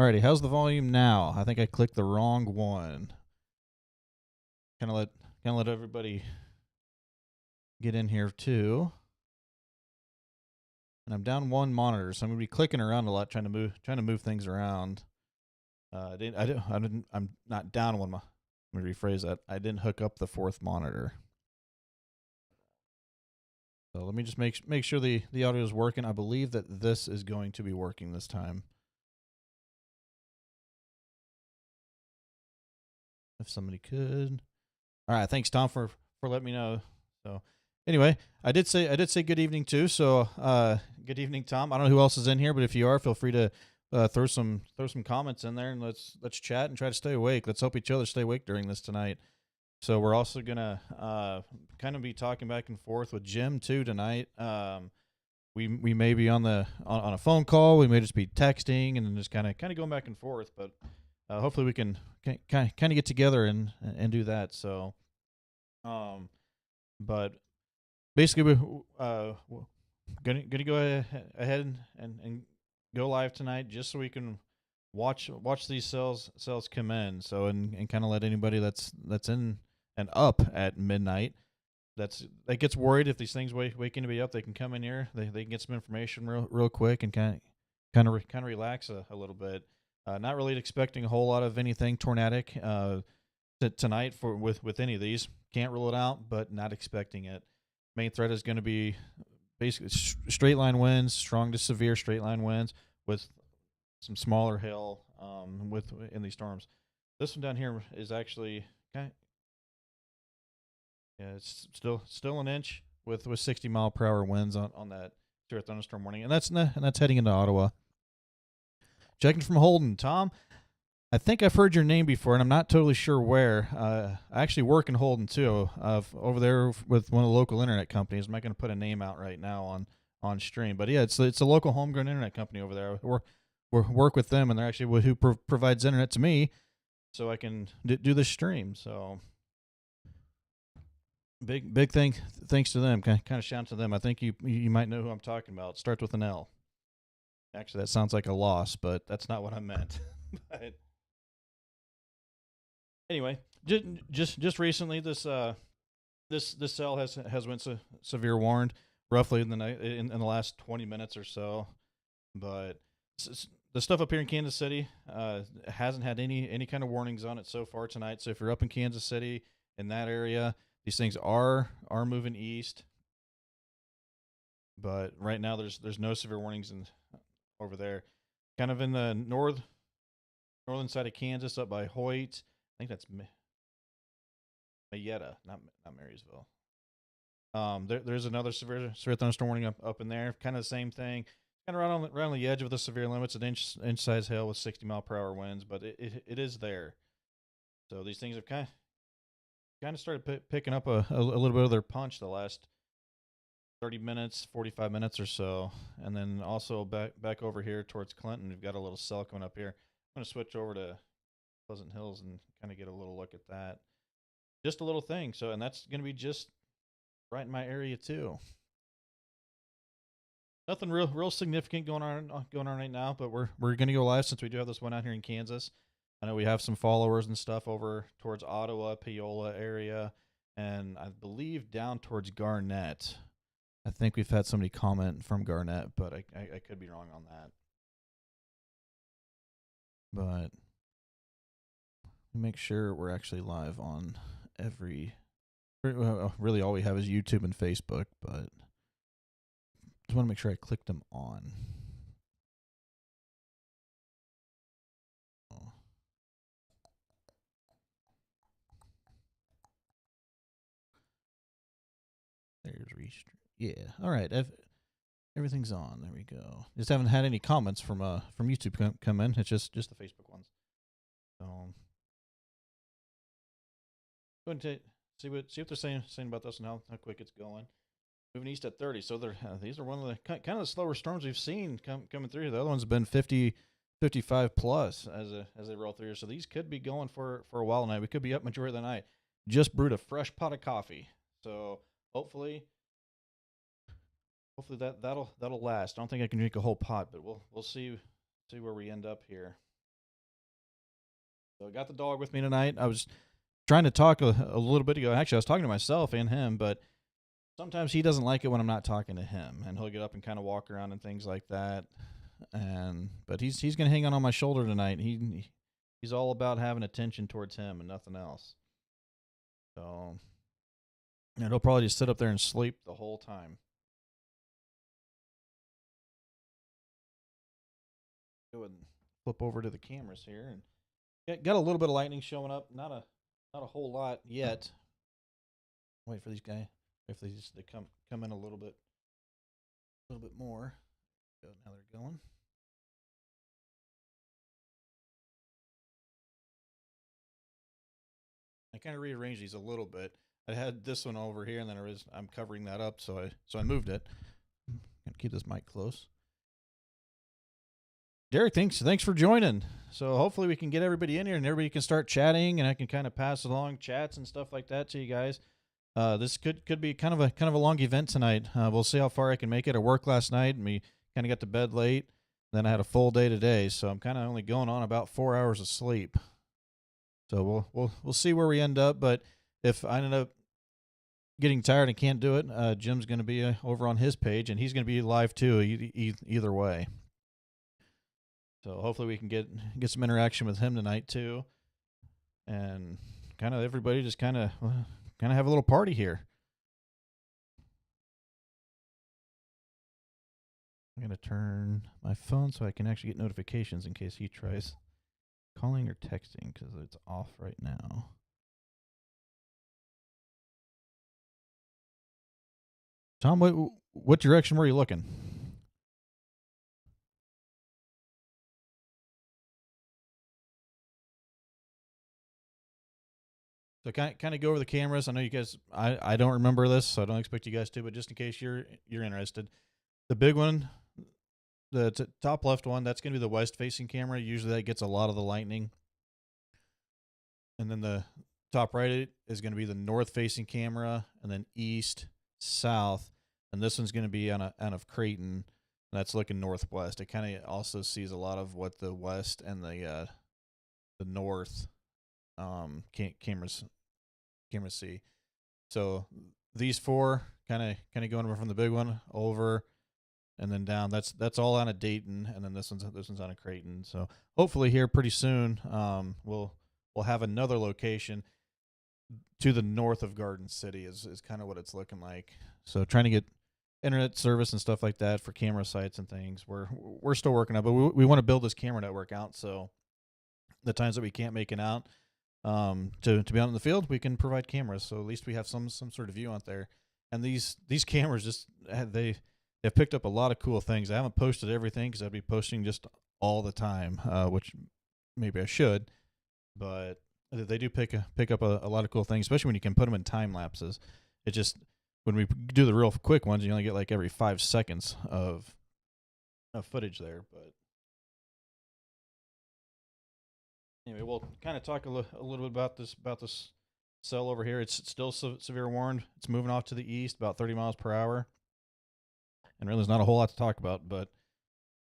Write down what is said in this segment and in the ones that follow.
Alrighty, how's the volume now? I think I clicked the wrong one. Kind of let everybody get in here too. And I'm down one monitor, so I'm gonna be clicking around a lot, trying to move things around. I'm not down one. Let me rephrase that. I didn't hook up the fourth monitor. So let me just make sure the audio is working. I believe that this is going to be working this time. If somebody could. All right, thanks Tom for letting me know. So anyway, I did say good evening too. So good evening, Tom. I don't know who else is in here, but if you are, feel free to throw some comments in there and let's chat and try to stay awake. Let's help each other stay awake during this tonight. So we're also gonna kind of be talking back and forth with Jim too tonight. We may be on a phone call. We may just be texting and just kind of going back and forth. But hopefully we can kind of get together and do that. So, but basically we're gonna go ahead and go live tonight just so we can watch these cells come in. So and kind of let anybody that's in and up at midnight that gets worried if these things waking to be up, they can come in here. They can get some information real quick and kind of relax a little bit. Not really expecting a whole lot of anything tornadic tonight with any of these. Can't rule it out, but not expecting it. Main threat is going to be basically straight line winds, strong to severe straight line winds with some smaller hail in these storms. This one down here is actually it's still an inch with 60-mile-per-hour winds on that severe thunderstorm warning, and that's heading into Ottawa. Checking from Holden, Tom. I think I've heard your name before, and I'm not totally sure where. I actually work in Holden too, over there with one of the local internet companies. I'm not going to put a name out right now on stream, but yeah, it's a local homegrown internet company over there. We work with them, and they're actually who provides internet to me, so I can do this stream. So big thing, thanks to them. Kind of shout to them. I think you might know who I'm talking about. It starts with an L. Actually, that sounds like a loss, but that's not what I meant. But anyway, just recently, this cell has been severe warned, roughly in the last 20 minutes or so. But the stuff up here in Kansas City hasn't had any kind of warnings on it so far tonight. So if you're up in Kansas City in that area, these things are moving east. But right now, there's no severe warnings over there. Kind of in the northern side of Kansas, up by Hoyt. I think that's Mayetta, not Marysville. There's another severe thunderstorm warning up in there. Kind of the same thing. Kind of right on the edge of the severe limits, an inch size hail with 60-mile-per-hour winds, but it is there. So these things have kind of started picking up a little bit of their punch the last 30 minutes, 45 minutes or so. And then also back over here towards Clinton, we've got a little cell coming up here. I'm going to switch over to Pleasant Hills and kind of get a little look at that. Just a little thing. So, and that's going to be just right in my area too. Nothing real significant going on right now, but we're going to go live since we do have this one out here in Kansas. I know we have some followers and stuff over towards Ottawa, Peola area, and I believe down towards Garnett. I think we've had somebody comment from Garnett, but I could be wrong on that. But make sure we're actually live on every. Really, all we have is YouTube and Facebook, but just want to make sure I clicked them on. Oh. There's restream. Yeah. All right. Everything's on. There we go. Just haven't had any comments from YouTube come in. It's just the Facebook ones. So go ahead and see what they're saying about this and how quick it's going. Moving east at 30. So these are one of the kind of the slower storms we've seen coming through. The other ones have been 50, 55 plus as they roll through. So these could be going for a while tonight. We could be up majority of the night. Just brewed a fresh pot of coffee. So hopefully that'll last. I don't think I can drink a whole pot, but we'll see where we end up here. So I got the dog with me tonight. I was trying to talk a little bit ago. Actually, I was talking to myself and him, but sometimes he doesn't like it when I'm not talking to him, and he'll get up and kind of walk around and things like that. But he's gonna hang on my shoulder tonight. He's all about having attention towards him and nothing else. So, and he'll probably just sit up there and sleep the whole time. Go ahead and flip over to the cameras here, and got a little bit of lightning showing up. Not a whole lot yet. Wait for these guys. If they come in a little bit more. Now they're going. I kind of rearranged these a little bit. I had this one over here, and then I'm covering that up, so I moved it. Gonna keep this mic close. Derek, thanks for joining. So hopefully we can get everybody in here, and everybody can start chatting, and I can kind of pass along chats and stuff like that to you guys. This could be kind of a long event tonight. We'll see how far I can make it. I worked last night, and we kind of got to bed late. Then I had a full day today, so I'm kind of only going on about 4 hours of sleep. So we'll see where we end up. But if I end up getting tired and can't do it, Jim's going to be over on his page, and he's going to be live too. Either way. So hopefully we can get some interaction with him tonight too, and kind of everybody just kind of have a little party here. I'm going to turn my phone so I can actually get notifications in case he tries calling or texting, because it's off right now. Tom, what direction were you looking? So kind of go over the cameras. I know you guys. I don't remember this, so I don't expect you guys to. But just in case you're interested, the big one, the top left one, that's going to be the west-facing camera. Usually that gets a lot of the lightning. And then the top right is going to be the north-facing camera, and then east, south, and this one's going to be out of Creighton, and that's looking northwest. It kind of also sees a lot of what the west and the north cameras see. So these four kind of going from the big one over and then down. That's all on a Dayton, and then this one's on a Creighton. So hopefully here pretty soon we'll have another location to the north of Garden City is kind of what it's looking like. So trying to get internet service and stuff like that for camera sites and things. We're still working on it, but we want to build this camera network out, so the times that we can't make it out to be out in the field, we can provide cameras. So at least we have some sort of view out there. And these cameras just they've picked up a lot of cool things. I haven't posted everything because I'd be posting just all the time, which maybe I should. But they do pick up a lot of cool things, especially when you can put them in time lapses. It just, when we do the real quick ones, you only get like every 5 seconds of footage there. But anyway, we'll kind of talk a little bit about this cell over here. It's still severe warned. It's moving off to the east about 30 miles per hour, and really there's not a whole lot to talk about. But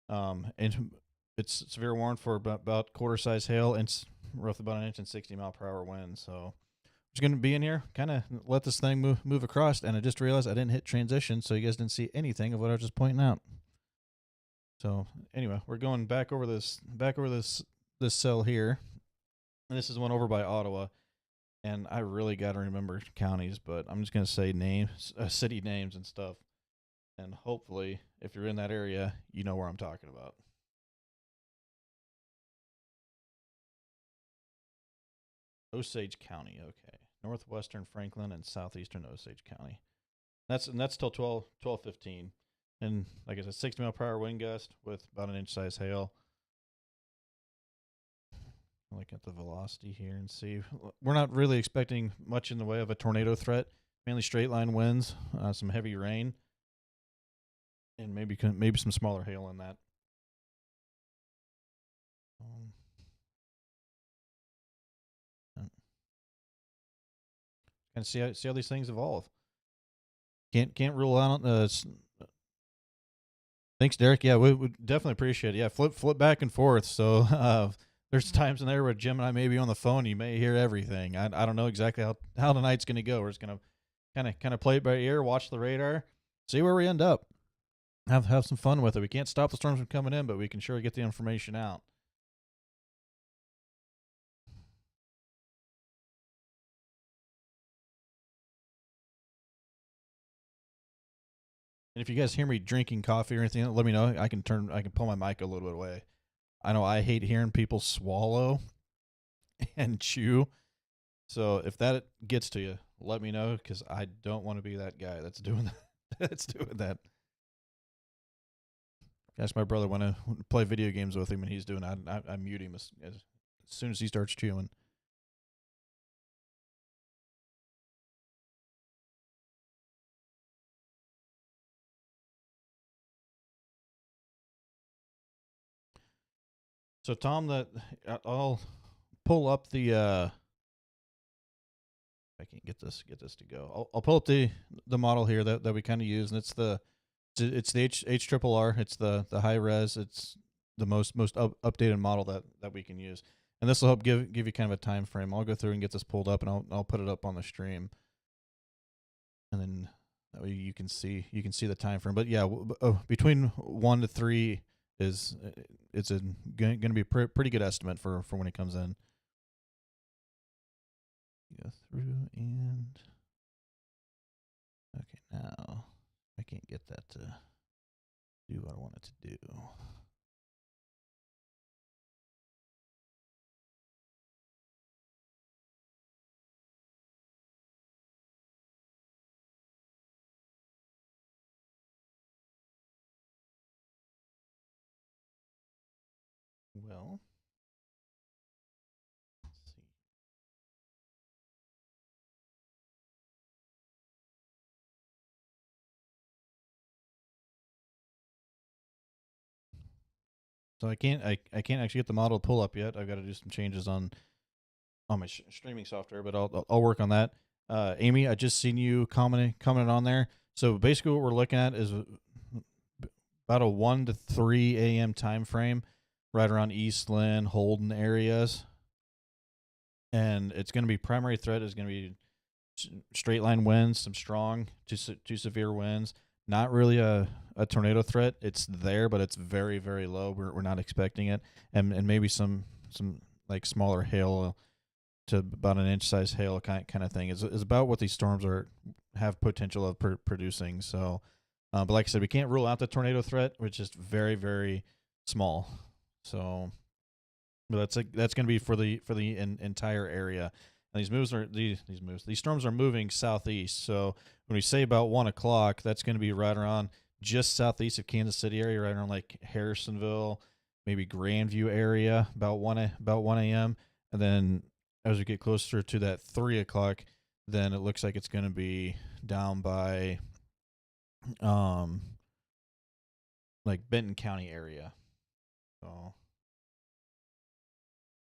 and it's severe warned for about quarter size hail and roughly about 1 inch and 60 mile per hour wind. So just going to be in here, kind of let this thing move across. And I just realized I didn't hit transition, so you guys didn't see anything of what I was just pointing out. So anyway, we're going back over this cell here. And this is one over by Ottawa. And I really got to remember counties, but I'm just going to say names, city names and stuff. And hopefully, if you're in that area, you know where I'm talking about. Osage County, okay. Northwestern Franklin and southeastern Osage County. That's till 12:15. And like I said, 60 mile per hour wind gust with about 1 inch size hail. Look at the velocity here and see. We're not really expecting much in the way of a tornado threat. Mainly straight line winds, some heavy rain, and maybe some smaller hail in that. And see how these things evolve. Can't rule out. Thanks, Derek. Yeah, we definitely appreciate it. Yeah, flip back and forth. So there's times in there where Jim and I may be on the phone. You may hear everything. I don't know exactly how the night's going to go. We're just going to kind of play it by ear, watch the radar, see where we end up. Have some fun with it. We can't stop the storms from coming in, but we can sure get the information out. And if you guys hear me drinking coffee or anything, let me know. I can pull my mic a little bit away. I know I hate hearing people swallow and chew. So if that gets to you, let me know, because I don't want to be that guy that's doing that. That's doing that. Ask my brother when I play video games with him and he's doing that. I mute him as soon as he starts chewing. So Tom, I'll pull up the. I can't get this to go. I'll pull up the model here that we kind of use, and it's the H triple R. It's the high res. It's the most updated model that we can use, and this will help give you kind of a time frame. I'll go through and get this pulled up, and I'll put it up on the stream, and then that way you can see the time frame. But yeah, between 1 to 3 is it's going to be a pretty good estimate for when it comes in. Go through and okay, now I can't get that to do what I want it to do. Well, let's see. So I can't actually get the model to pull up yet. I've got to do some changes on my streaming software, but I'll work on that. Amy, I just seen you commented on there. So basically, what we're looking at is about a 1 to 3 a.m. time frame, right around East Lynn, Holden areas, and it's going to be primary threat is going to be straight line winds, some strong to severe winds. Not really a tornado threat. It's there, but it's very, very low. We're not expecting it, and maybe some like smaller hail to about an inch size hail kind of thing is about what these storms have potential of producing. So, but like I said, we can't rule out the tornado threat, which is very, very small. So, but that's going to be for the entire area. And these storms are moving southeast. So when we say about 1 o'clock, that's going to be right around just southeast of Kansas City area, right around like Harrisonville, maybe Grandview area, about 1 a.m. And then as we get closer to that 3 o'clock, then it looks like it's going to be down by like Benton County area. So.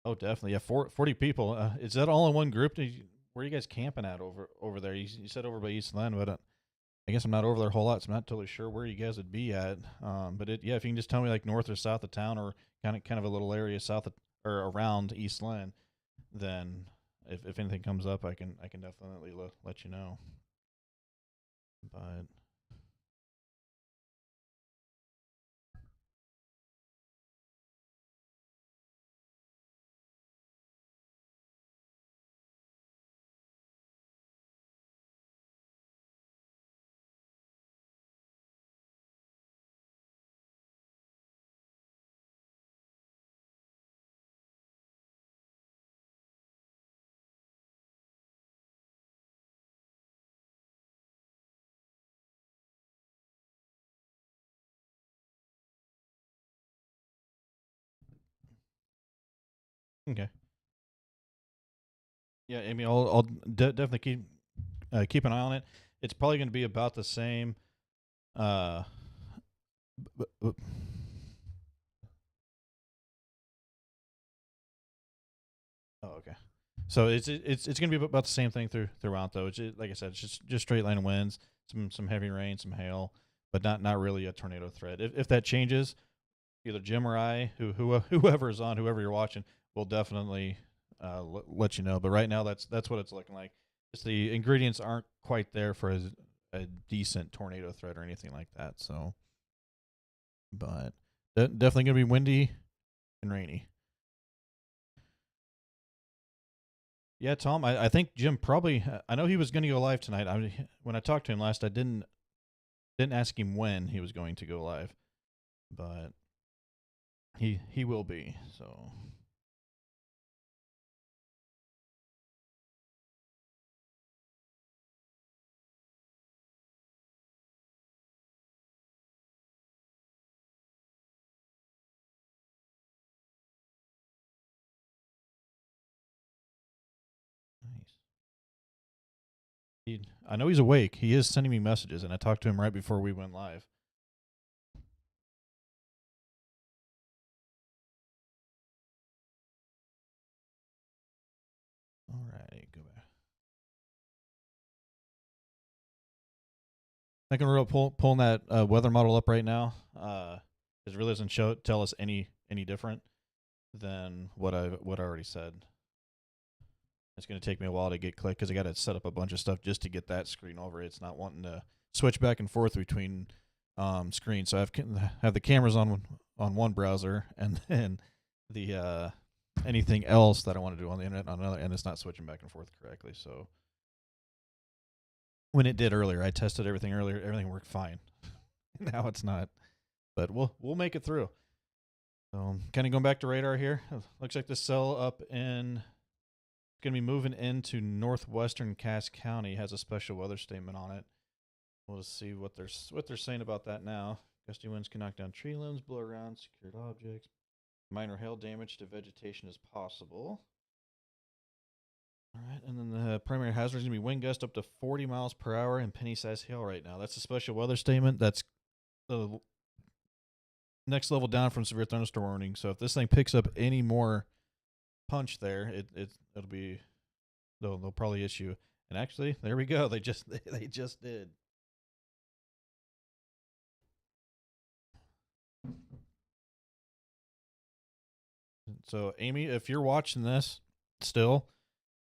Oh, definitely. Yeah, 40 people. Is that all in one group? Where are you guys camping at over there? You said over by East Lynn, but I guess I'm not over there a whole lot, so I'm not totally sure where you guys would be at. But if you can just tell me like north or south of town, or kind of a little area south of, or around East Lynn, then if anything comes up, I can definitely let you know. But okay. Yeah, Amy, I'll definitely keep an eye on it. It's probably going to be about the same. Uh, oh, okay. So it's going to be about the same thing throughout though. It's like I said, it's just straight line winds, some heavy rain, some hail, but not really a tornado threat. If that changes, either Jim or I, whoever is on, whoever you're watching, we'll definitely let you know. But right now, that's what it's looking like. Just the ingredients aren't quite there for a decent tornado threat or anything like that. So, but definitely gonna be windy and rainy. Yeah, Tom. I think Jim probably. I know he was going to go live tonight. When I talked to him last, I didn't ask him when he was going to go live, but he will be. So nice. I know he's awake. He is sending me messages, and I talked to him right before we went live. All right, go back. I can pulling that weather model up right now. It really doesn't tell us any different than what I already said. It's going to take me a while to get click because I got to set up a bunch of stuff just to get that screen over. It's not wanting to switch back and forth between screens. So I have the cameras on one browser and then the anything else that I want to do on the internet on another, and it's not switching back and forth correctly. So when it did earlier, I tested everything earlier. Everything worked fine. Now it's not, but we'll make it through. So kind of going back to radar here. Looks like the cell up in going to be moving into northwestern Cass County. Has a special weather statement on it. We'll just see what they're saying about that now. Gusty winds can knock down tree limbs, blow around secured objects. Minor hail damage to vegetation is possible. All right, and then the primary hazard is going to be wind gust up to 40 miles per hour and penny-sized hail right now. That's a special weather statement. That's the next level down from severe thunderstorm warning. So if this thing picks up any more punch there, it'll be they'll probably issue. And actually, there we go. They just did. So Amy, if you're watching this still,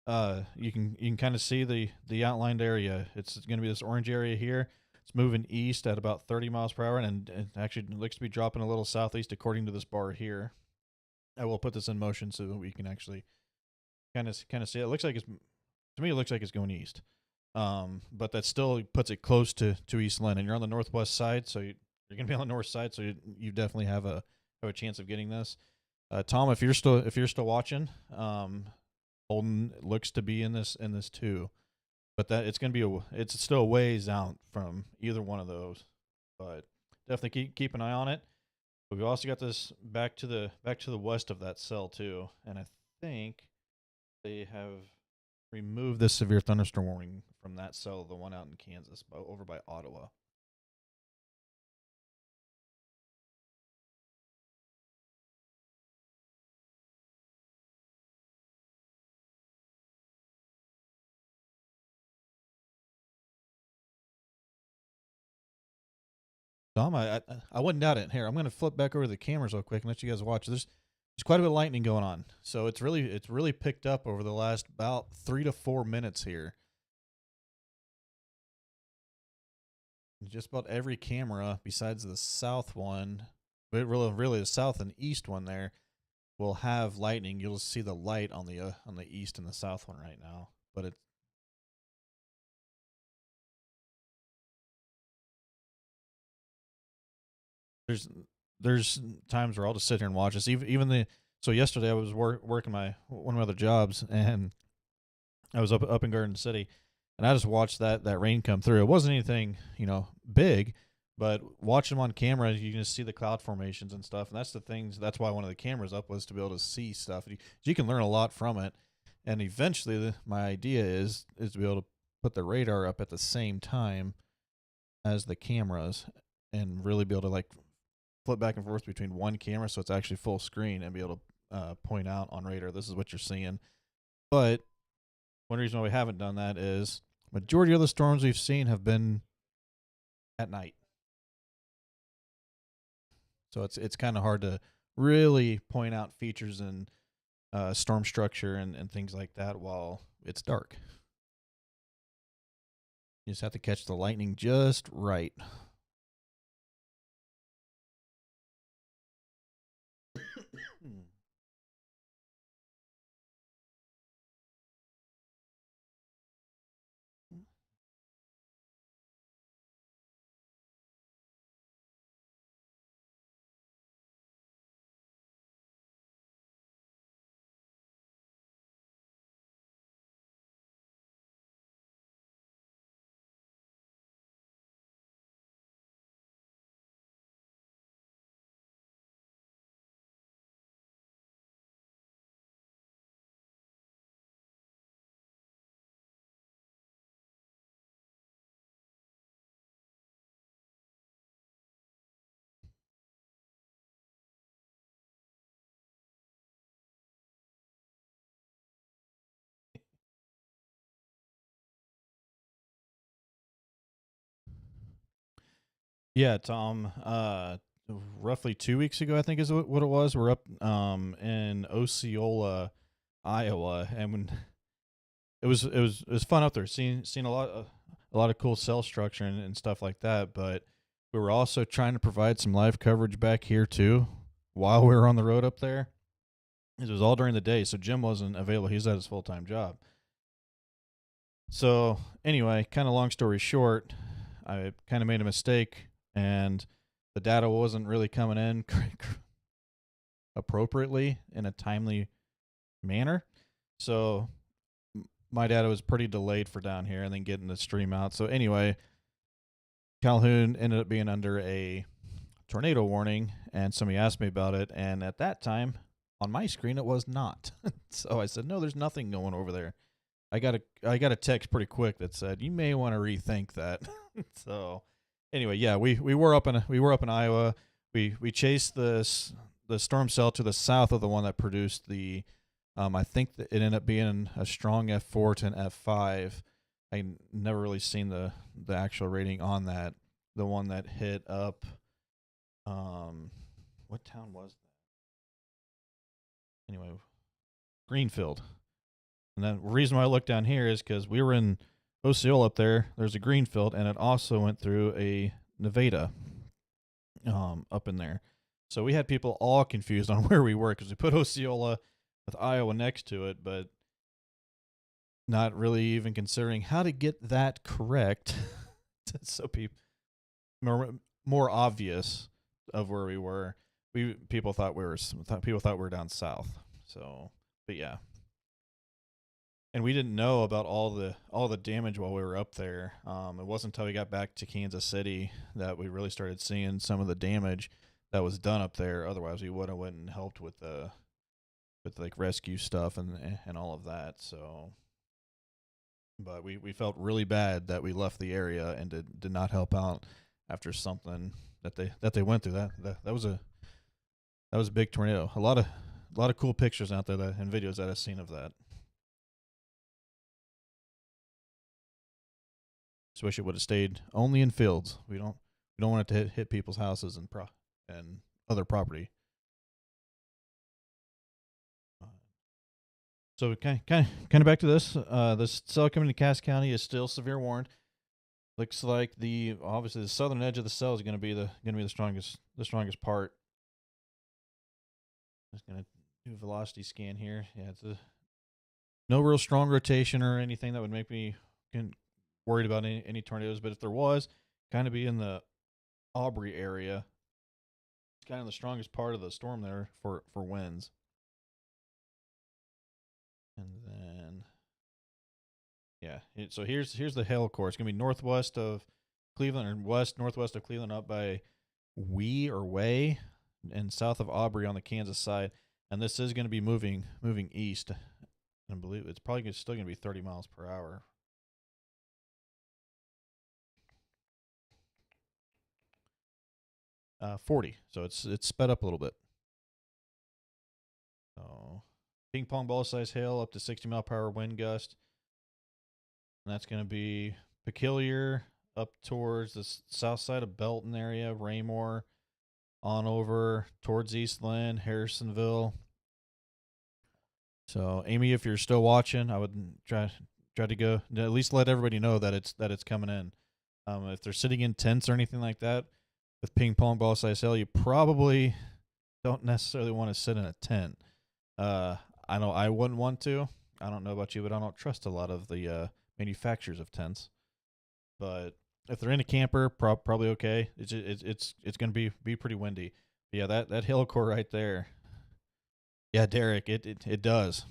you can kind of see the outlined area. It's going to be this orange area here. It's moving east at about 30 miles per hour, and it actually looks to be dropping a little southeast according to this bar here. I will put this in motion so that we can actually kind of see it. It looks like to me it looks like it's going east. But that still puts it close to East Lynn, and you're on the northwest side, so you're going to be on the north side, so you definitely have a chance of getting this. Tom, if you're still watching, Holden looks to be in this too, but that it's going to be it's still a ways out from either one of those, but definitely keep an eye on it. But we've also got this back to the west of that cell too, and I think they have removed the severe thunderstorm warning from that cell, the one out in Kansas, over by Ottawa. Tom, I wouldn't doubt it. Here, I'm going to flip back over the cameras real quick and let you guys watch. There's quite a bit of lightning going on, so it's really picked up over the last about 3 to 4 minutes here. Just about every camera besides the south one, but really the south and east one there will have lightning. You'll see the light on the east and the south one right now, but there's there's times where I'll just sit here and watch this. So yesterday I was working one of my other jobs, and I was up in Garden City, and I just watched that rain come through. It wasn't anything big, but watching them on camera, you can just see the cloud formations and stuff. And that's the things. That's why one of the cameras up was to be able to see stuff. You can learn a lot from it. And eventually, my idea is to be able to put the radar up at the same time as the cameras, and really be able to like flip back and forth between one camera, so it's actually full screen, and be able to point out on radar, this is what you're seeing. But one reason why we haven't done that is majority of the storms we've seen have been at night. So it's kind of hard to really point out features and storm structure and things like that while it's dark. You just have to catch the lightning just right. Yeah, Tom. Roughly 2 weeks ago, I think is what it was. We're up in Osceola, Iowa, and when it was fun up there, seeing a lot of cool cell structure and stuff like that. But we were also trying to provide some live coverage back here too while we were on the road up there. It was all during the day, so Jim wasn't available. He's at his full time job. So anyway, kind of long story short, I kind of made a mistake, and the data wasn't really coming in appropriately in a timely manner. So my data was pretty delayed for down here, and then getting the stream out. So anyway, Calhoun ended up being under a tornado warning, and somebody asked me about it, and at that time on my screen it was not. So I said, no, there's nothing going over there. I got a text pretty quick that said you may want to rethink that. So anyway, yeah, we were up in Iowa. We chased the storm cell to the south of the one that produced the I think that it ended up being a strong F4 to an F5. I never really seen the actual rating on that. The one that hit up what town was that? Anyway, Greenfield. And the reason why I looked down here is because we were in Osceola up there. There's a Greenfield, and it also went through a Nevada up in there. So we had people all confused on where we were because we put Osceola with Iowa next to it, but not really even considering how to get that correct. So people more obvious of where we were. People thought we were down south. So, but yeah. And we didn't know about all the damage while we were up there. It wasn't until we got back to Kansas City that we really started seeing some of the damage that was done up there. Otherwise, we would have went and helped with like rescue stuff and all of that. So, but we felt really bad that we left the area and did not help out after something that they went through. That was a big tornado. A lot of cool pictures out there and videos that I've seen of that. Just wish it would have stayed only in fields. We don't want it to hit people's houses and other property. So kind of back to this. This cell coming to Cass County is still severe warned. Looks like obviously the southern edge of the cell is going to be the strongest part. Just going to do a velocity scan here. Yeah, it's no real strong rotation or anything that would make me worried about any tornadoes, but if there was, kind of be in the Aubrey area. It's kind of the strongest part of the storm there for winds. And then, yeah, so here's the hail core. It's gonna be northwest of Cleveland or northwest of Cleveland, up by Way, and south of Aubrey on the Kansas side. And this is going to be moving east. I believe it's probably still going to be 30 miles per hour. 40. So it's sped up a little bit. So ping pong ball size hail up to 60 mile per hour wind gust. And that's going to be peculiar up towards the south side of Belton area, Raymore, on over towards Eastland, Harrisonville. So Amy, if you're still watching, I would try to go at least let everybody know that it's coming in. If they're sitting in tents or anything like that with ping pong ball size hail, you probably don't necessarily want to sit in a tent. Uh, I know I wouldn't want to. I don't know about you, but I don't trust a lot of the manufacturers of tents. But if they're in a camper, probably okay. It's going to be pretty windy. But yeah, that hill core right there. Yeah, Derek, it does.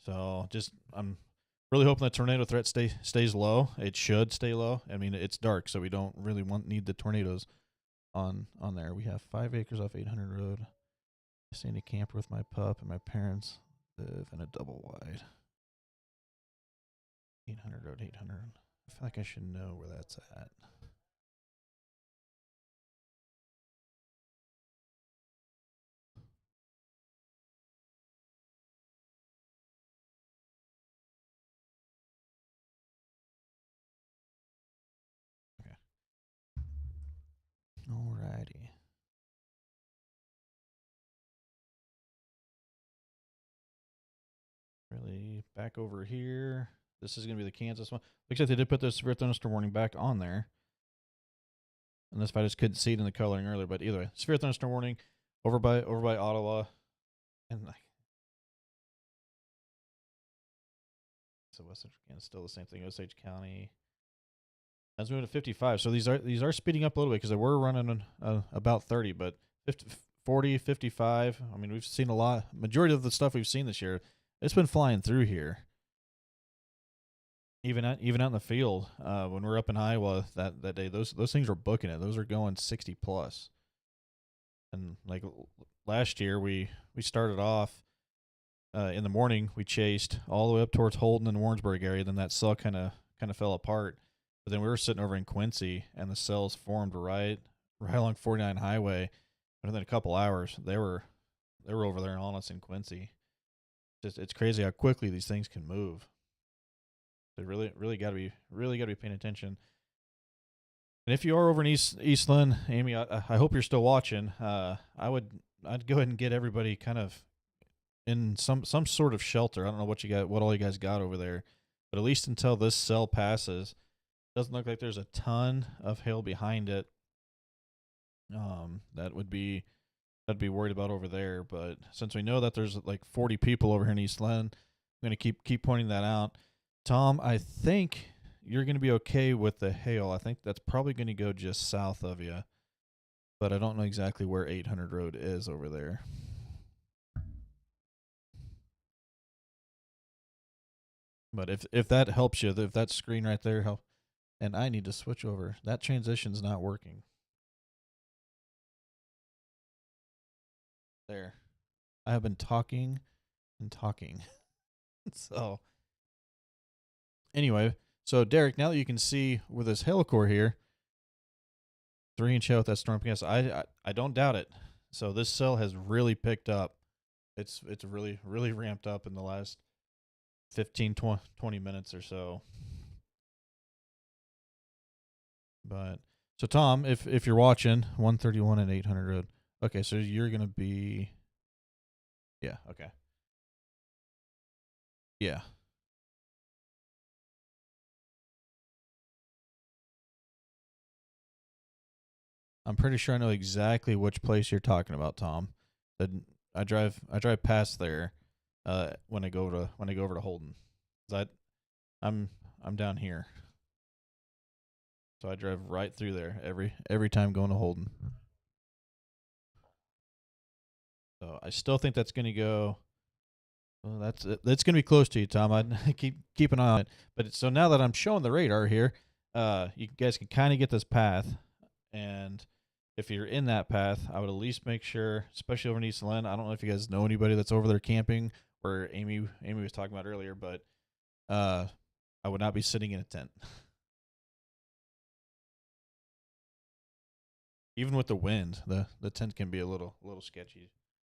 So just I'm really hoping the tornado threat stays low. It should stay low. I mean, it's dark, so we don't really need the tornadoes on there. We have 5 acres off 800 road. I stay in a camper with my pup and my parents live in a double wide. 800 road, 800. I feel like I should know where that's at. Okay. Alrighty. Really back over here. This is gonna be the Kansas one. Looks like they did put the severe thunderstorm warning back on there. Unless if I just couldn't see it in the coloring earlier, but either way, severe thunderstorm warning over by Ottawa, and like so West Central Kansas still the same thing. Osage County. That's moving to 55. So these are speeding up a little bit because they were running about 30, but 50, 40, 55. I mean, we've seen a lot. Majority of the stuff we've seen this year, it's been flying through here. Even out in the field, when we're up in Iowa that day, those things were booking it. Those are going 60 plus. And like last year, we started off in the morning. We chased all the way up towards Holden and Warrensburg area. Then that cell kind of fell apart. But then we were sitting over in Quincy, and the cells formed right along 49 Highway. And within a couple hours, they were over there on us in Quincy. It's crazy how quickly these things can move. They really got to be paying attention. And if you are over in Eastland, Amy, I hope you're still watching. I'd go ahead and get everybody kind of in some sort of shelter. I don't know what all you guys got over there, but at least until this cell passes, doesn't look like there's a ton of hail behind it. That would be I'd be worried about over there. But since we know that there's like 40 people over here in Eastland, I'm gonna keep pointing that out. Tom, I think you're gonna be okay with the hail. I think that's probably gonna go just south of you, but I don't know exactly where 800 Road is over there. But if that helps you, if that screen right there help, and I need to switch over. That transition's not working. There, I have been talking and talking. So anyway, so Derek, now that you can see with this helicore here, 3-inch hail with that storm gas, I don't doubt it. So this cell has really picked up. It's really ramped up in the last 15 20 minutes or so. But so Tom, if you're watching 131 and 800 road, okay, so you're gonna be, yeah, okay, yeah. I'm pretty sure I know exactly which place you're talking about, Tom. I drive past there when I go over to Holden. I I'm I'm down here, so I drive right through there every time going to Holden. So I still think that's going to go. Well, that's going to be close to you, Tom. I keep an eye on it. So now that I'm showing the radar here, you guys can kind of get this path, and if you're in that path, I would at least make sure, especially over in East Lynn. I don't know if you guys know anybody that's over there camping, where Amy was talking about earlier, but I would not be sitting in a tent. Even with the wind, the tent can be a little sketchy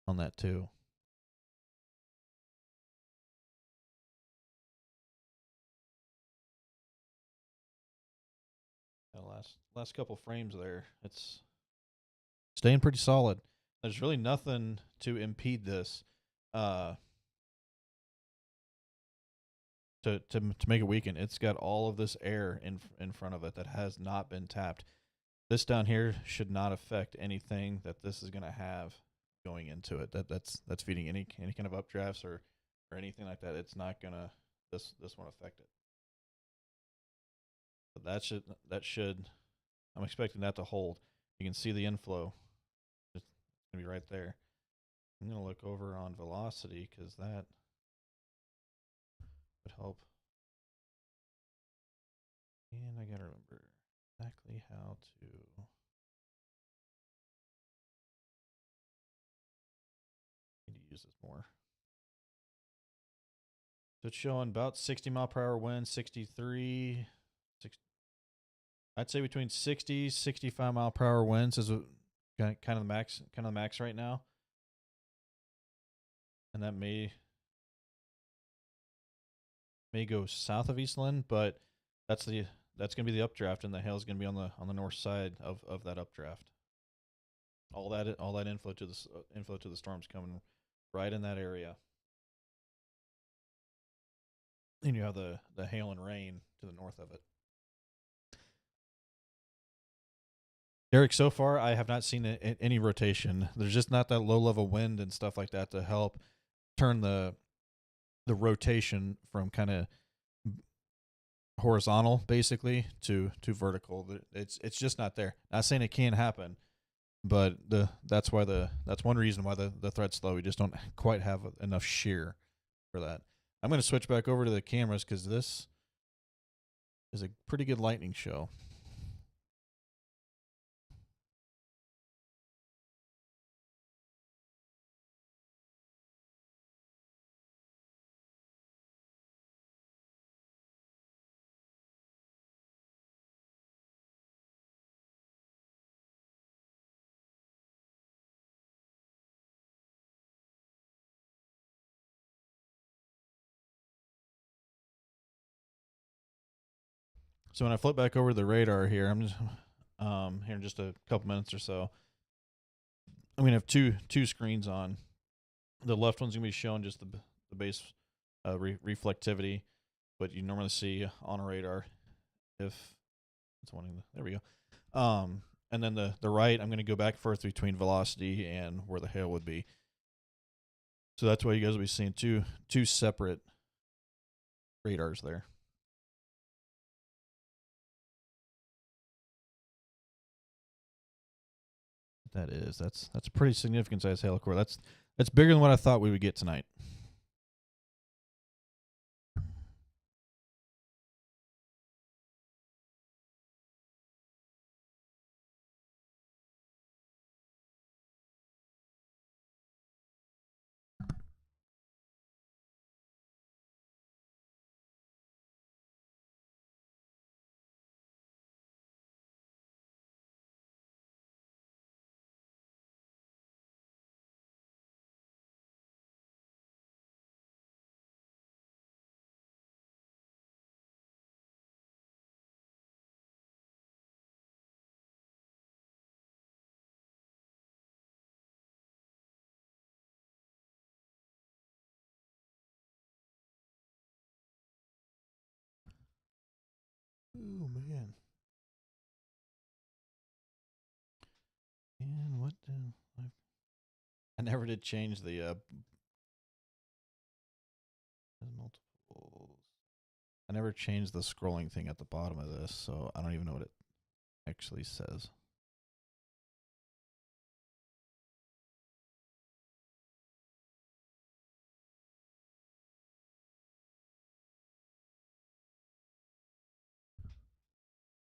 on that too. The last couple frames there, it's staying pretty solid. There's really nothing to impede this. uh, to make it weaken. It's got all of this air in front of it that has not been tapped. This down here should not affect anything that this is going to have going into it. That's feeding any kind of updrafts or anything like that. It's not gonna this won't affect it. But that should I'm expecting that to hold. You can see the inflow. It's gonna be right there. I'm gonna look over on velocity because that would help. And I gotta remember exactly how to. Need to use this more. So it's showing about 60 mile per hour wind, 63. I'd say between 60, 65 mile per hour winds is kind of the max right now, and that may go south of Eastland, but that's the that's gonna be the updraft, and the hail is gonna be on the north side of that updraft. All that inflow to the storms coming right in that area, and you have the hail and rain to the north of it. Derek, so far I have not seen any rotation. There's just not that low level wind and stuff like that to help turn the rotation from kind of horizontal basically to vertical. It's just not there. Not saying it can't happen, but that's one reason why the thread's slow. We just don't quite have enough shear for that. I'm going to switch back over to the cameras because this is a pretty good lightning show. So when I flip back over to the radar here, I'm just here in just a couple minutes or so. I'm gonna have two screens on. The left one's gonna be showing just the base reflectivity, what you normally see on a radar. If it's wanting, there we go. And then the right, I'm gonna go back and forth between velocity and where the hail would be. So that's why you guys will be seeing two separate radars there. That's a pretty significant size hail core. That's bigger than what I thought we would get tonight. Oh man. And what I never did change the multiples. I never changed the scrolling thing at the bottom of this, so I don't even know what it actually says.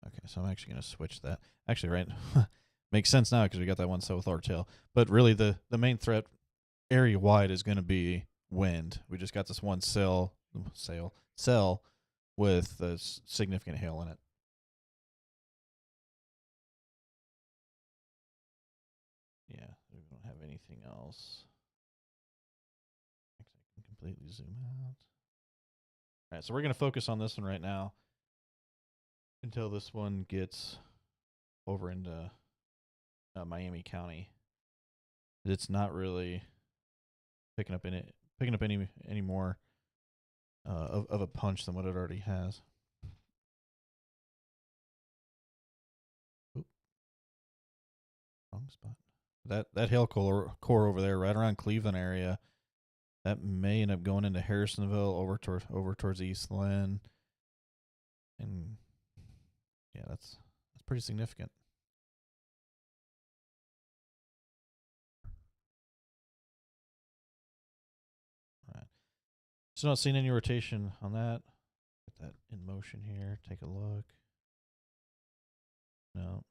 Okay, so I'm actually going to switch that. Actually, right, makes sense now because we got that one cell with our tail. But really, the main threat area wide is going to be wind. We just got this one cell with a significant hail in it. Yeah, we don't have anything else. Actually, I can completely zoom out. All right, so we're going to focus on this one right now until this one gets over into Miami County. It's not really picking up picking up any more of a punch than what it already has. Oop, wrong spot. That hail core over there, right around Cleveland area, that may end up going into Harrisonville over towards East Lynn, and yeah, that's pretty significant. All right. Still not seeing any rotation on that. Get that in motion here. Take a look. No.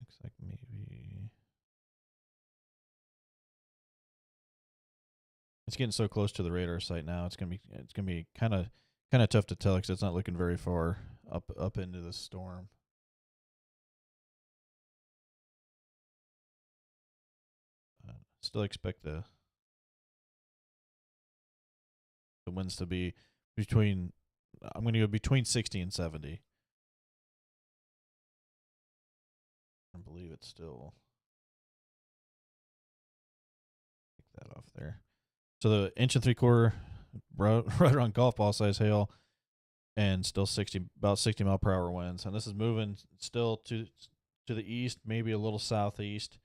Looks like maybe it's getting so close to the radar site now. It's gonna be kind of tough to tell because it's not looking very far up into the storm. Still expect the winds to be between. I'm going to go between 60 and 70. I believe it's still. Take that off there. So the 1.75 right around golf ball size hail, and still about 60 mile per hour winds. And this is moving still to the east, maybe a little southeast.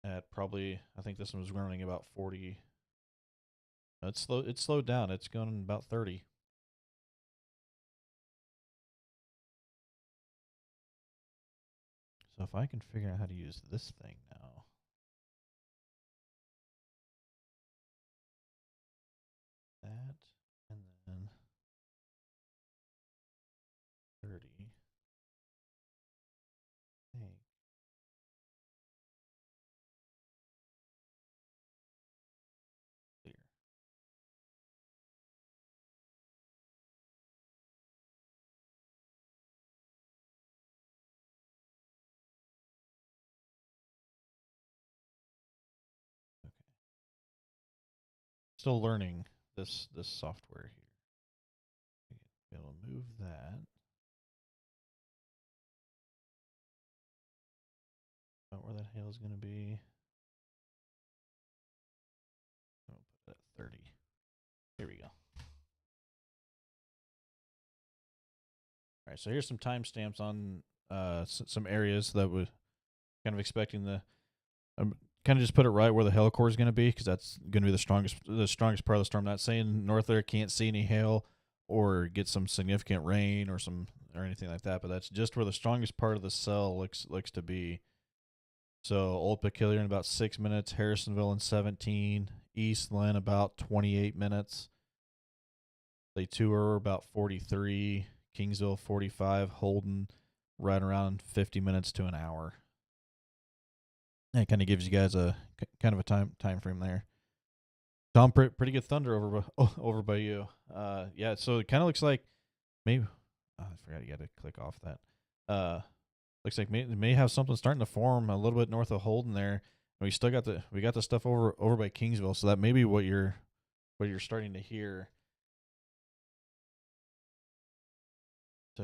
At probably, I think this one was running about 40. It's slowed down. It's going about 30. So if I can figure out how to use this thing now. That, and then 30. Hey. Clear. Okay. Still learning this software here. Be able to move that. About where that hail is going to be. I'll put that at 30. Here we go. All right, so here's some timestamps on some areas that we're kind of expecting the. Kind of just put it right where the hail core is going to be because that's going to be the strongest part of the storm. Not saying north there can't see any hail or get some significant rain or anything like that, but that's just where the strongest part of the cell looks to be. So Old Peculiar in about 6 minutes, Harrisonville in 17, East Lynn about 28 minutes, They tour about 43, Kingsville 45, Holden right around 50 minutes to an hour. That kind of gives you guys a kind of a time frame there. Tom, pretty good thunder over by you. Yeah, so it kind of looks like maybe I forgot you got to click off that. Looks like may have something starting to form a little bit north of Holden there. And we got the stuff over by Kingsville, so that may be what you're starting to hear. So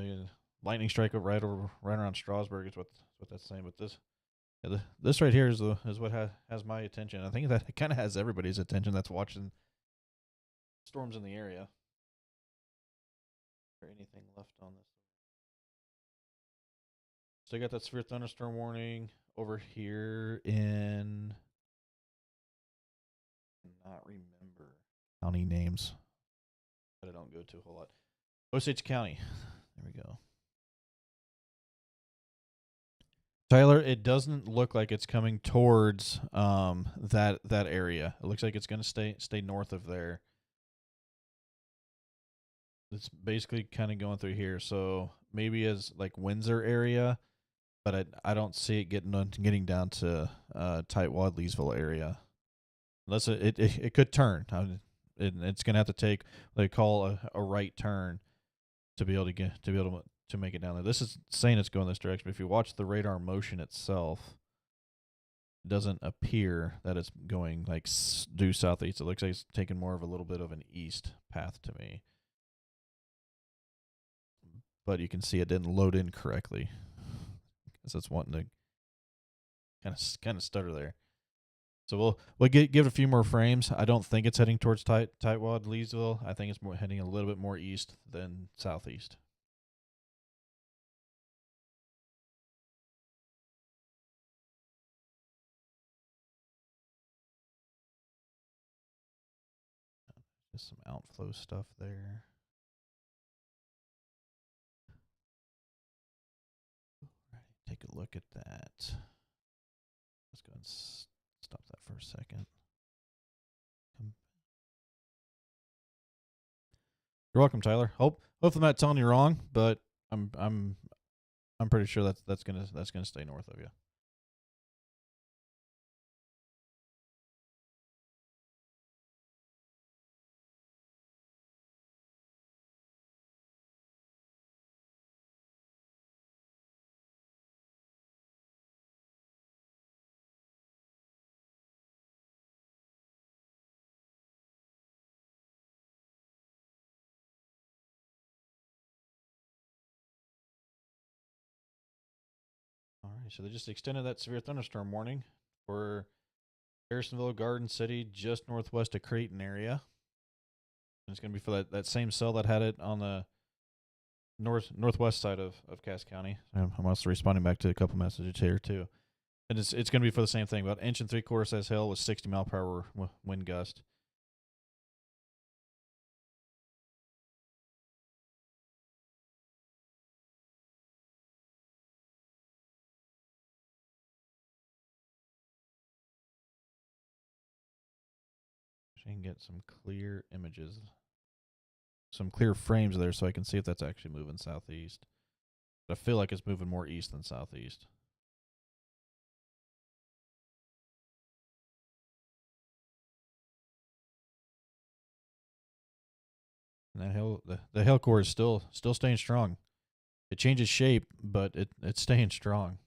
lightning strike right around Strasburg is what that's saying. But this right here is what has my attention. I think that kind of has everybody's attention that's watching storms in the area. Is there anything left on this? So I got that severe thunderstorm warning over here in not remember county names, but I don't go to a whole lot. Osage County. There we go. Tyler, it doesn't look like it's coming towards that area. It looks like it's going to stay north of there. It's basically kind of going through here, so maybe as like Windsor area, but I don't see it getting down to Tightwad Leesville area, unless it could turn. It's going to have to take what they call a right turn to be able to make it down there. This is saying it's going this direction, but if you watch the radar motion itself, it doesn't appear that it's going like due southeast. It looks like it's taking more of a little bit of an east path to me. But you can see it didn't load in correctly because it's wanting to kind of stutter there. So we'll give it a few more frames. I don't think it's heading towards Tightwad, Leesville. I think it's more heading a little bit more east than southeast. Just some outflow stuff there. Right, take a look at that. Let's go and stop that for a second. You're welcome, Tyler. Hopefully I'm not telling you wrong, but I'm pretty sure that's gonna stay north of you. All right, so they just extended that severe thunderstorm warning for Harrisonville, Garden City, just northwest of Creighton area. And it's going to be for that same cell that had it on the northwest side of Cass County. I'm also responding back to a couple messages here too. And it's going to be for the same thing, about 1.75 inches size hail with 60 mile per hour wind gust. So you can get some clear images, some clear frames there, so I can see if that's actually moving southeast. But I feel like it's moving more east than southeast. And that the hail core is still staying strong. It changes shape, but it's staying strong.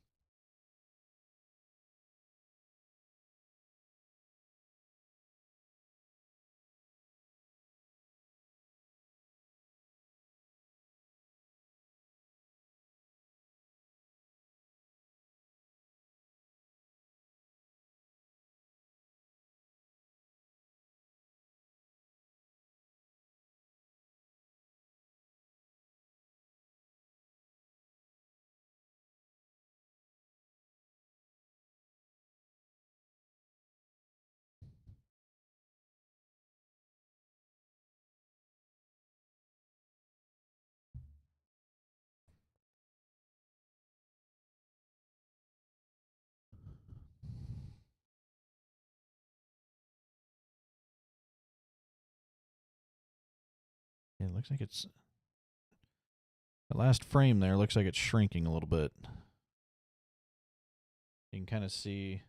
Yeah, it looks like it's the last frame there. Looks like it's shrinking a little bit. You can kind of see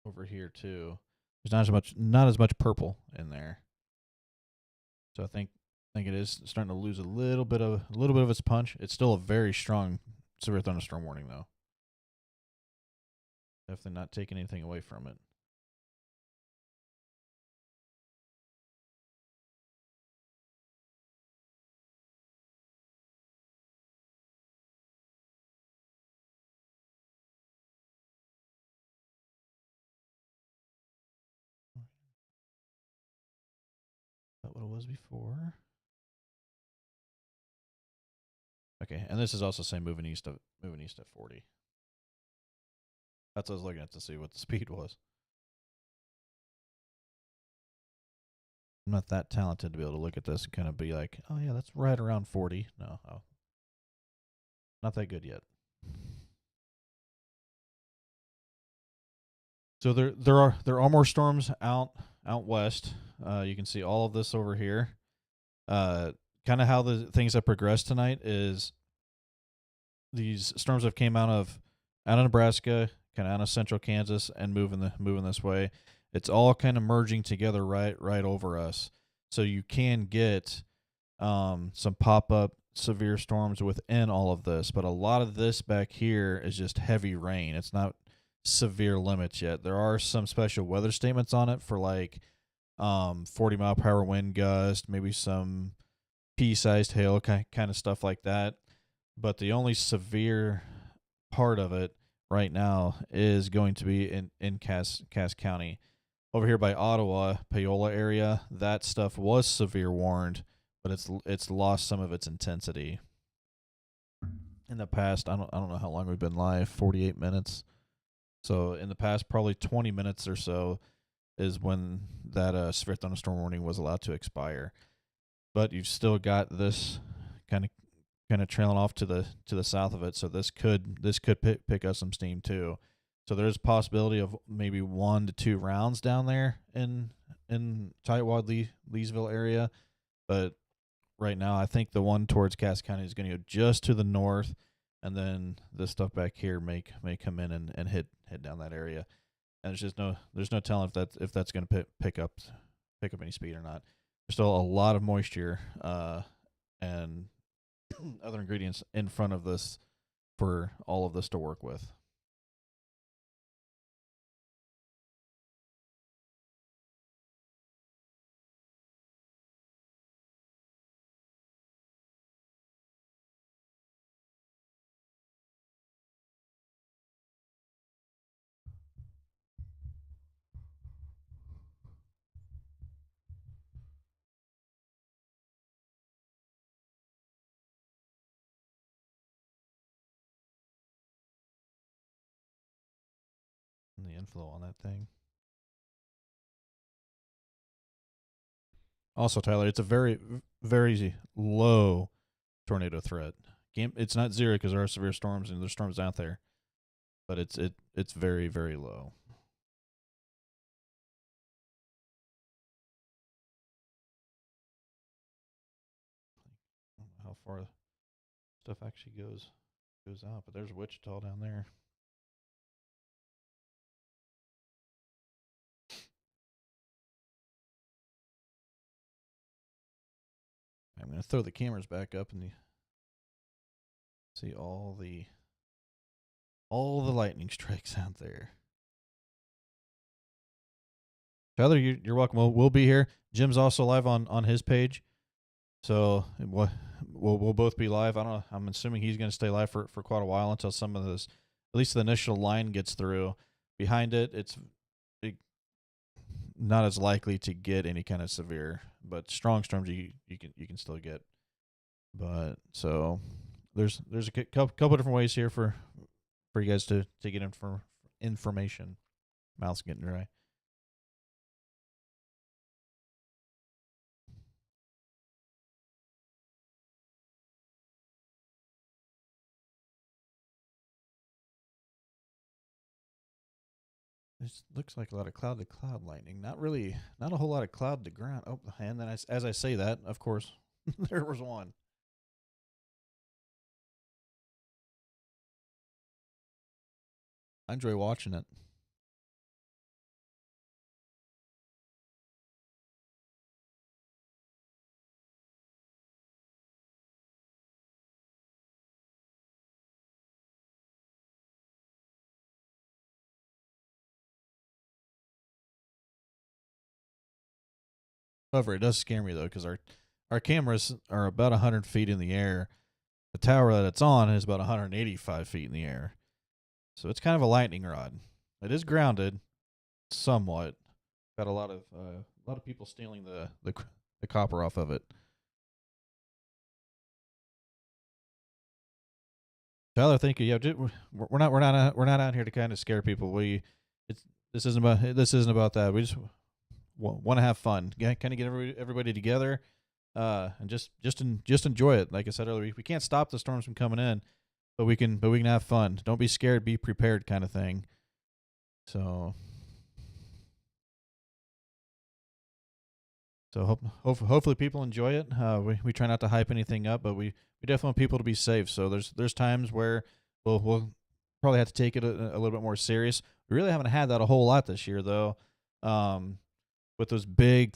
over here too. There's not as much purple in there. So I think it is starting to lose a little bit of its punch. It's still a very strong severe thunderstorm warning though. Definitely not taking anything away from it. That what it was before. Okay, and this is also saying moving east at 40. That's what I was looking at to see what the speed was. I'm not that talented to be able to look at this and kind of be like, oh yeah, that's right around 40. No, not that good yet. So there are more storms out west. You can see all of this over here. Kind of how the things have progressed tonight is these storms have came out of Nebraska, kind of out of central Kansas, and moving this way. It's all kind of merging together right over us. So you can get some pop up severe storms within all of this, but a lot of this back here is just heavy rain. It's not severe limits yet. There are some special weather statements on it for like 40 mile per hour wind gust, maybe some pea-sized hail, kind of stuff like that. But the only severe part of it right now is going to be in Cass County. Over here by Ottawa, Paola area, that stuff was severe warned, but it's lost some of its intensity. In the past, I don't know how long we've been live, 48 minutes. So in the past, probably 20 minutes or so is when that severe thunderstorm warning was allowed to expire. But you've still got this kind of trailing off to the south of it, so this could pick up some steam too. So there's a possibility of maybe 1 to 2 rounds down there in Tightwad Leesville area, but right now I think the one towards Cass County is going to go just to the north, and then this stuff back here may come in and hit down that area. And there's no telling if that's going to pick up any speed or not. There's still a lot of moisture and other ingredients in front of this for all of this to work with. And the inflow on that thing. Also, Tyler, it's a very low tornado threat. It's not zero because there are severe storms and there's storms out there, but it's very low. I don't know how far stuff actually goes out, but there's Wichita down there. I'm going to throw the cameras back up and see all the lightning strikes out there. Tyler, you're welcome. We'll be here. Jim's also live on his page, so we'll both be live. I don't know. I'm assuming he's going to stay live for quite a while until some of this, at least the initial line gets through. Behind it, it's not as likely to get any kind of severe, but strong storms you can still get. But so there's a couple different ways here for you guys to get information. Mouth's getting dry. This looks like a lot of cloud to cloud lightning. Not a whole lot of cloud to ground. Oh, and then as I say that, of course, there was one. I enjoy watching it. However, it does scare me though because our cameras are about 100 feet in the air. The tower that it's on is about 185 feet in the air, so it's kind of a lightning rod. It is grounded, somewhat. Got a lot of people stealing the copper off of it. Tyler, thank you. Yeah, we're not out here to kind of scare people. This isn't about that. We just want to have fun. Kind of get everybody together, and just enjoy it. Like I said earlier, we can't stop the storms from coming in, but we can have fun. Don't be scared. Be prepared, kind of thing. So. So hopefully people enjoy it. We try not to hype anything up, but we definitely want people to be safe. So there's times where we'll probably have to take it a little bit more serious. We really haven't had that a whole lot this year though. With those big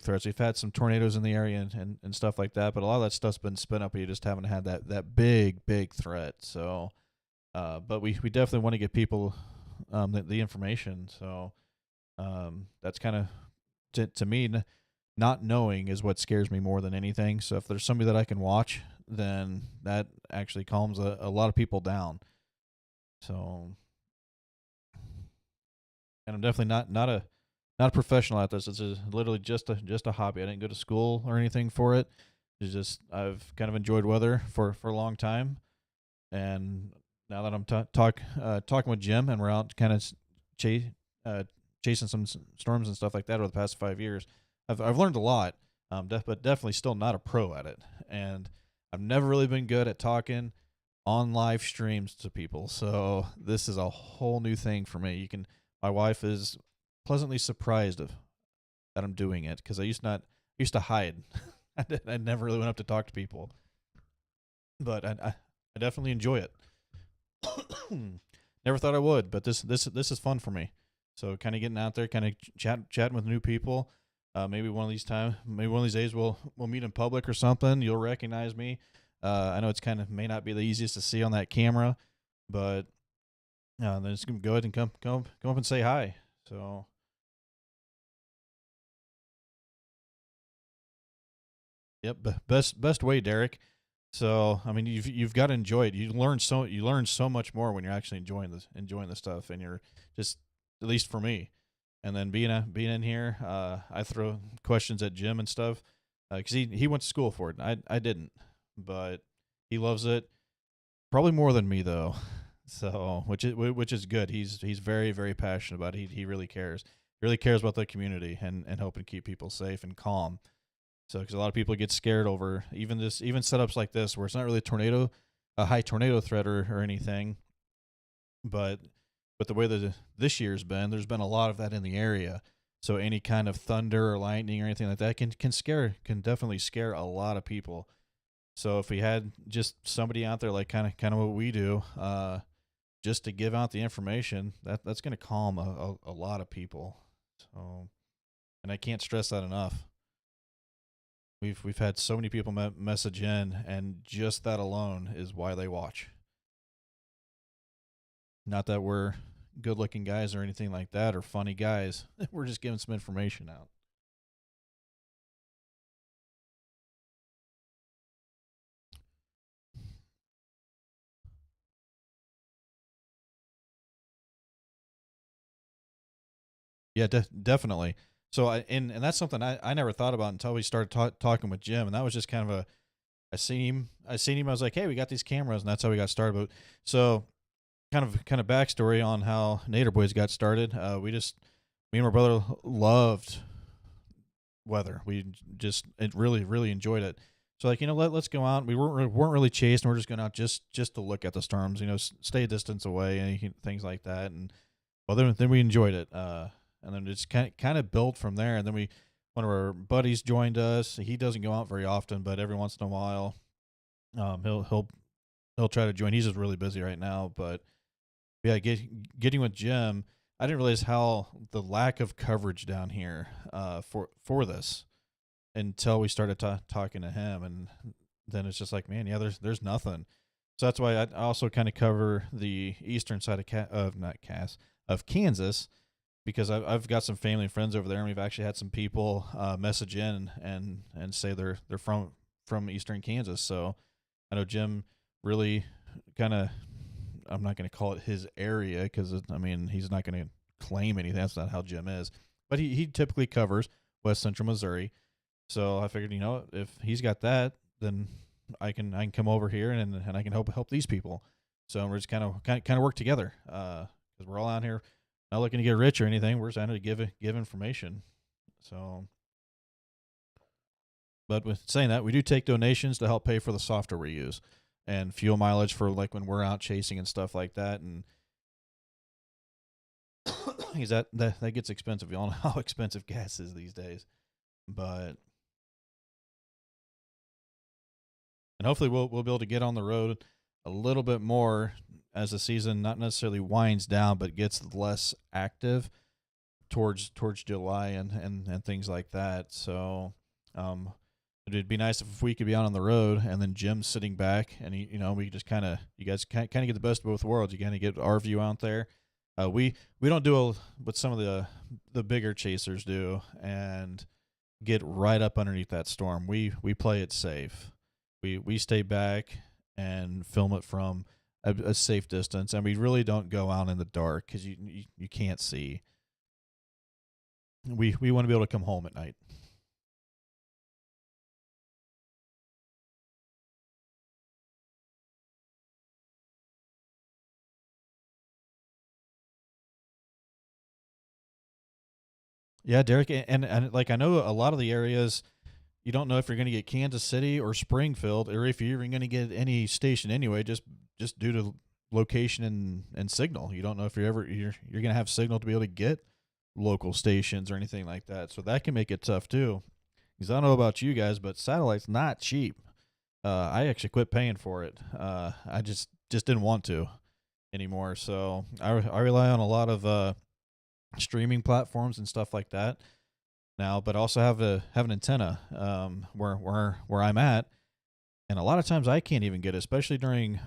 threats, we've had some tornadoes in the area and stuff like that, but a lot of that stuff's been spin up. You just haven't had that big threat. So, but we definitely want to get people the information. So that's kind of to me. Not knowing is what scares me more than anything. So if there's somebody that I can watch, then that actually calms a lot of people down. So, and I'm definitely not a professional at this. It's literally just a hobby. I didn't go to school or anything for it. It's just I've kind of enjoyed weather for a long time, and now that I'm talking with Jim and we're out kind of chase, uh, chasing some storms and stuff like that over the past 5 years, I've learned a lot. But definitely still not a pro at it, and I've never really been good at talking on live streams to people. So this is a whole new thing for me. My wife is pleasantly surprised that I'm doing it because I used to hide. I never really went up to talk to people, but I definitely enjoy it. Never thought I would, but this is fun for me. So kind of getting out there, kind of chatting with new people. Maybe one of these days we'll meet in public or something. You'll recognize me. I know it's kind of may not be the easiest to see on that camera, but then just go ahead and come up and say hi. So yep, best way, Derek. So I mean, you've got to enjoy it. You learn so much more when you're actually enjoying the stuff, and you're just at least for me. And then being in here, I throw questions at Jim and stuff because he went to school for it. I didn't, but he loves it probably more than me though. So which is good. He's very very passionate about it. He really cares. He really cares about the community and helping keep people safe and calm. So, because a lot of people get scared over even setups like this, where it's not really a high tornado threat or anything, but with the way that this year's been, there's been a lot of that in the area. So any kind of thunder or lightning or anything like that can definitely scare a lot of people. So if we had just somebody out there like kind of what we do, just to give out the information, that's going to calm a lot of people. So, and I can't stress that enough. We've had so many people message in, and just that alone is why they watch. Not that we're good-looking guys or anything like that, or funny guys. We're just giving some information out. Yeah, definitely. So and that's something I never thought about until we started talking with Jim, and that was just kind of a I seen him. I was like, hey, we got these cameras, and that's how we got started. But so kind of backstory on how Nader Boys got started. Me and my brother loved weather. We just it really enjoyed it. So like let's go out. We weren't really chased, and we're just going out just to look at the storms. Stay a distance away and things like that. And well, then we enjoyed it. And then it's kind of built from there. And then one of our buddies joined us. He doesn't go out very often, but every once in a while, he'll try to join. He's just really busy right now, but yeah, getting with Jim, I didn't realize how the lack of coverage down here for this until we started talking to him, and then it's just like, man, yeah, there's nothing. So that's why I also kind of cover the eastern side of Kansas, because I've got some family and friends over there, and we've actually had some people message in and say they're from eastern Kansas. So I know Jim really kind of, I'm not going to call it his area because I mean he's not going to claim anything. That's not how Jim is. But he typically covers West Central Missouri. So I figured, if he's got that, then I can come over here and I can help these people. So we're just kind of work together because we're all out here not looking to get rich or anything. We're just trying to give information. So, but with saying that, we do take donations to help pay for the software we use and fuel mileage for like when we're out chasing and stuff like that. And because that gets expensive. You all know how expensive gas is these days. But and hopefully we'll be able to get on the road a little bit more as the season not necessarily winds down, but gets less active towards July and things like that. So it'd be nice if we could be out on the road and then Jim's sitting back and we just you guys kind of get the best of both worlds. You kind of get our view out there. We don't do what some of the bigger chasers do and get right up underneath that storm. We play it safe. We stay back and film it from a safe distance, and we really don't go out in the dark because you can't see. We want to be able to come home at night. Yeah, Derek, and like I know a lot of the areas you don't know if you're going to get Kansas City or Springfield, or if you're even going to get any station anyway, just due to location and signal. You don't know if you're going to have signal to be able to get local stations or anything like that. So that can make it tough too. Because I don't know about you guys, but satellite's not cheap. I actually quit paying for it. I just didn't want to anymore. So I rely on a lot of streaming platforms and stuff like that now, but also have an antenna where I'm at, and a lot of times I can't even get it, especially during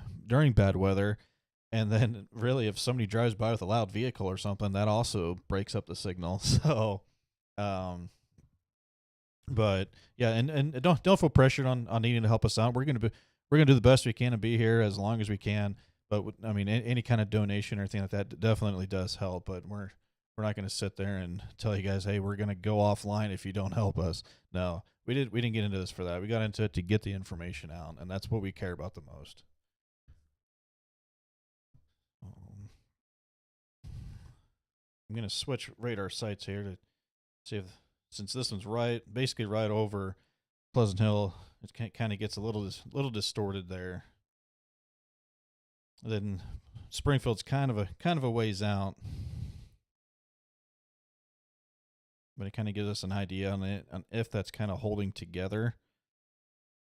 bad weather. And then really, if somebody drives by with a loud vehicle or something, that also breaks up the signal. So, um, but yeah, and don't feel pressured on needing to help us out. We're gonna do the best we can and be here as long as we can. But I mean, any kind of donation or anything like that definitely does help. But we're not going to sit there and tell you guys, hey, we're going to go offline if you don't help us. No, we didn't get into this for that. We got into it to get the information out, and that's what we care about the most. I'm going to switch radar sites here to see if, since this one's basically right over Pleasant Hill, it kind of gets a little distorted there. Then Springfield's kind of a ways out, but it kind of gives us an idea on if that's kind of holding together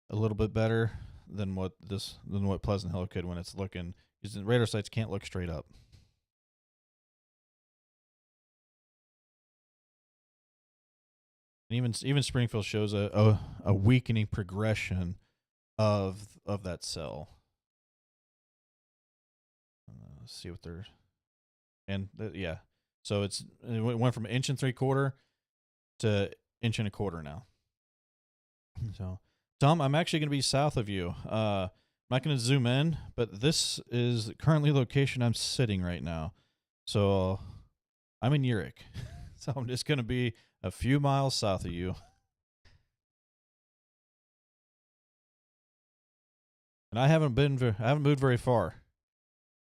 a little bit better than what Pleasant Hill could when it's looking, because the radar sites can't look straight up. And even Springfield shows a weakening progression of that cell. Let's see what they're yeah. So it went from 1.75 inches to 1.25 inches now. So, Tom, I'm actually going to be south of you. I'm not going to zoom in, but this is currently the location I'm sitting right now. So I'm in Urick. So I'm just going to be a few miles south of you. And I haven't moved very far.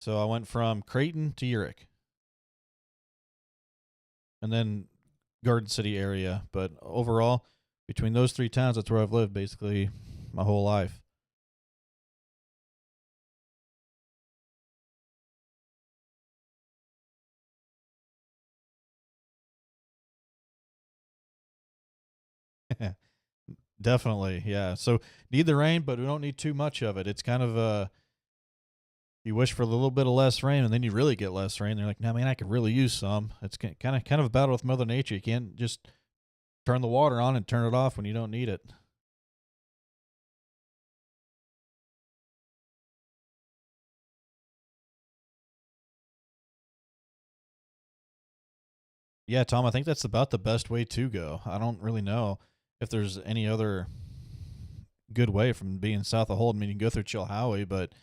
So I went from Creighton to Urick. And then Garden City area. But overall, between those three towns, that's where I've lived basically my whole life. Definitely, yeah. So need the rain, but we don't need too much of it. It's kind of you wish for a little bit of less rain, and then you really get less rain. They're like, no, man, I could really use some. It's kind of a battle with Mother Nature. You can't just turn the water on and turn it off when you don't need it. Yeah, Tom, I think that's about the best way to go. I don't really know if there's any other good way from being south of Holden. I mean, you can go through Chilhowie, but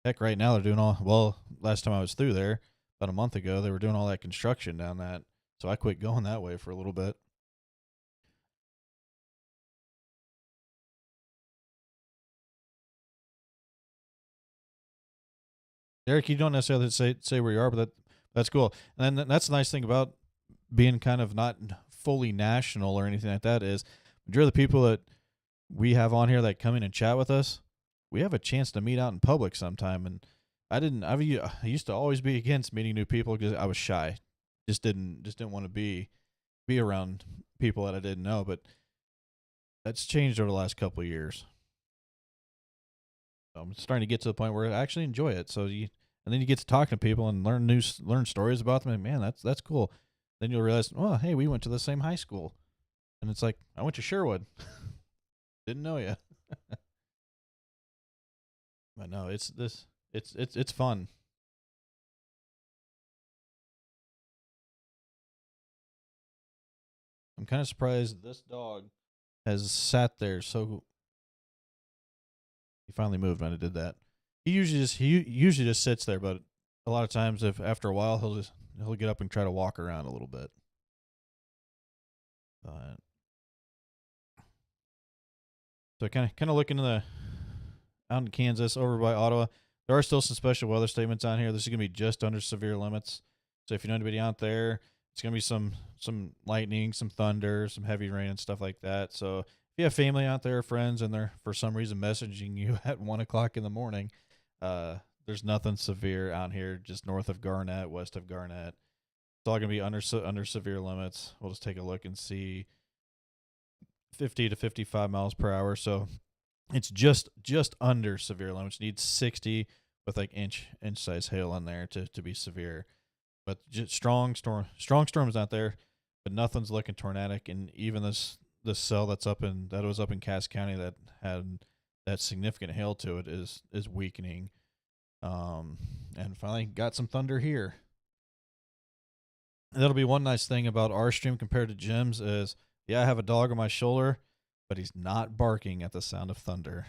heck, right now they're doing last time I was through there, about a month ago, they were doing all that construction down that. So I quit going that way for a little bit. Derek, you don't necessarily say where you are, but that's cool. And then that's the nice thing about being kind of not fully national or anything like that is majority of the people that we have on here that come in and chat with us, we have a chance to meet out in public sometime. And I used to always be against meeting new people because I was shy, just didn't want to be around people that I didn't know. But that's changed over the last couple of years. So I'm starting to get to the point where I actually enjoy it. And then you get to talking to people and learn stories about them. And man, that's cool. Then you'll realize, oh, hey, we went to the same high school, and it's like I went to Sherwood. Didn't know you. But no, it's fun. I'm kind of surprised this dog has sat there. So he finally moved when I did that. he usually just sits there, but a lot of times if after a while he'll get up and try to walk around a little bit. But so kind of looking to the out in Kansas over by Ottawa, there are still some special weather statements on here. This is gonna be just under severe limits. So if you know anybody out there, it's gonna be some lightning, some thunder, some heavy rain and stuff like that. So if you have family out there, friends, and they're for some reason messaging you at 1 o'clock in the morning, there's nothing severe out here, just north of Garnett, west of Garnett. It's all gonna be under severe limits. We'll just take a look and see 50 to 55 miles per hour. So it's just under severe limits. Needs 60 with like inch size hail on there to be severe. But just strong storms out there, but nothing's looking tornadic. And even this cell that was up in Cass County that had that significant hail to it is weakening. And finally got some thunder here. And that'll be one nice thing about our stream compared to Jim's is, yeah, I have a dog on my shoulder, but he's not barking at the sound of thunder.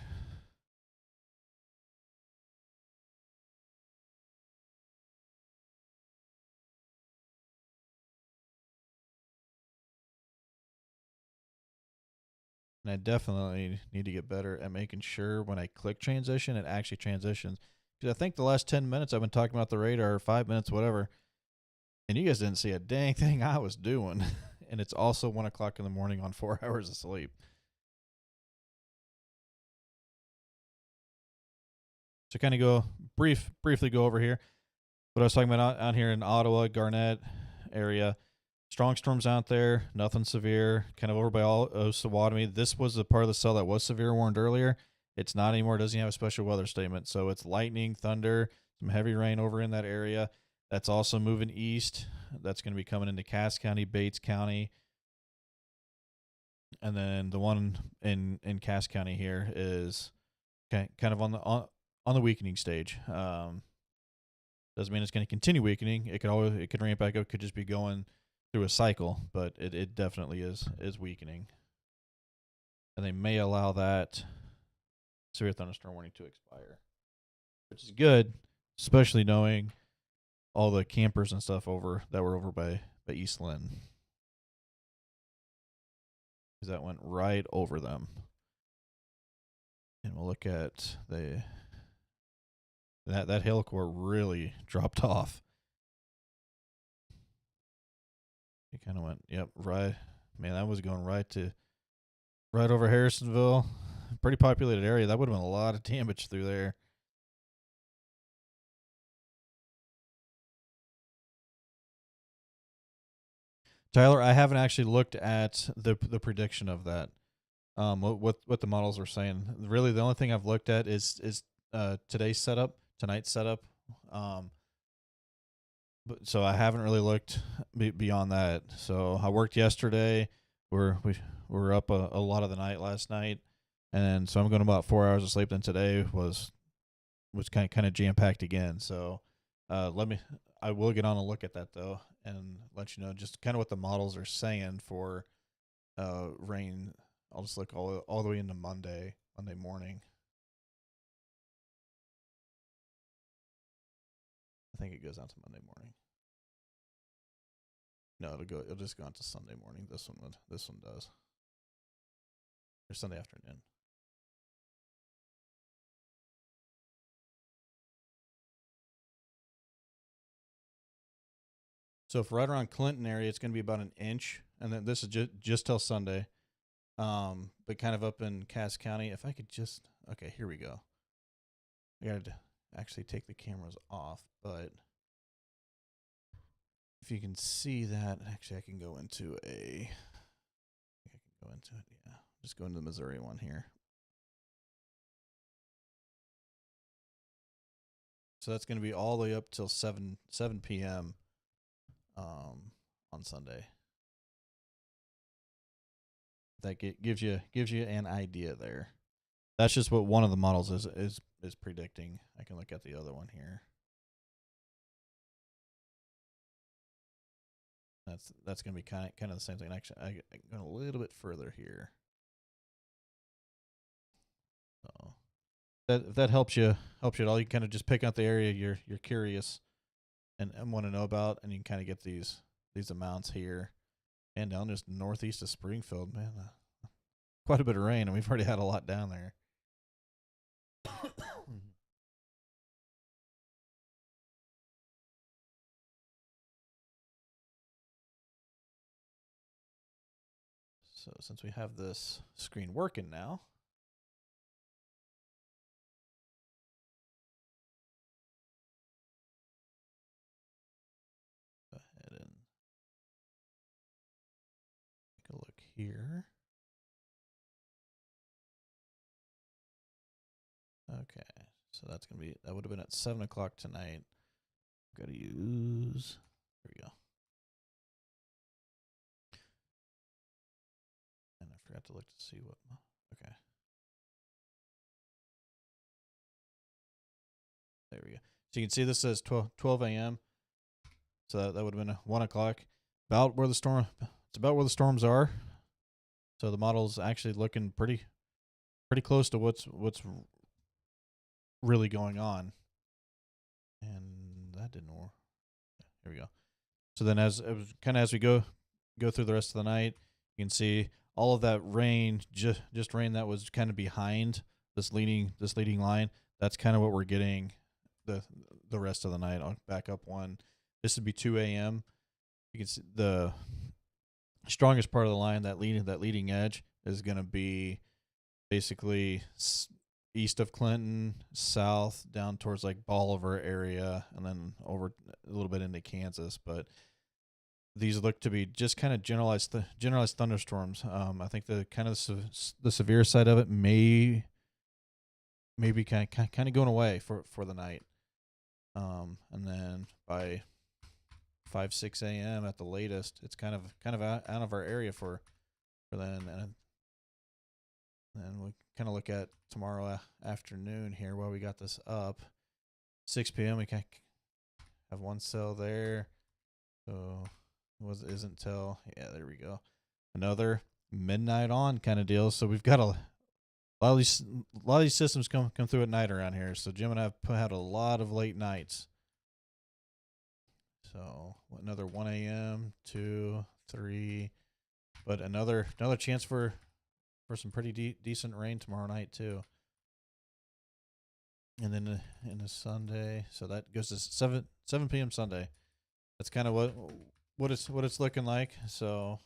And I definitely need to get better at making sure when I click transition, it actually transitions. Because I think the last 10 minutes I've been talking about the radar, or 5 minutes, whatever, and you guys didn't see a dang thing I was doing. And it's also 1 o'clock in the morning on 4 hours of sleep. So kind of briefly go over here. What I was talking about out here in Ottawa, Garnett area. Strong storms out there, nothing severe. Kind of over by Osawatomie. This was the part of the cell that was severe warned earlier. It's not anymore. It doesn't have a special weather statement. So it's lightning, thunder, some heavy rain over in that area. That's also moving east. That's going to be coming into Cass County, Bates County. And then the one in Cass County here is kind of on the weakening stage. Doesn't mean it's going to continue weakening. It could ramp back up. Could just be going through a cycle, but it definitely is weakening. And they may allow that severe thunderstorm warning to expire, which is good, especially knowing all the campers and stuff that were over by East Lynn, because that went right over them. And we'll look at that hail core really dropped off. It kind of went, yep, right. Man, that was going right over Harrisonville. Pretty populated area. That would have been a lot of damage through there. Tyler, I haven't actually looked at the prediction of that. What the models are saying. Really, the only thing I've looked at is tonight's setup. But so I haven't really looked beyond that. So I worked yesterday. We were up a lot of the night last night, and so I'm going about 4 hours of sleep. Then today was kind of jam packed again. So I will get on a look at that though, and let you know just kind of what the models are saying for rain. I'll just look all the way into Monday morning. I think it goes out to Monday morning. No, it'll just go on to Sunday morning. This one does. Or Sunday afternoon. So if right around Clinton area, it's going to be about an inch, and then this is just till Sunday. But kind of up in Cass County. If I could just, okay, here we go. I got to actually take the cameras off, but if you can see that, actually I can go into it. Yeah, just go into the Missouri one here. So that's going to be all the way up till 7 p.m. On Sunday. That gives you an idea there. That's just what one of the models is predicting. I can look at the other one here. That's going to be kind of the same thing. Actually, I go a little bit further here. So that if that helps you at all, you kind of just pick out the area you're curious and want to know about, and you can kind of get these amounts here and down just northeast of Springfield. Man, quite a bit of rain, and we've already had a lot down there. So since we have this screen working now, go ahead and take a look here. Okay, so that would have been at 7 o'clock tonight. Got to use. There we go. And I forgot to look to see what. Okay. There we go. So you can see this says 12 a.m. So that would have been 1 o'clock. It's about where the storms are. So the model's actually looking pretty close to what's really going on. And that didn't work. Here we go. So then as we go through the rest of the night, you can see all of that rain, just rain that was kind of behind this leading line. That's kind of what we're getting the rest of the night. I'll back up one. This would be 2 a.m. You can see the strongest part of the line, that leading edge, is going to be basically east of Clinton, south down towards like Bolivar area, and then over a little bit into Kansas. But these look to be just kind of generalized thunderstorms. I think the kind of the severe side of it may be kind of going away for the night. And then by 5-6 a.m. at the latest, it's kind of out of our area for then. And we kind of look at tomorrow afternoon here while we got this up. 6 p.m. we can have one cell there. So isn't till there we go. Another midnight on kind of deal. So we've got a lot of these systems come through at night around here. So Jim and I have had a lot of late nights. So another 1 a.m., 2, 3, but another chance for some pretty decent rain tomorrow night too. And then in a Sunday, so that goes to 7 p.m. Sunday. That's kind of what it's looking like. So,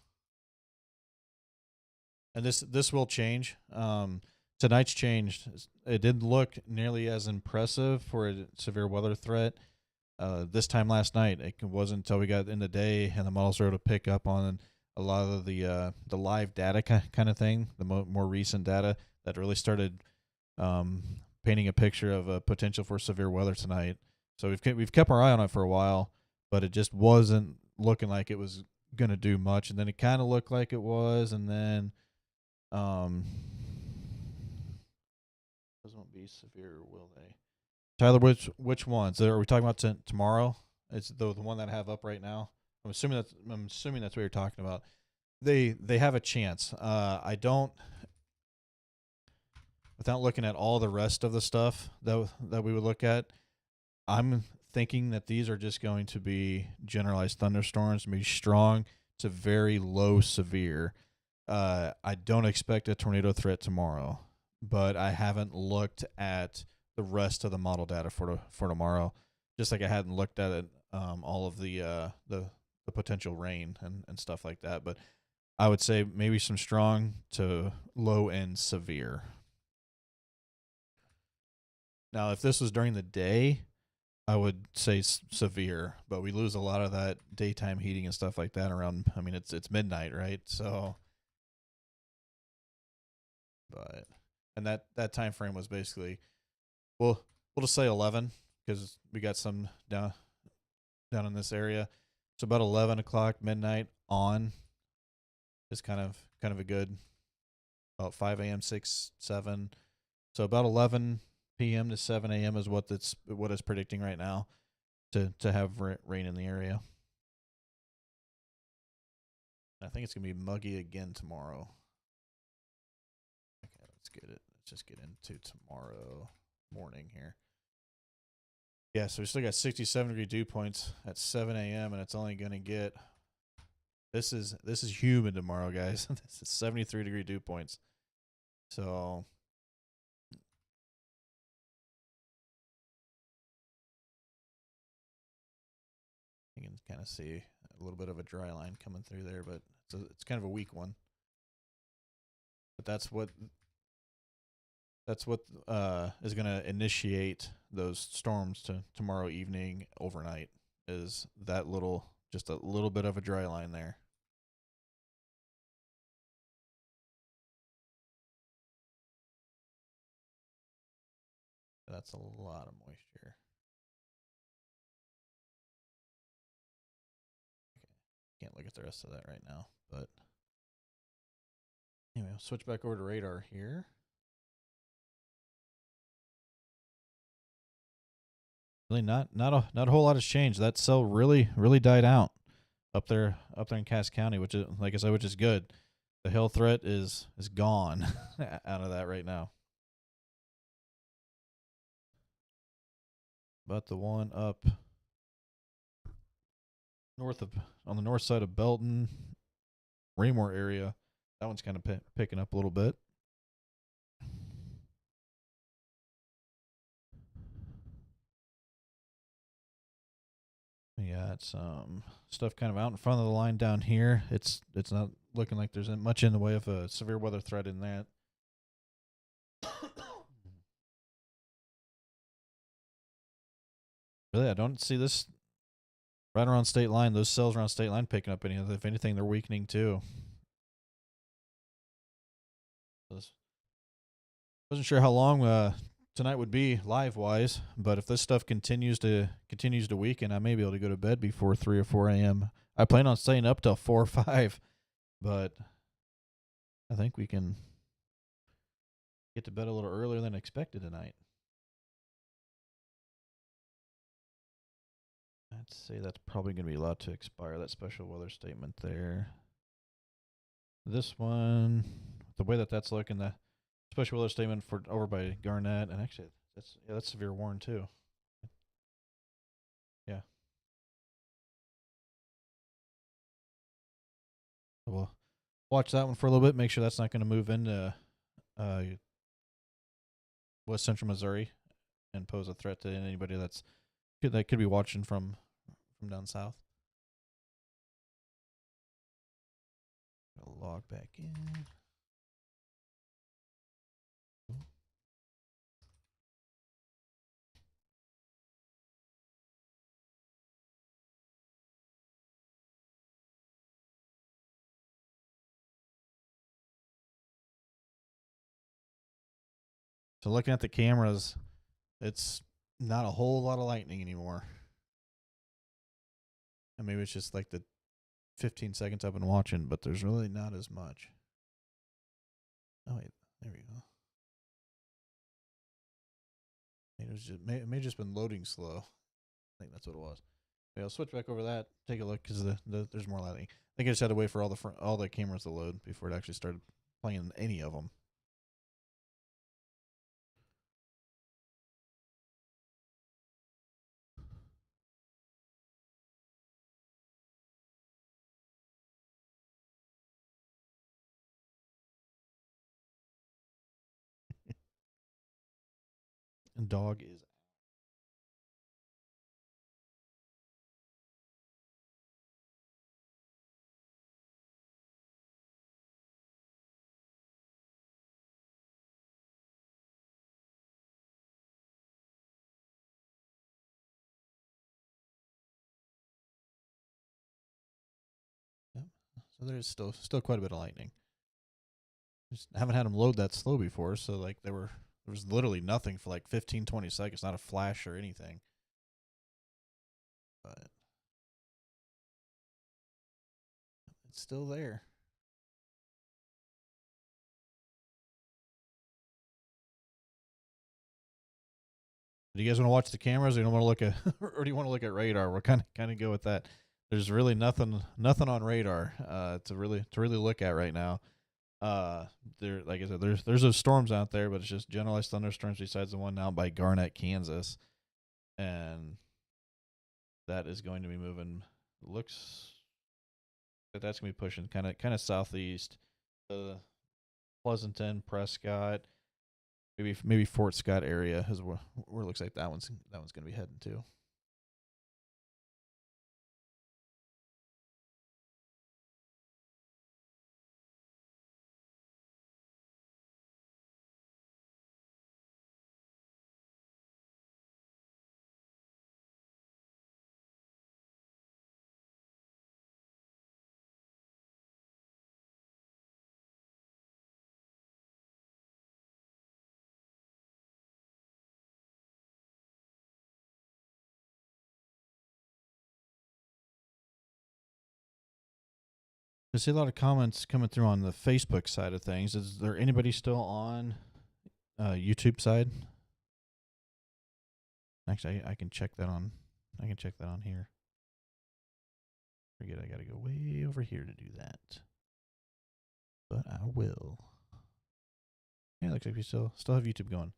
and this will change. Tonight's changed. It didn't look nearly as impressive for a severe weather threat this time last night. It wasn't until we got in the day and the models were able to pick up on a lot of the live data kind of thing, the more recent data that really started painting a picture of a potential for severe weather tonight. So we've kept our eye on it for a while, but it just wasn't looking like it was going to do much. And then it kind of looked like it was, and then those won't be severe, will they? Tyler, which ones are we talking about tomorrow? It's the one that I have up right now. I'm assuming that's what you're talking about. They have a chance. I don't, without looking at all the rest of the stuff that we would look at, I'm thinking that these are just going to be generalized thunderstorms, maybe strong to very low severe. I don't expect a tornado threat tomorrow, but I haven't looked at the rest of the model data for tomorrow, just like I hadn't looked at it, all of the potential rain and stuff like that. But I would say maybe some strong to low end severe. Now, if this was during the day, I would say severe, but we lose a lot of that daytime heating and stuff like that around. I mean, it's midnight, right? So, but and that time frame was basically, we'll just say 11 because we got some down in this area. So about 11 o'clock midnight on is kind of a good, about 5 a.m., 6, 7. So about 11 p.m. to 7 a.m. is what it's predicting right now to have rain in the area. I think it's gonna be muggy again tomorrow. Okay, let's just get into tomorrow. morning here. Yeah, so we still got 67-degree dew points at 7 a.m. and it's only going to get. This is humid tomorrow, guys. This is 73-degree dew points. So you can kind of see a little bit of a dry line coming through there, but it's kind of a weak one. But that's what is going to initiate those storms to tomorrow evening overnight. Is that just a little bit of a dry line there. That's a lot of moisture. Okay. Can't look at the rest of that right now, but anyway, I'll switch back over to radar here. Really not a whole lot has changed. That cell really died out up there in Cass County, which is, like I said, which is good. The hail threat is gone out of that right now. But the one up on the north side of Belton, Raymore area, that one's kind of picking up a little bit. We got some stuff kind of out in front of the line down here. It's not looking like there's much in the way of a severe weather threat in that. Really, I don't see this right around state line. Those cells around state line picking up any. If anything, they're weakening too. Wasn't sure how long tonight would be live wise, but if this stuff continues to weaken, I may be able to go to bed before 3 or 4 a.m. I plan on staying up till 4 or 5, but I think we can get to bed a little earlier than expected tonight. I'd say that's probably going to be allowed to expire, that special weather statement there. This one, the way that's looking, the special weather statement for over by Garnett, and actually that's severe warn too. Yeah. We'll watch that one for a little bit. Make sure that's not going to move into West Central Missouri and pose a threat to anybody that could be watching from down south. I'll log back in. So looking at the cameras, it's not a whole lot of lightning anymore. And maybe it's just like the 15 seconds I've been watching, but there's really not as much. Oh wait, there we go. It may have just been loading slow. I think that's what it was. Okay, I'll switch back over that. Take a look because there's more lightning. I think I just had to wait for all the cameras to load before it actually started playing any of them. And dog is out. Yep. So there's still quite a bit of lightning. Just haven't had them load that slow before, so like there was literally nothing for like 15, 20 seconds, not a flash or anything. But it's still there. Do you guys want to watch the cameras, or you don't want to look at, or do you want to look at radar? We'll kind of go with that. There's really nothing on radar to really look at right now. There, like I said, there's those storms out there, but it's just generalized thunderstorms besides the one out by Garnett, Kansas, and that is going to be moving. Looks like that's going to be pushing kind of southeast, Pleasanton, Prescott, maybe Fort Scott area is where it looks like that one's going to be heading to. I see a lot of comments coming through on the Facebook side of things. Is there anybody still on YouTube side? Actually, I can check that on. I can check that on here. Forget I got to go way over here to do that, but I will. Yeah, looks like we still have YouTube going.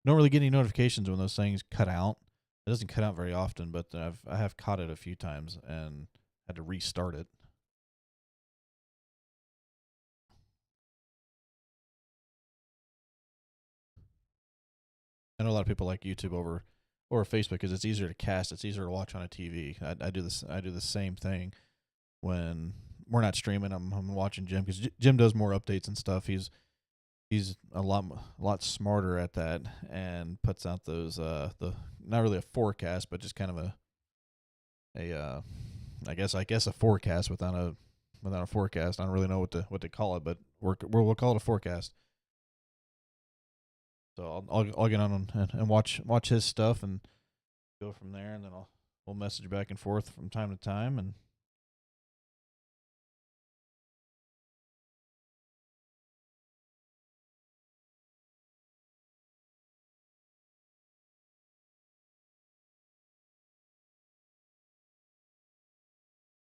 Don't really get any notifications when those things cut out. It doesn't cut out very often, but I have caught it a few times and had to restart it. I know a lot of people like YouTube over Facebook because it's easier to cast. It's easier to watch on a TV. I do this. I do the same thing when we're not streaming. I'm watching Jim because Jim does more updates and stuff. He's a lot smarter at that and puts out those the not really a forecast, but just kind of a I guess a forecast without a forecast. I don't really know what to call it, but we'll call it a forecast. So I'll get on and watch his stuff and go from there, and then we'll message back and forth from time to time. And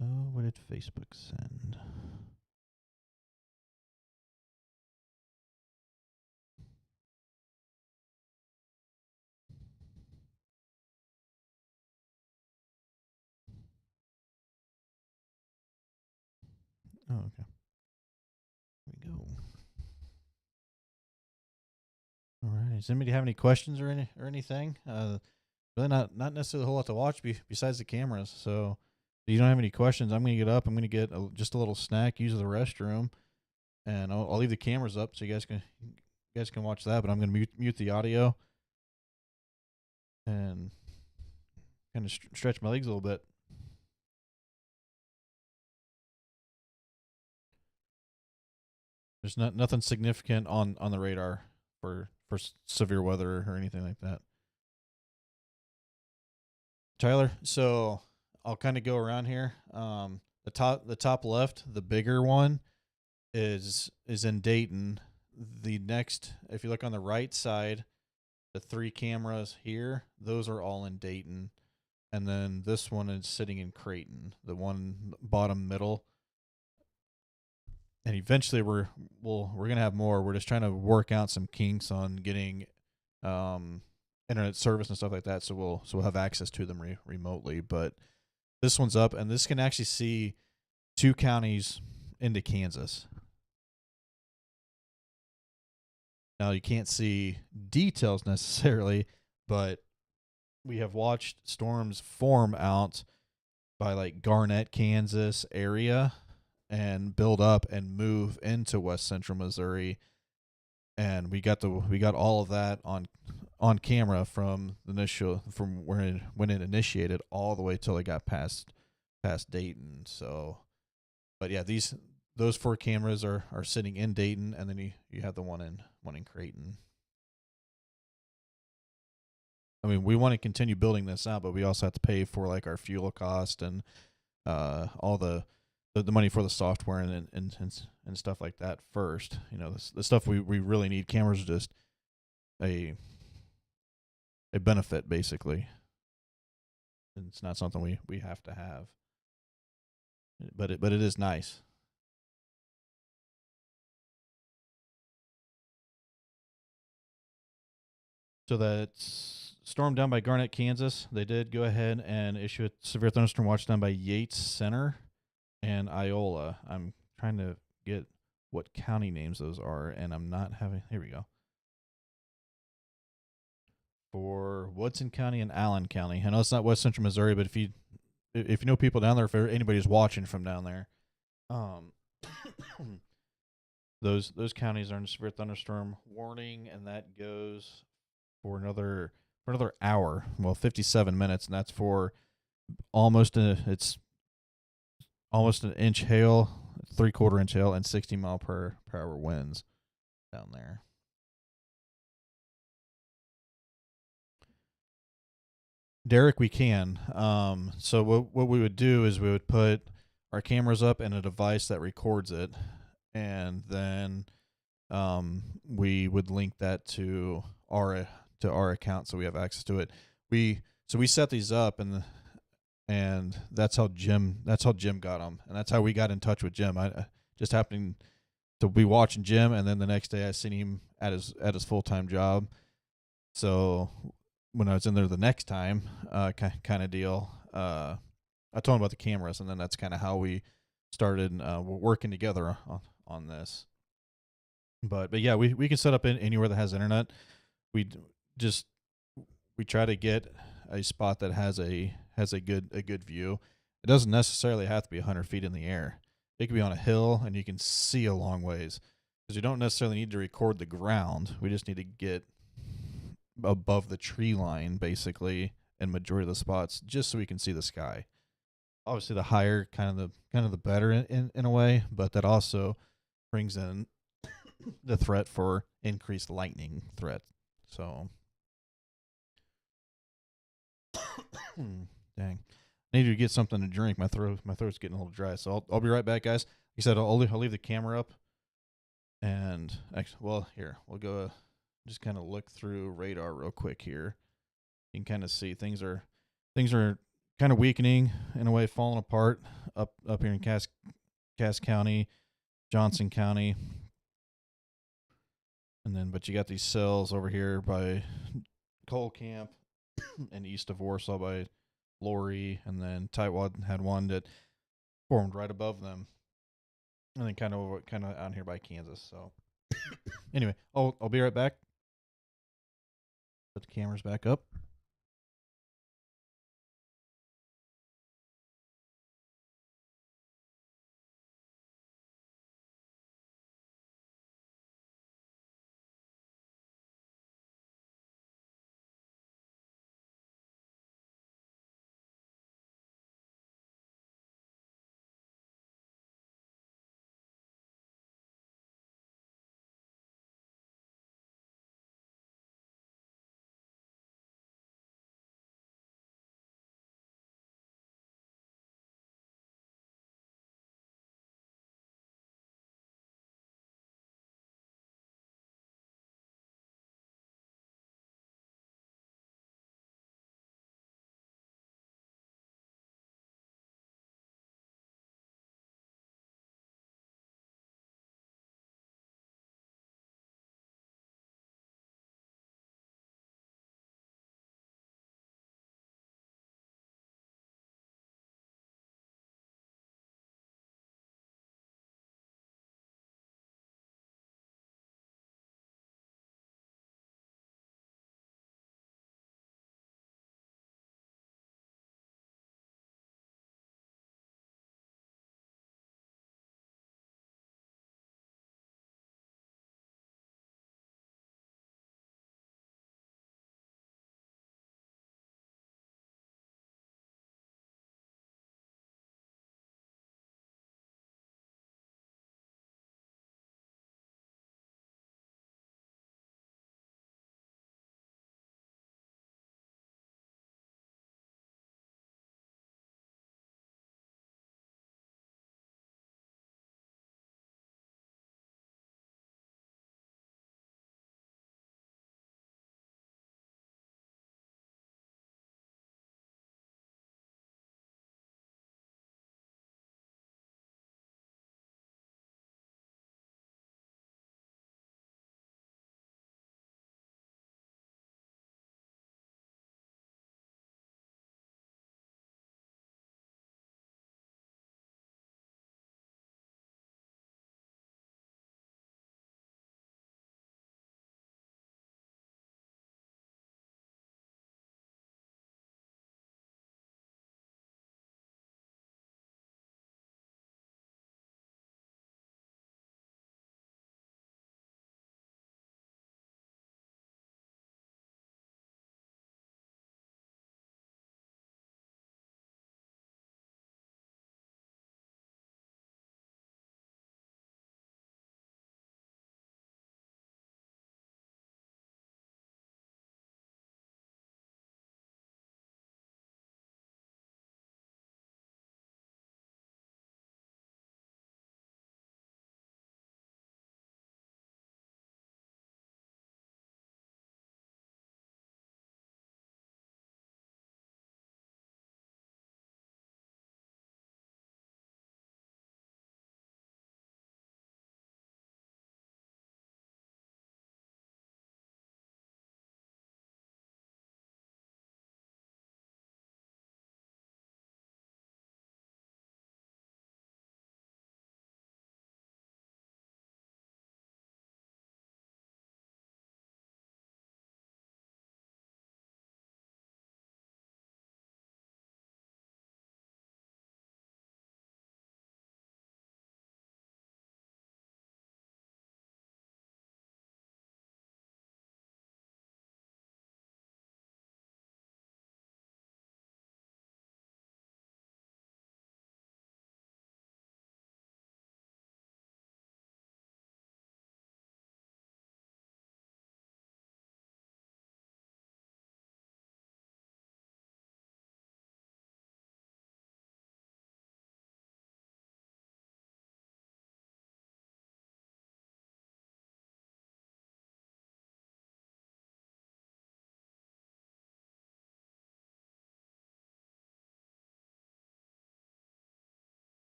oh, what did Facebook send? Oh, okay. Here we go. All right. Does anybody have any questions or anything? Really not necessarily a whole lot to watch besides the cameras. So if you don't have any questions, I'm gonna get up. I'm gonna get just a little snack, use the restroom, and I'll leave the cameras up so you guys can watch that. But I'm gonna mute the audio and kind of stretch my legs a little bit. There's nothing significant on the radar for severe weather or anything like that. Tyler, so I'll kind of go around here. The top left, the bigger one is in Dayton. The next, if you look on the right side, the 3 cameras here, those are all in Dayton. And then this one is sitting in Creighton, the one bottom middle. And eventually we're gonna have more. We're just trying to work out some kinks on getting internet service and stuff like that. So we'll have access to them remotely. But this one's up, and this can actually see 2 counties into Kansas. Now you can't see details necessarily, but we have watched storms form out by like Garnett, Kansas area and build up and move into west central Missouri. And we got all of that on camera from when it initiated all the way till it got past Dayton. So, but yeah, those 4 cameras are sitting in Dayton, and then you have the one in Creighton. I mean, we want to continue building this out, but we also have to pay for like our fuel cost and all the money for the software and stuff like that first. You know, the stuff we really need. Cameras are just a benefit, basically. It's not something we have to have. But it is nice. So that storm down by Garnett, Kansas, they did go ahead and issue a severe thunderstorm watch down by Yates Center and Iola. I'm trying to get what county names those are, and I'm not having. Here we go. For Woodson County and Allen County. I know it's not West Central Missouri, but if you know people down there, if anybody's watching from down there, um, those counties are in severe thunderstorm warning, and that goes for another hour. Well, 57 minutes, and that's for it's almost an inch hail, 3/4 inch hail, and 60 mile per hour winds down there. Derek, we can. So what we would do is we would put our cameras up and a device that records it, and then we would link that to our account so we have access to it. We set these up, and that's how Jim got them, and that's how we got in touch with Jim. I just happened to be watching Jim, and then the next day I seen him at his full-time job. So when I was in there the next time, kind of deal, I told him about the cameras, and then that's kind of how we started working together on this. But yeah, we can set up anywhere that has internet. We just we try to get a spot that has a good view. It doesn't necessarily have to be 100 feet in the air. It could be on a hill, and you can see a long ways. Because you don't necessarily need to record the ground. We just need to get above the tree line, basically, in majority of the spots, just so we can see the sky. Obviously, the higher, kind of the better in a way, but that also brings in the threat for increased lightning threat. So, dang, I need to get something to drink. My throat's getting a little dry. So I'll be right back, guys. Like I said, I'll leave the camera up, and actually, well, here we'll go. Just kind of look through radar real quick here. You can kind of see things are kind of weakening in a way, falling apart up here in Cass County, Johnson County. And then, but you got these cells over here by Cole Camp and east of Warsaw by Lori, and then Tightwad had one that formed right above them, and then kind of out here by Kansas. So anyway, I'll be right back. Put the cameras back up.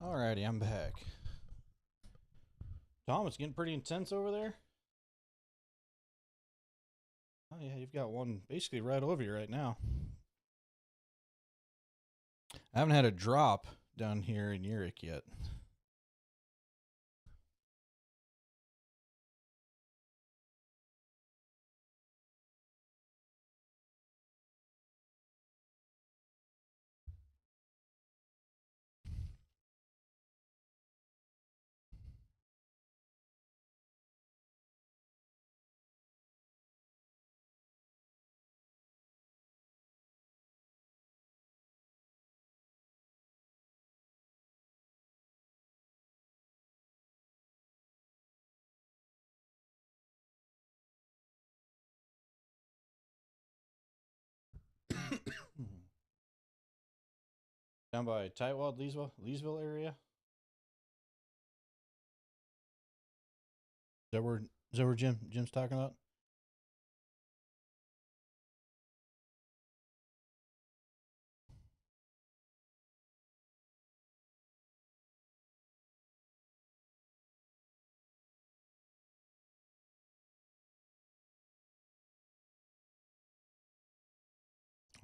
Alrighty, I'm back. Tom, it's getting pretty intense over there. Oh yeah, you've got one basically right over you right now. I haven't had a drop down here in Uric yet. Down by Tightwad, Leesville area. Is that where Jim's talking about?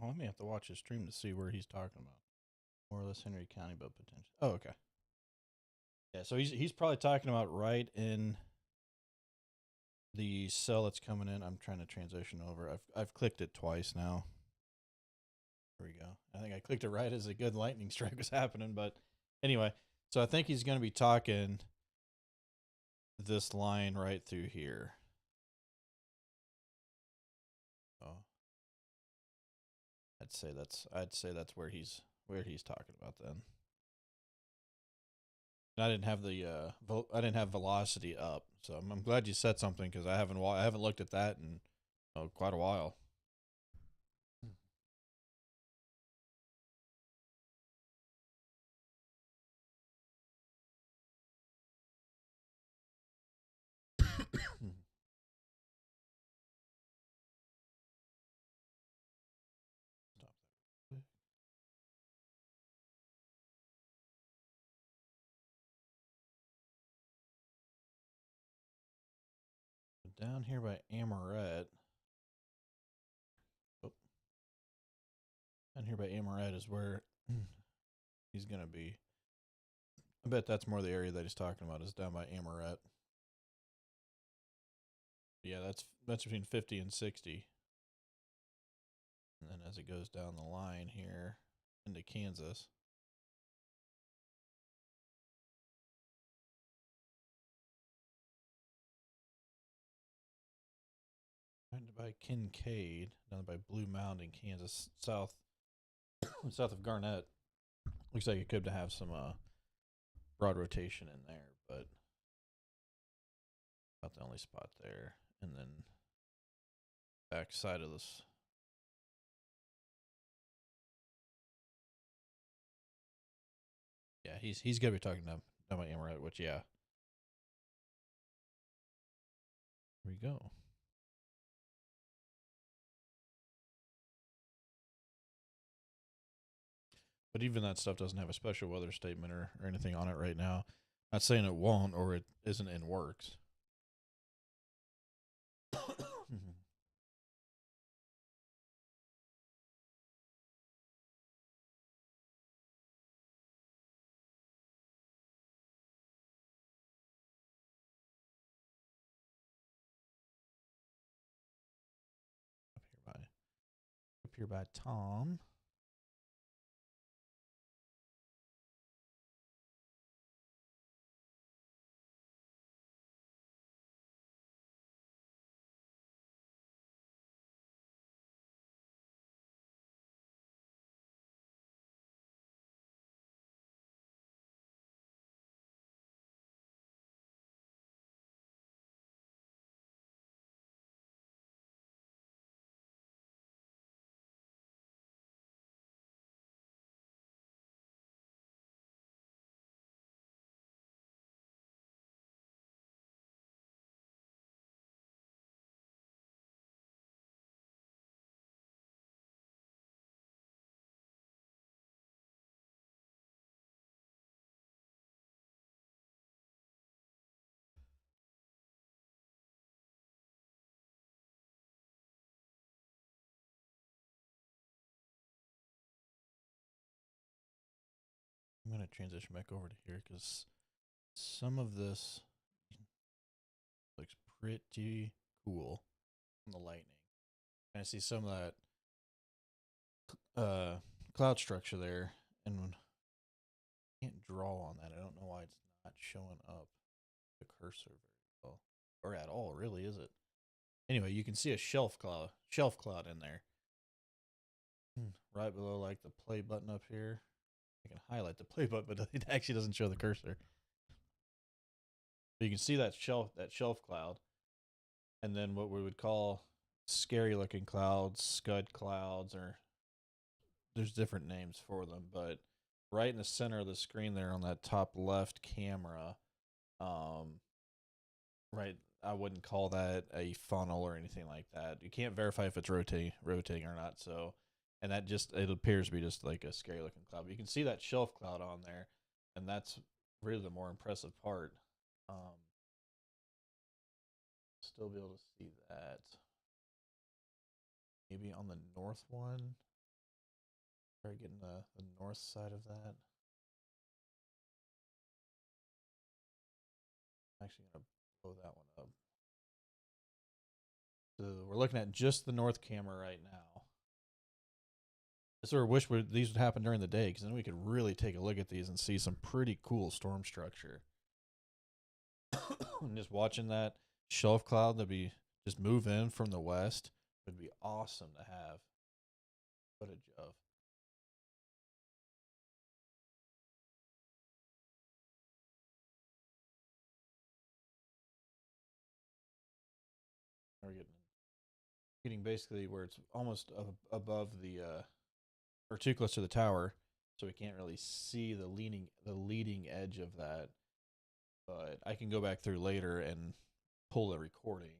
Oh, I may have to watch his stream to see where he's talking about. More or less Henry County, but potential. Oh, okay. Yeah, so he's probably talking about right in the cell that's coming in. I'm trying to transition over. I've clicked it twice now. There we go. I think I clicked it right as a good lightning strike was happening, but anyway, so I think he's going to be talking this line right through here. Oh, I'd say that's where he's talking about then. And I didn't have I didn't have velocity up, so I'm glad you said something because I haven't looked at that in quite a while. Stop that. Down here by Amoret. Oh, down here by Amoret is where he's gonna be. I bet that's more the area that he's talking about is down by Amoret. Yeah, that's between 50 and 60. And then as it goes down the line here into Kansas. Right by Kincaid, down by Blue Mound in Kansas, south of Garnett. Looks like it could have some broad rotation in there, but about the only spot there. And then back side of this. Yeah, he's gonna be talking down by Amaret, which yeah. Here we go. But even that stuff doesn't have a special weather statement or anything on it right now. Not saying it won't or it isn't in works. Up here by Tom. I'm going to transition back over to here because some of this looks pretty cool on the lightning. And I see some of that cloud structure there, and I can't draw on that. I don't know why it's not showing up the cursor very well, or at all, really, is it? Anyway, you can see a shelf cloud in there, right below like the play button up here. I can highlight the play button, but it actually doesn't show the cursor. But you can see that shelf cloud, and then what we would call scary looking clouds, scud clouds, or there's different names for them, but right in the center of the screen there on that top left camera, right, I wouldn't call that a funnel or anything like that. You can't verify if it's rotating or not. So, and that just, it appears to be just like a scary looking cloud. But you can see that shelf cloud on there, and that's really the more impressive part. Still be able to see that. Maybe on the north one. Try getting the north side of that. I'm actually going to blow that one up. So we're looking at just the north camera right now. I sort of wish these would happen during the day, because then we could really take a look at these and see some pretty cool storm structure. And just watching that shelf cloud that be just move in from the west would be awesome to have footage of. We're getting basically where it's almost above the or too close to the tower, so we can't really see the leading edge of that. But I can go back through later and pull the recording.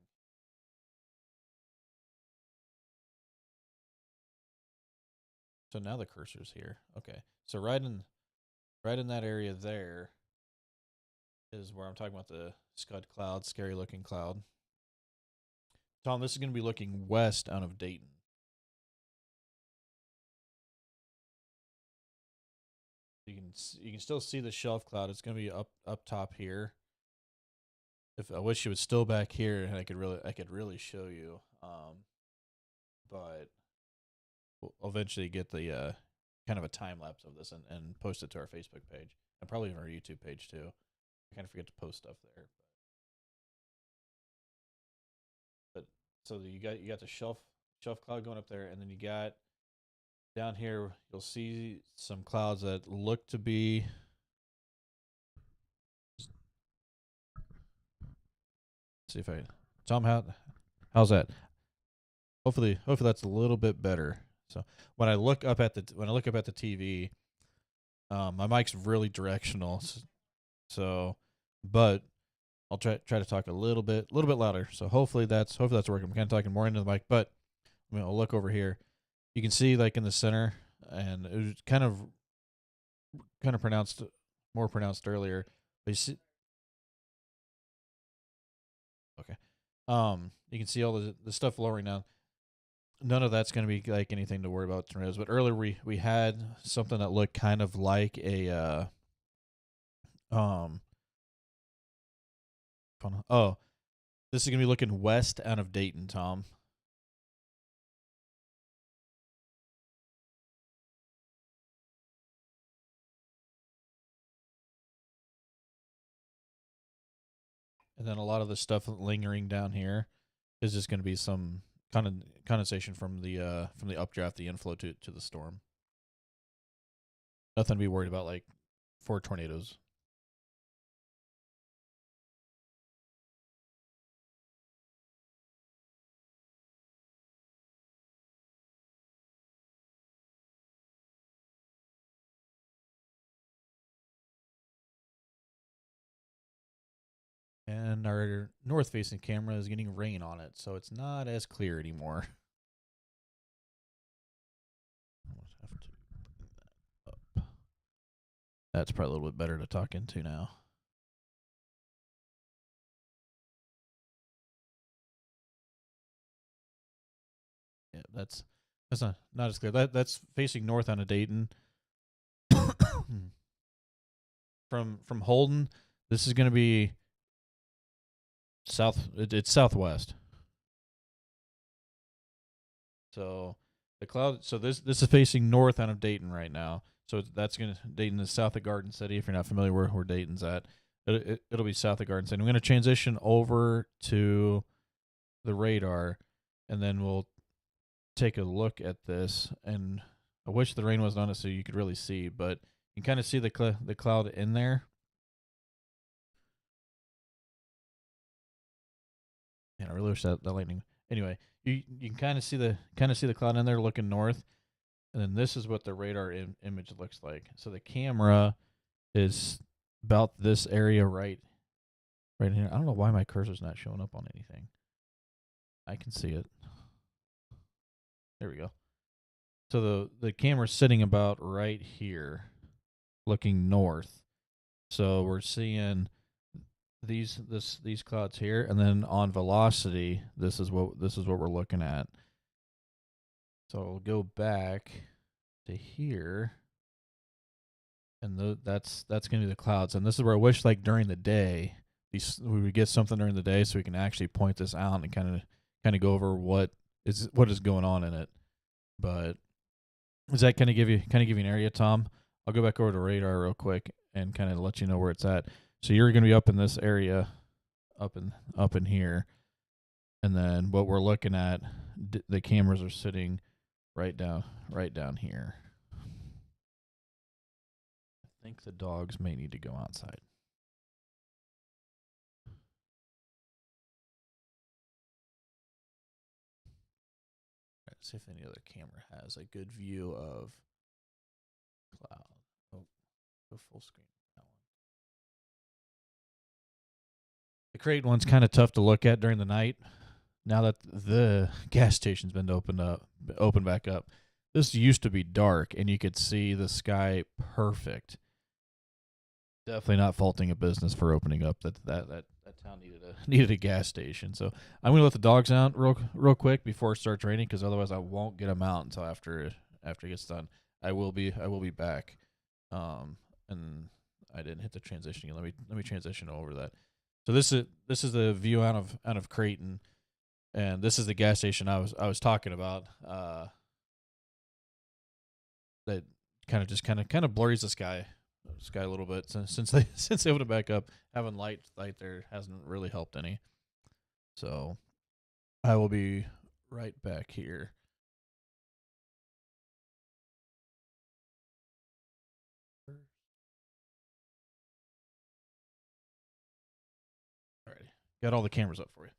So now the cursor's here. Okay, so right in that area there is where I'm talking about the scud cloud, scary looking cloud. Tom, this is going to be looking west out of Dayton. You can still see the shelf cloud. It's going to be up top here. If I wish it was still back here, and I could really show you. But we'll eventually get the kind of a time lapse of this and post it to our Facebook page, and probably even our YouTube page too. I kind of forget to post stuff there. But so you got the shelf cloud going up there, and then you got down here. You'll see some clouds that look to be. Let's see if I Tom, how's that? Hopefully that's a little bit better. So when I look up at the TV, my mic's really directional. So, but I'll try to talk a little bit louder. So hopefully that's working. I'm kind of talking more into the mic, but I'll look over here. You can see like in the center, and it was kind of more pronounced earlier. But you see, okay. You can see all the stuff lowering down. None of that's going to be like anything to worry about tornadoes. But earlier we had something that looked kind of like a oh, this is going to be looking west out of Dayton, Tom. And then a lot of the stuff lingering down here is just going to be some condensation from the updraft, the inflow to the storm. Nothing to be worried about like for tornadoes. And our north facing camera is getting rain on it, so it's not as clear anymore. I'll have to bring that up. That's probably a little bit better to talk into now. Yeah, that's not as clear. That's facing north out of Dayton. from Holden, this is going to be it's southwest. So the cloud. So this is facing north out of Dayton right now. So that's gonna Dayton is south of Garden City. If you're not familiar where Dayton's at, it'll be south of Garden City. I'm gonna transition over to the radar, and then we'll take a look at this. And I wish the rain wasn't on it so you could really see, but you can kind of see the cloud in there. Man, I really wish that lightning. Anyway, you can kind of see the cloud in there looking north, and then this is what the radar image looks like. So the camera is about this area right here. I don't know why my cursor's not showing up on anything. I can see it. There we go. So the camera's sitting about right here, looking north. So we're seeing these clouds here, and then on velocity, this is what we're looking at. So we'll go back to here, and that's going to be the clouds. And this is where I wish, like during the day, we would get something during the day so we can actually point this out and kind of go over what is going on in it. But does that kind of give you an area, Tom? I'll go back over to radar real quick and kind of let you know where it's at. So you're going to be up in this area, up in here, and then what we're looking at, the cameras are sitting right down here. I think the dogs may need to go outside. Let's see if any other camera has a good view of cloud. Oh, go full screen. That one. The crate one's kind of tough to look at during the night. Now that the gas station's been opened back up, this used to be dark and you could see the sky perfect. Definitely not faulting a business for opening up. That town needed a gas station. So I'm gonna let the dogs out real quick before it starts raining, because otherwise I won't get them out until after it gets done. I will be back. And I didn't hit the transition. Let me transition over that. So this is the view out of Creighton, and this is the gas station I was talking about. That kind of blurs the sky a little bit since they opened it back up. Having light there hasn't really helped any. So I will be right back here. Alrighty, got all the cameras up for you.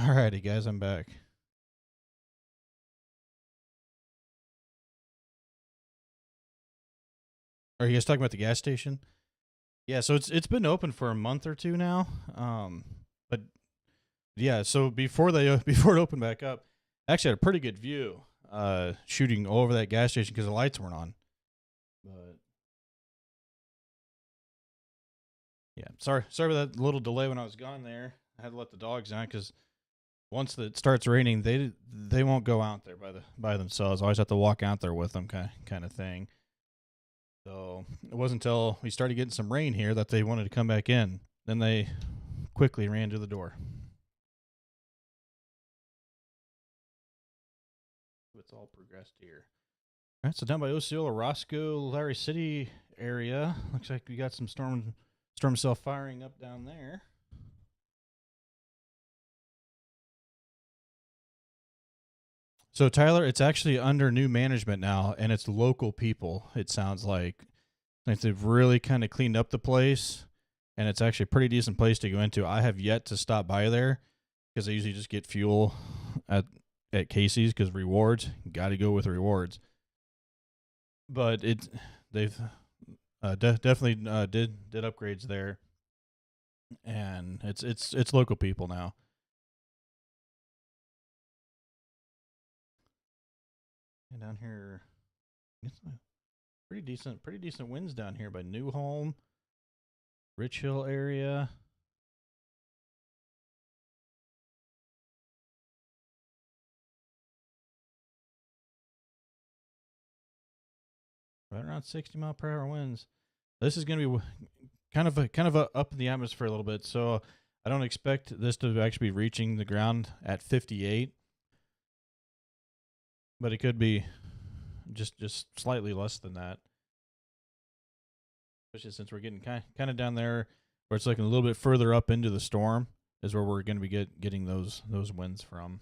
Alrighty, guys, I'm back. Are you guys talking about the gas station? Yeah, so it's been open for a month or two now. But yeah, so before they before it opened back up, I actually had a pretty good view shooting over that gas station because the lights weren't on. But yeah, sorry about that little delay when I was gone there. I had to let the dogs out because once it starts raining, they won't go out there by themselves. I always have to walk out there with them, kind of thing. So it wasn't until we started getting some rain here that they wanted to come back in. Then they quickly ran to the door. It's all progressed here. All right, so down by Osceola, Roscoe, Larry City area, looks like we got some storm cell firing up down there. So Tyler, it's actually under new management now, and it's local people. It sounds like they've really kind of cleaned up the place, and it's actually a pretty decent place to go into. I have yet to stop by there because I usually just get fuel at Casey's because rewards, got to go with rewards. But they've definitely did upgrades there, and it's local people now. And down here, it's pretty decent winds down here by New Home, Rich Hill area. Right around 60-mile-per-hour winds. This is going to be kind of up in the atmosphere a little bit, so I don't expect this to actually be reaching the ground at 58, but it could be just slightly less than that. Especially since we're getting kind of down there where it's looking a little bit further up into the storm is where we're going to be getting those winds from.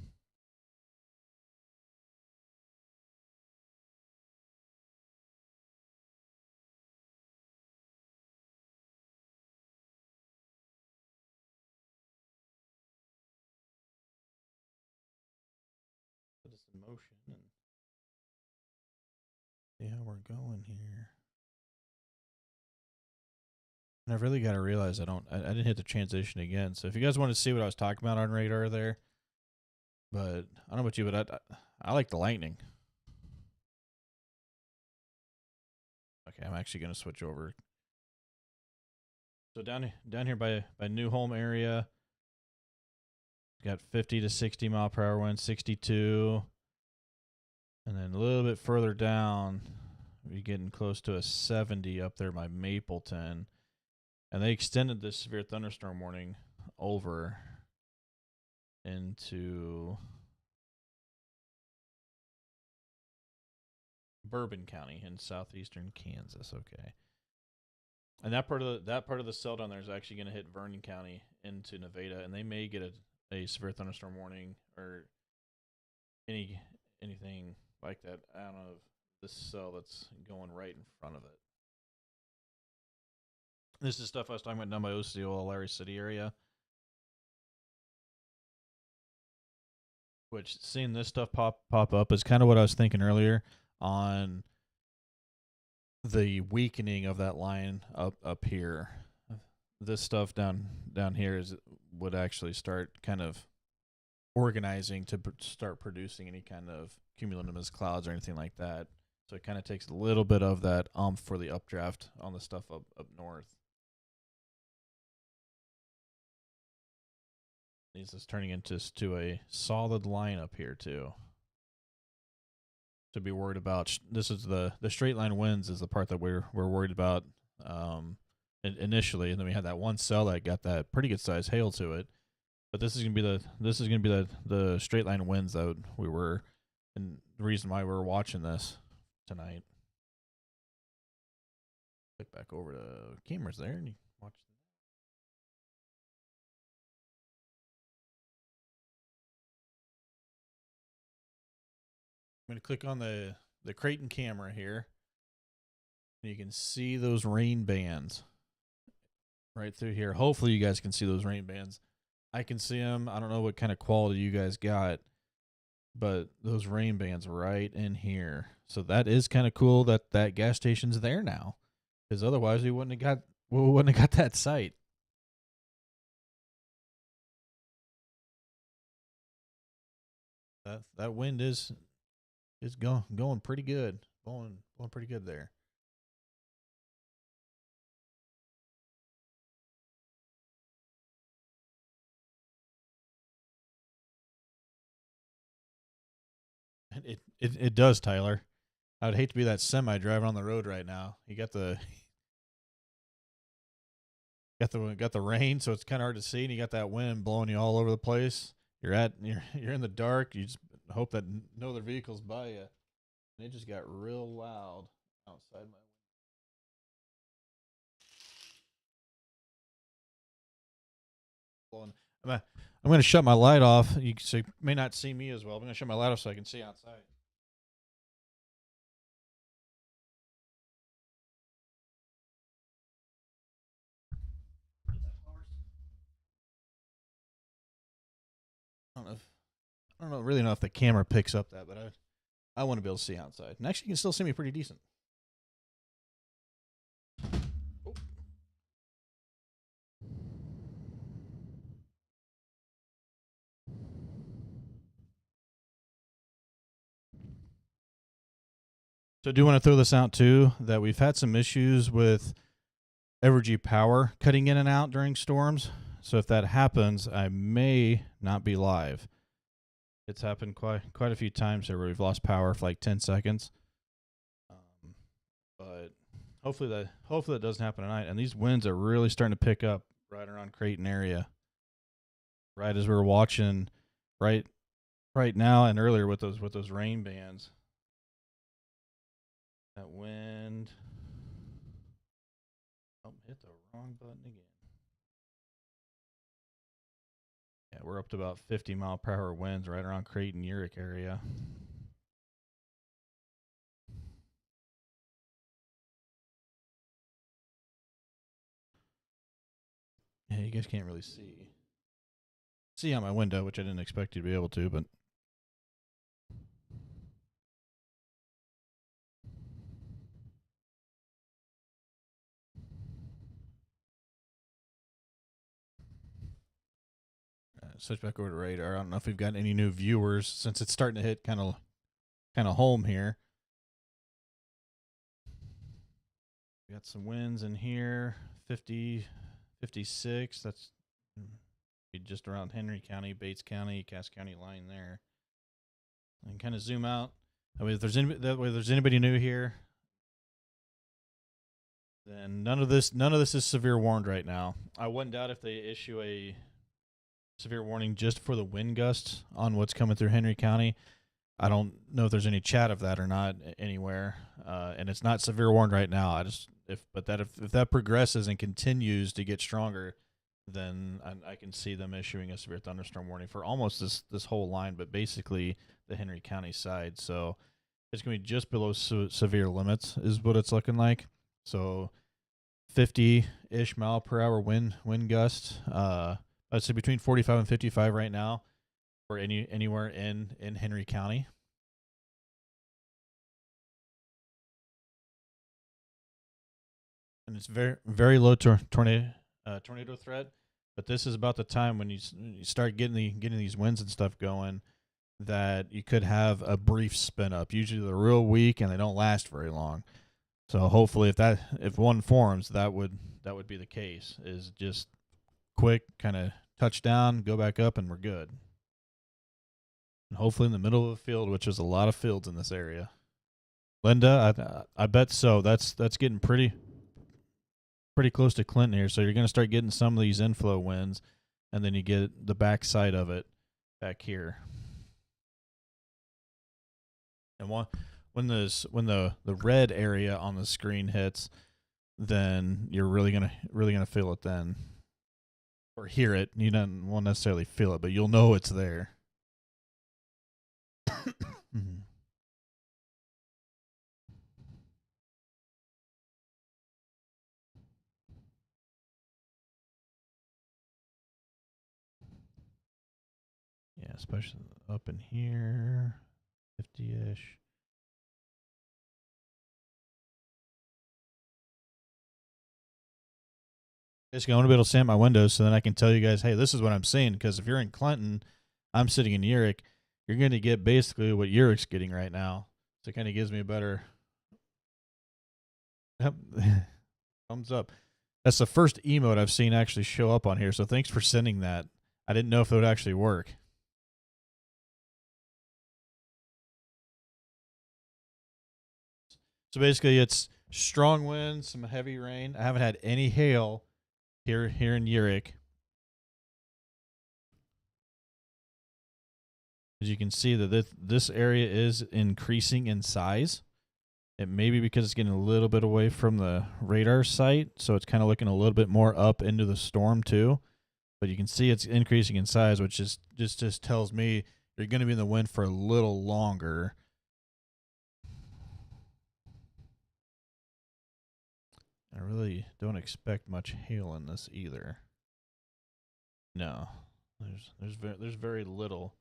Put this in motion and see how we're going here. And I've really got to realize I didn't hit the transition again. So if you guys want to see what I was talking about on radar there, but I don't know about you, but I like the lightning. Okay, I'm actually going to switch over. So down here by New Home area, got 50 to 60-mile-per-hour wind, 62. And then a little bit further down, we're getting close to a 70 up there by Mapleton. And they extended this severe thunderstorm warning over into Bourbon County in southeastern Kansas. Okay. And that part of the cell down there is actually going to hit Vernon County into Nevada, and they may get a severe thunderstorm warning or anything like that out of this cell that's going right in front of it. This is stuff I was talking about down by Osceola, Larry City area. Which seeing this stuff pop up is kind of what I was thinking earlier on the weakening of that line up here. This stuff down here would actually start kind of organizing to start producing any kind of cumulonimbus clouds or anything like that. So it kind of takes a little bit of that for the updraft on the stuff up north. This is turning into a solid line up here too. To be worried about. This is the straight line winds is the part that we're worried about initially, and then we had that one cell that got that pretty good size hail to it. But this is gonna be the straight line winds that we were, and the reason why we were watching this tonight. Click back over to cameras there and you watch. I'm gonna click on the Creighton camera here. And you can see those rain bands right through here. Hopefully you guys can see those rain bands. I can see them. I don't know what kind of quality you guys got, but those rain bands right in here. So that is kind of cool that that gas station's there now, because otherwise we wouldn't have got that site. That wind is going pretty good, going pretty good there. It does, Tyler. I would hate to be that semi driving on the road right now. You got the got the rain, so it's kind of hard to see, and you got that wind blowing you all over the place. You're in the dark. You just hope that no other vehicles by you. And it just got real loud outside my window. I'm going to shut my light off. So you may not see me as well. I'm going to shut my light off so I can see outside. I don't know. I don't know really know if the camera picks up that, but I want to be able to see outside. And actually, you can still see me pretty decent. Oh. So I do want to throw this out too that we've had some issues with Evergy power cutting in and out during storms. So if that happens, I may not be live. It's happened quite a few times here where we've lost power for like 10 seconds. But hopefully that doesn't happen tonight. And these winds are really starting to pick up right around Creighton area. Right as we were watching, right right now and earlier with those rain bands. That wind. Oh, hit the wrong button again. Yeah, we're up to about 50-mile-per-hour winds right around Creighton, Uric area. Yeah, you guys can't really see out my window, which I didn't expect you to be able to, but switch back over to radar. I don't know if we've got any new viewers since it's starting to hit kind of home here. We got some winds in here, 50, 56. That's just around Henry County, Bates County, Cass County line there. And kind of zoom out. That way, if there's anybody new here, then none of this is severe warned right now. I wouldn't doubt if they issue a severe warning just for the wind gusts on what's coming through Henry County. I don't know if there's any chat of that or not anywhere, and it's not severe warned right now. If that progresses and continues to get stronger, then I can see them issuing a severe thunderstorm warning for almost this whole line, but basically the Henry County side. So it's going to be just below severe limits is what it's looking like. So 50-ish mile per hour wind gust. I'd say between 45 and 55 right now for anywhere in Henry County. And it's very low tornado threat. But this is about the time when you start getting these winds and stuff going that you could have a brief spin up. Usually they're real weak and they don't last very long. So hopefully if one forms, that would be the case. Is just quick kind of touchdown, go back up, and we're good. And hopefully in the middle of a field, which is a lot of fields in this area. Linda, I bet so. That's getting pretty close to Clinton here. So you're going to start getting some of these inflow winds, and then you get the backside of it back here. And when the red area on the screen hits, then you're really gonna feel it then, or hear it. You won't necessarily feel it, but you'll know it's there. Mm-hmm. especially up in here, 50-ish. Basically, I want to be able to stand at my windows so then I can tell you guys, hey, this is what I'm seeing. Because if you're in Clinton, I'm sitting in Urick, you're going to get basically what Urick's getting right now. So it kind of gives me a better thumbs up. That's the first emote I've seen actually show up on here. So thanks for sending that. I didn't know if it would actually work. So basically, it's strong winds, some heavy rain. I haven't had any hail here in Urick. As you can see that this area is increasing in size. It may be because it's getting a little bit away from the radar site, so it's kind of looking a little bit more up into the storm too. But you can see it's increasing in size, which just tells me you're going to be in the wind for a little longer. I really don't expect much hail in this either. No, there's very little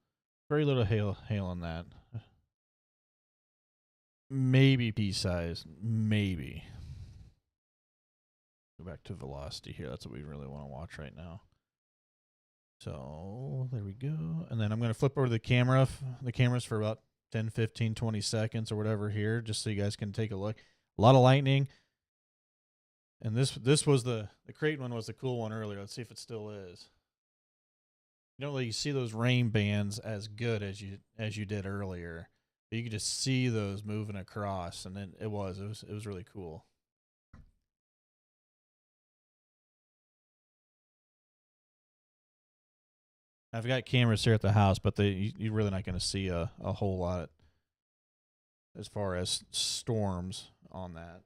hail in that. Maybe pea size, maybe. Go back to velocity here. That's what we really want to watch right now. So there we go. And then I'm going to flip over the cameras for about 10, 15, 20 seconds or whatever here, just so you guys can take a look. A lot of lightning. And this was the Creighton one was the cool one earlier. Let's see if it still is. You don't really see those rain bands as good as you did earlier. You could just see those moving across, and then it was really cool. I've got cameras here at the house, but you're really not going to see a whole lot as far as storms on that.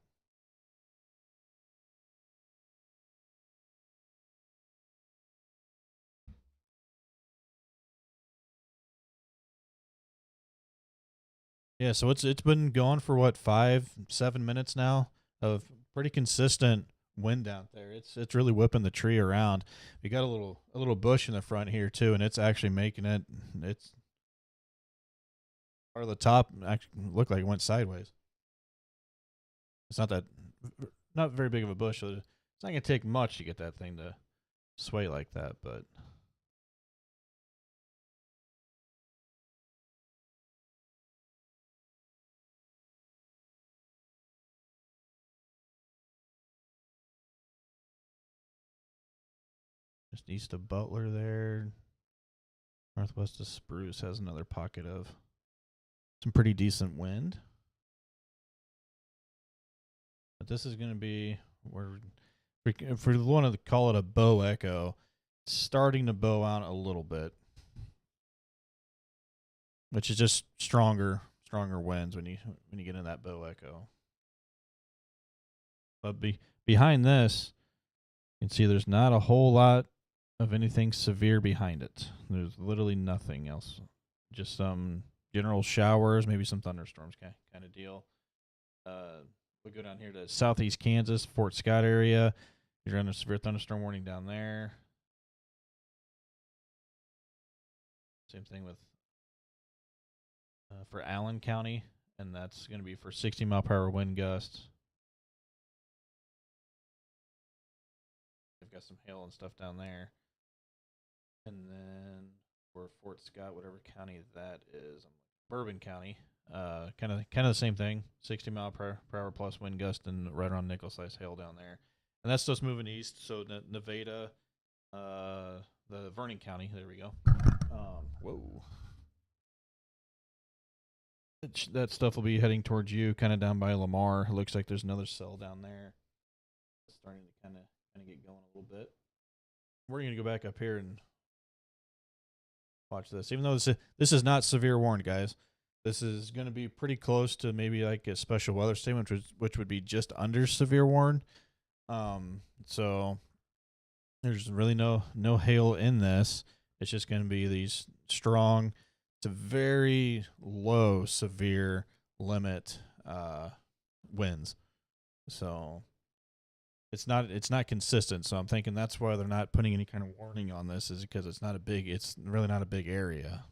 Yeah, so it's been going for what 5-7 minutes now of pretty consistent wind out there. It's really whipping the tree around. We got a little bush in the front here too, and it's actually making it. It's part of the top actually looked like it went sideways. It's not very big of a bush. So it's not gonna take much to get that thing to sway like that, but. Just east of Butler there. Northwest of Spruce has another pocket of some pretty decent wind. But this is going to be where, if we want to call it a bow echo, it's starting to bow out a little bit, which is just stronger winds when you get in that bow echo. But behind this, you can see there's not a whole lot of anything severe behind it. There's literally nothing else. Just some general showers, maybe some thunderstorms kind of deal. We go down here to southeast Kansas, Fort Scott area. You're under severe thunderstorm warning down there. Same thing with for Allen County, and that's going to be for 60-mile-per-hour wind gusts. They've got some hail and stuff down there. And then for Fort Scott, whatever county that is, Bourbon County, kind of the same thing, 60-mile-per-hour plus wind gust and right around nickel-sized hail down there. And that's just moving east, so Nevada, the Vernon County, there we go. Whoa. That stuff will be heading towards you, kind of down by Lamar. It looks like there's another cell down there. It's starting to kind of get going a little bit. We're going to go back up here and watch this. Even though this is not severe warned, guys. This is going to be pretty close to maybe like a special weather statement, which would be just under severe warned. So there's really no hail in this. It's just going to be these strong to very low severe limit winds. So it's not consistent. So I'm thinking that's why they're not putting any kind of warning on this, is because it's really not a big area.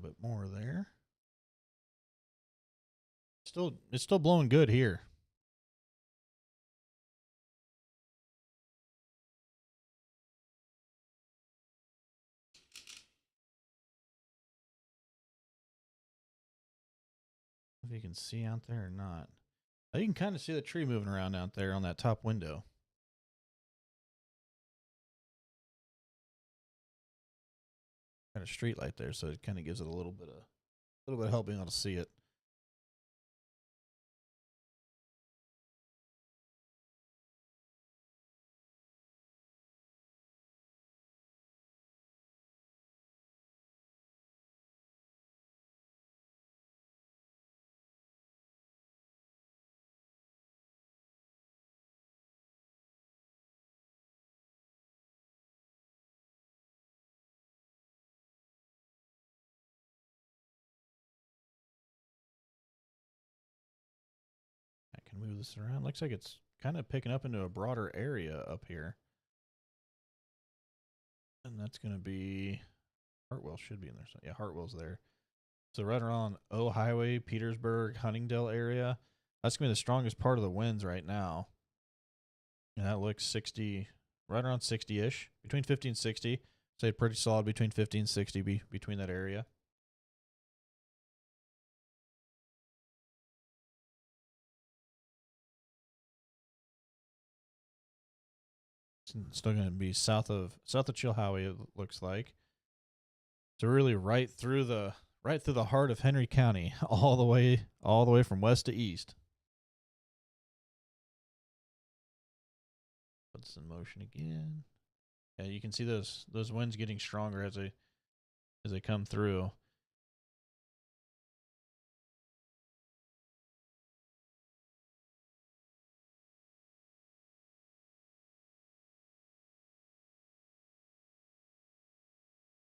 bit more there. It's still blowing good here. If you can see out there or not. You can kind of see the tree moving around out there on that top window. Got a street light there, so it kind of gives it a little bit of help being able to see it. I can move this around. Looks like it's kind of picking up into a broader area up here. And that's going to be Hartwell should be in there. So yeah, Hartwell's there. So right around O Highway, Petersburg, Huntingdale area. That's going to be the strongest part of the winds right now. And that looks 60, right around 60-ish, between 50 and 60. Say pretty solid between 50 and 60 between that area. It's still going to be south of Chilhowie, it looks like. So really right through the heart of Henry County, all the way from west to east. Put this in motion again. Yeah, you can see those winds getting stronger as they come through.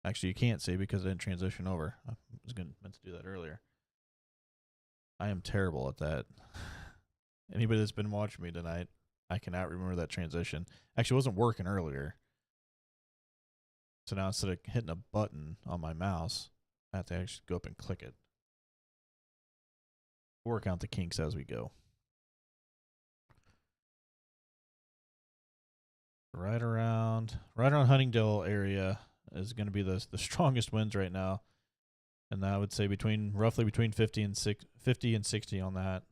Actually, you can't see because I didn't transition over. I was meant to do that earlier. I am terrible at that. Anybody that's been watching me tonight, I cannot remember that transition. Actually, it wasn't working earlier. So now instead of hitting a button on my mouse, I have to actually go up and click it. We'll work out the kinks as we go. Right around Huntingdale area is going to be the strongest winds right now, and I would say roughly between 50 and 60 on that.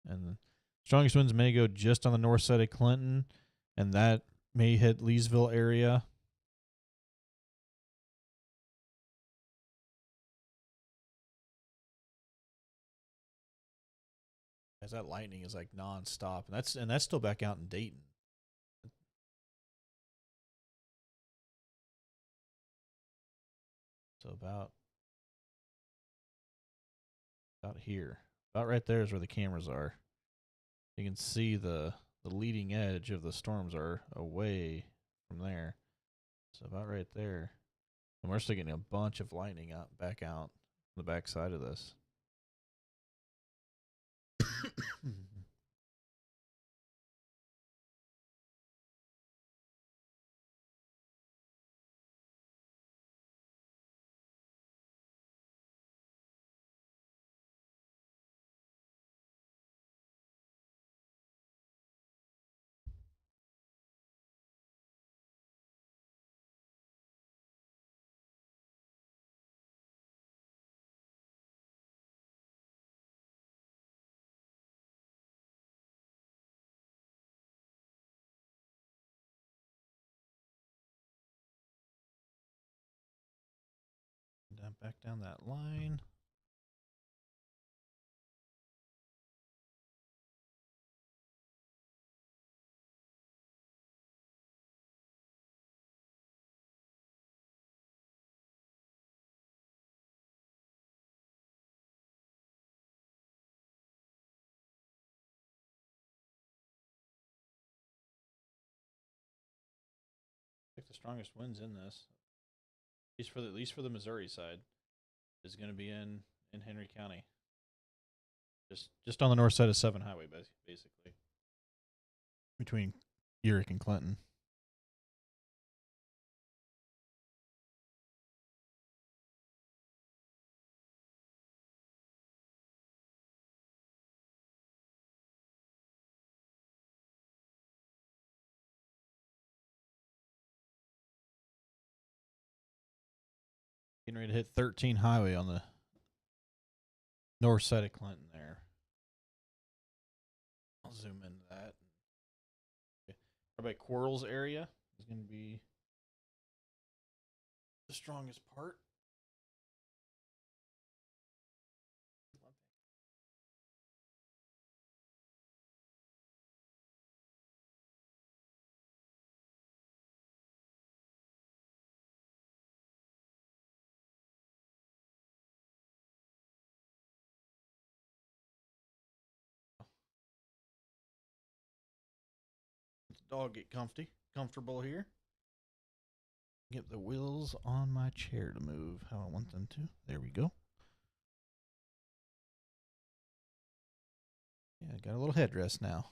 And the strongest winds may go just on the north side of Clinton, and that may hit Leesville area. As that lightning is like nonstop, and that's still back out in Dayton. So about here, about right there is where the cameras are. You can see the leading edge of the storms are away from there. So about right there. And we're still getting a bunch of lightning back out on the back side of this. Back down that line. I think the strongest winds in this, at least for the Missouri side, is going to be in Henry County. Just on the north side of 7 Highway, basically. Between Urick and Clinton. getting ready to hit 13 highway on the north side of Clinton there. I'll zoom into that. Okay. Right by Quarles area is going to be the strongest part. Let the dog get comfortable here. Get the wheels on my chair to move how I want them to. There we go. Yeah, got a little headrest now.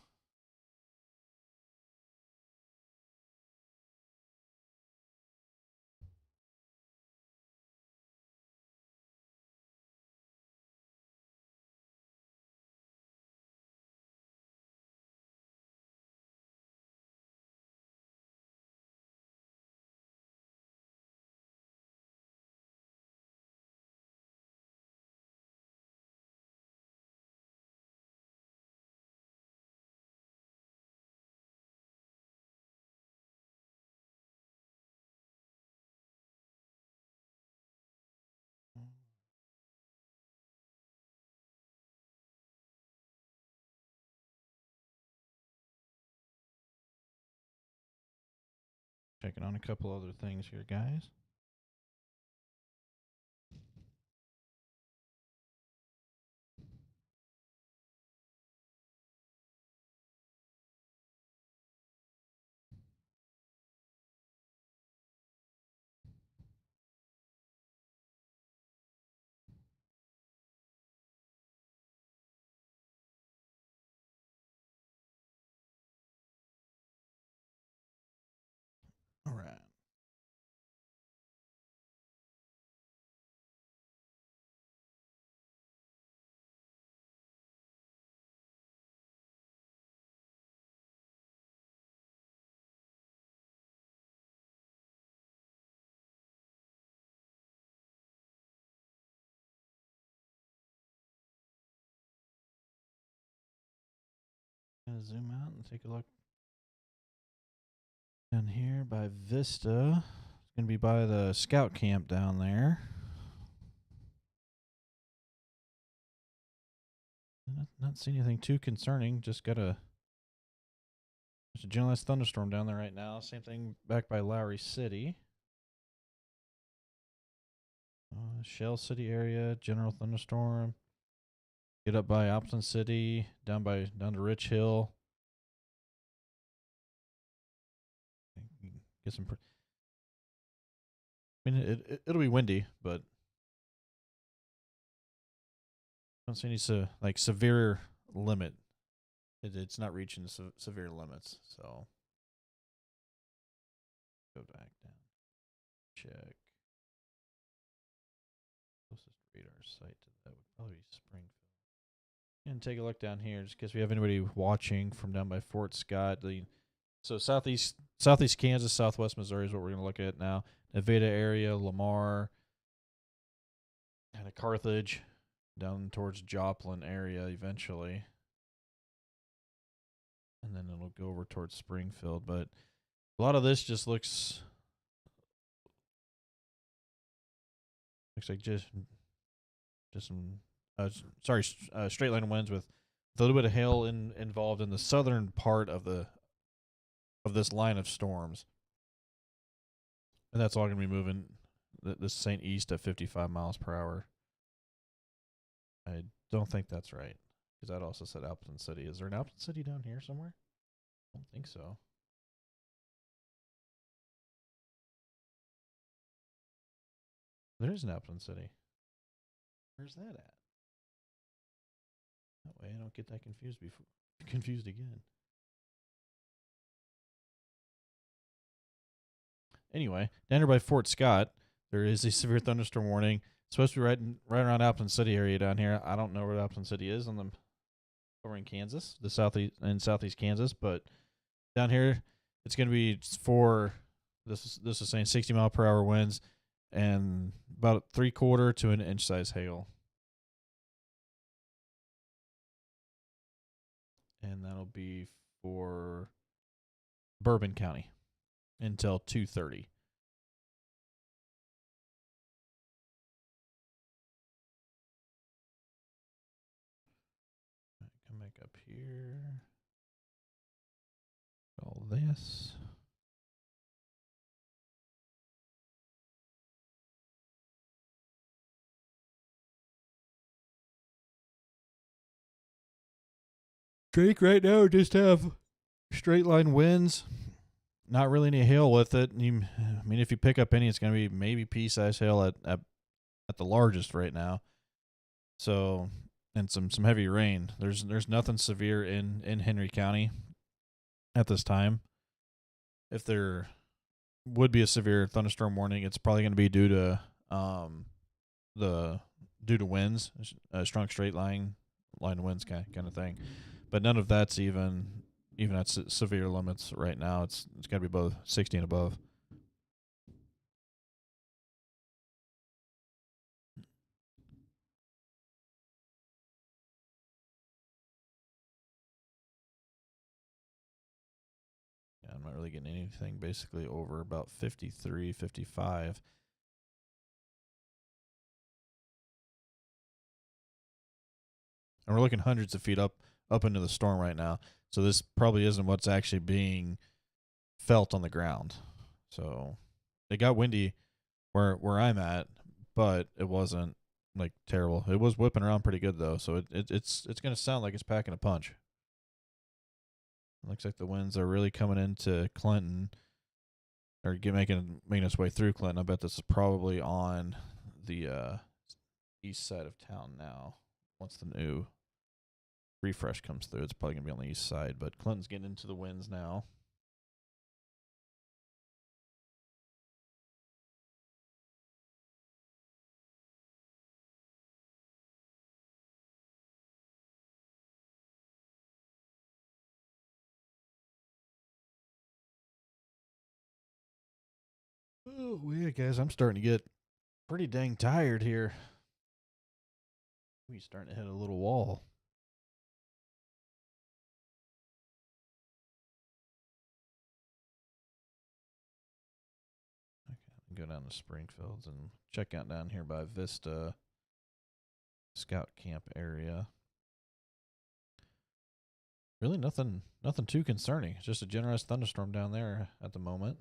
Checking on a couple other things here, guys. All right. Gonna zoom out and take a look down here by Vista. It's gonna be by the scout camp down there. Not seeing anything too concerning. Just got there's a generalized thunderstorm down there right now. Same thing back by Lowry City. Shell City area, general thunderstorm. Get up by Opson City, down to Rich Hill. Get some. I mean, it'll be windy, but I don't see any severe limit. It's not reaching severe limits, so go back down. Check. Closest radar site to that would probably be Springfield. And take a look down here, just in case we have anybody watching from down by Fort Scott. So southeast Kansas, southwest Missouri is what we're going to look at now. Nevada area, Lamar, kind of Carthage, down towards Joplin area eventually. And then it'll go over towards Springfield. But a lot of this just looks like just some straight line winds with a little bit of hail involved in the southern part of this line of storms. And that's all going to be moving this St. East at 55 miles per hour. I don't think that's right, because that also said Appleton City. Is there an Appleton City down here somewhere? I don't think so. There is an Appleton City. Where's that at? That way I don't get that confused again. Anyway, down here by Fort Scott, there is a severe thunderstorm warning. It's supposed to be right around Appleton City area down here. I don't know where Appleton City is over in Kansas, the southeast Kansas, but down here it's going to be this is saying 60 mile per hour winds and about 3/4 to an inch size hail. And that'll be for Bourbon County until 2:30. Come back up here. All this. Drake right now just have straight line winds. Not really any hail with it. I mean, if you pick up any, it's going to be maybe pea-sized hail at the largest right now. So, and some heavy rain. There's nothing severe in Henry County at this time. If there would be a severe thunderstorm warning, it's probably going to be due to winds, strong straight line winds kind of thing. But none of that's even at severe limits right now. It's got to be both 60 and above. Yeah, I'm not really getting anything basically over about 53, 55. And we're looking hundreds of feet up into the storm right now. So this probably isn't what's actually being felt on the ground. So it got windy where I'm at, but it wasn't like terrible. It was whipping around pretty good though. So it's going to sound like it's packing a punch. It looks like the winds are really coming into Clinton, or making its way through Clinton. I bet this is probably on the east side of town now. Once the new refresh comes through, it's probably going to be on the east side, but Clinton's getting into the winds now. Oh, yeah, guys, I'm starting to get pretty dang tired here. We're starting to hit a little wall. Okay, go down to Springfields and check out down here by Vista Scout Camp area. Really nothing too concerning. It's just a generous thunderstorm down there at the moment.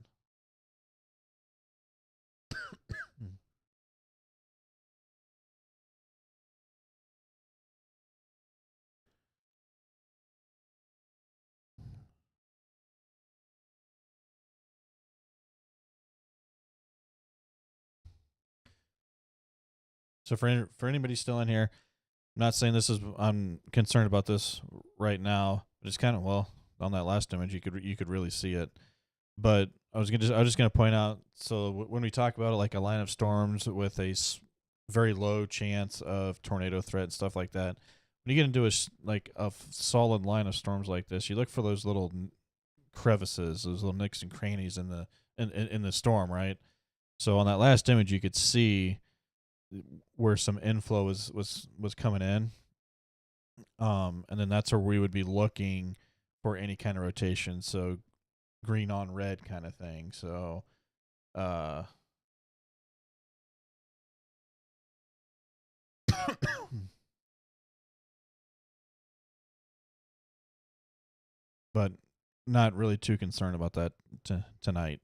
So for anybody still in here, I'm not saying I'm concerned about this right now. But it's kind of, well, on that last image you could really see it. But I was just gonna point out. So when we talk about it, like a line of storms with a very low chance of tornado threat and stuff like that, when you get into a solid line of storms like this, you look for those little crevices, those little nicks and crannies in the storm, right? So on that last image, you could see where some inflow was coming in, and then that's where we would be looking for any kind of rotation. So green on red kind of thing. So, but not really too concerned about that tonight.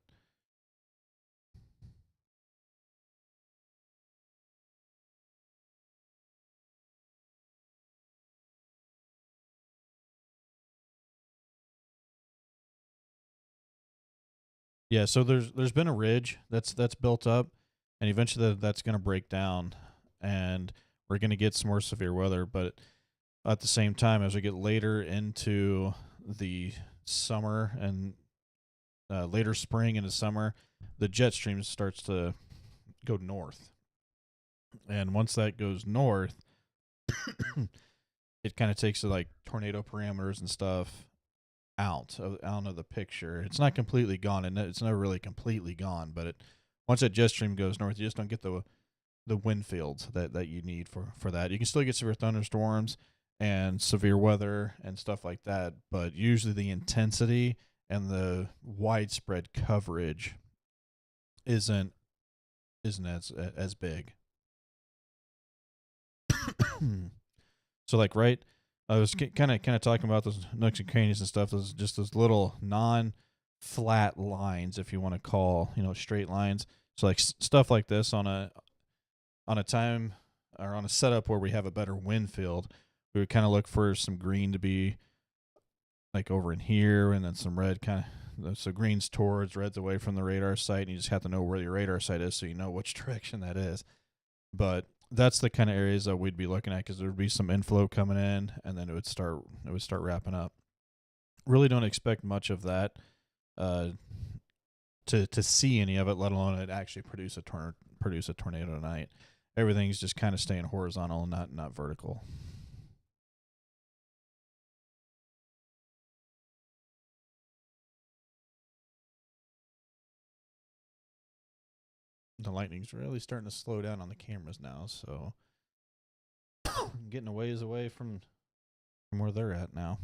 Yeah, so there's been a ridge that's built up, and eventually that's going to break down, and we're going to get some more severe weather. But at the same time, as we get later into the summer and later spring into summer, the jet stream starts to go north, and once that goes north, it kind of takes the like tornado parameters and stuff out of the picture. It's not completely gone, and it's never really completely gone, but once that jet stream goes north, you just don't get the wind fields that you need for that. You can still get severe thunderstorms and severe weather and stuff like that, but usually the intensity and the widespread coverage isn't as big. So like right, I was kind of talking about those nooks and crannies and stuff. Those little non-flat lines, if you want to call straight lines. So like stuff like this on a time or on a setup where we have a better wind field, we would kind of look for some green to be like over in here, and then some red kind of. So green's towards, red's away from the radar site, and you just have to know where your radar site is so you know which direction that is. But that's the kind of areas that we'd be looking at, because there would be some inflow coming in, and then it would start wrapping up. Really don't expect much of that to see any of it, let alone it actually produce a tornado tonight. Everything's just kind of staying horizontal and not vertical. The lightning's really starting to slow down on the cameras now, so I'm getting a ways away from where they're at now.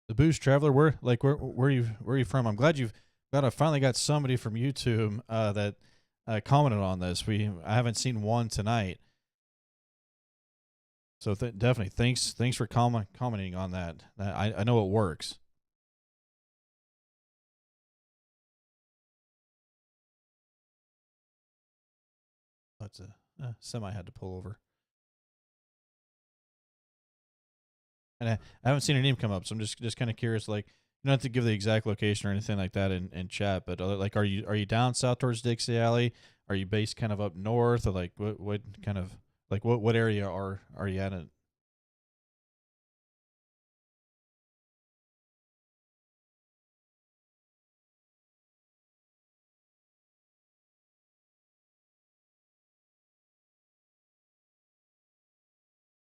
The Boost Traveler, where are you from? I'm glad I finally got somebody from YouTube that commented on this. I haven't seen one tonight. So definitely thanks for commenting on that. I know it works. That's a semi had to pull over, and I haven't seen her name come up, so I'm just kind of curious. Like, you don't have to give the exact location or anything like that in chat, but like, are you down south towards Dixie Alley? Are you based kind of up north, or like what kind of like what area are you at?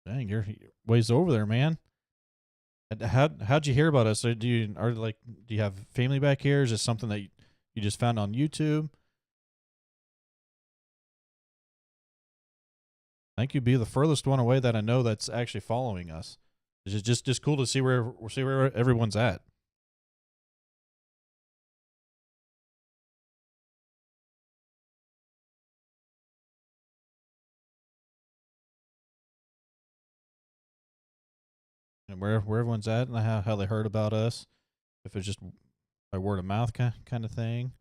Dang, you're ways over there, man. How'd you hear about us? Do you have family back here? Is this something that you just found on YouTube? I think you'd be the furthest one away that I know that's actually following us. It's just cool to see where everyone's at. And where everyone's at, and how they heard about us, if it's just by word of mouth kind of thing.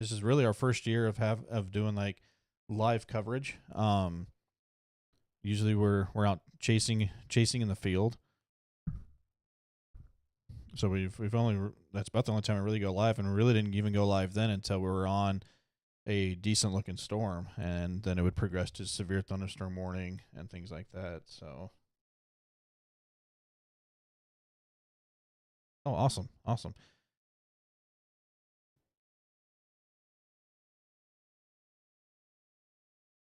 This is really our first year of doing like live coverage. Usually we're out chasing in the field. So we've only that's about the only time we really go live, and we really didn't even go live then until we were on a decent looking storm, and then it would progress to severe thunderstorm warning and things like that. So, oh, awesome.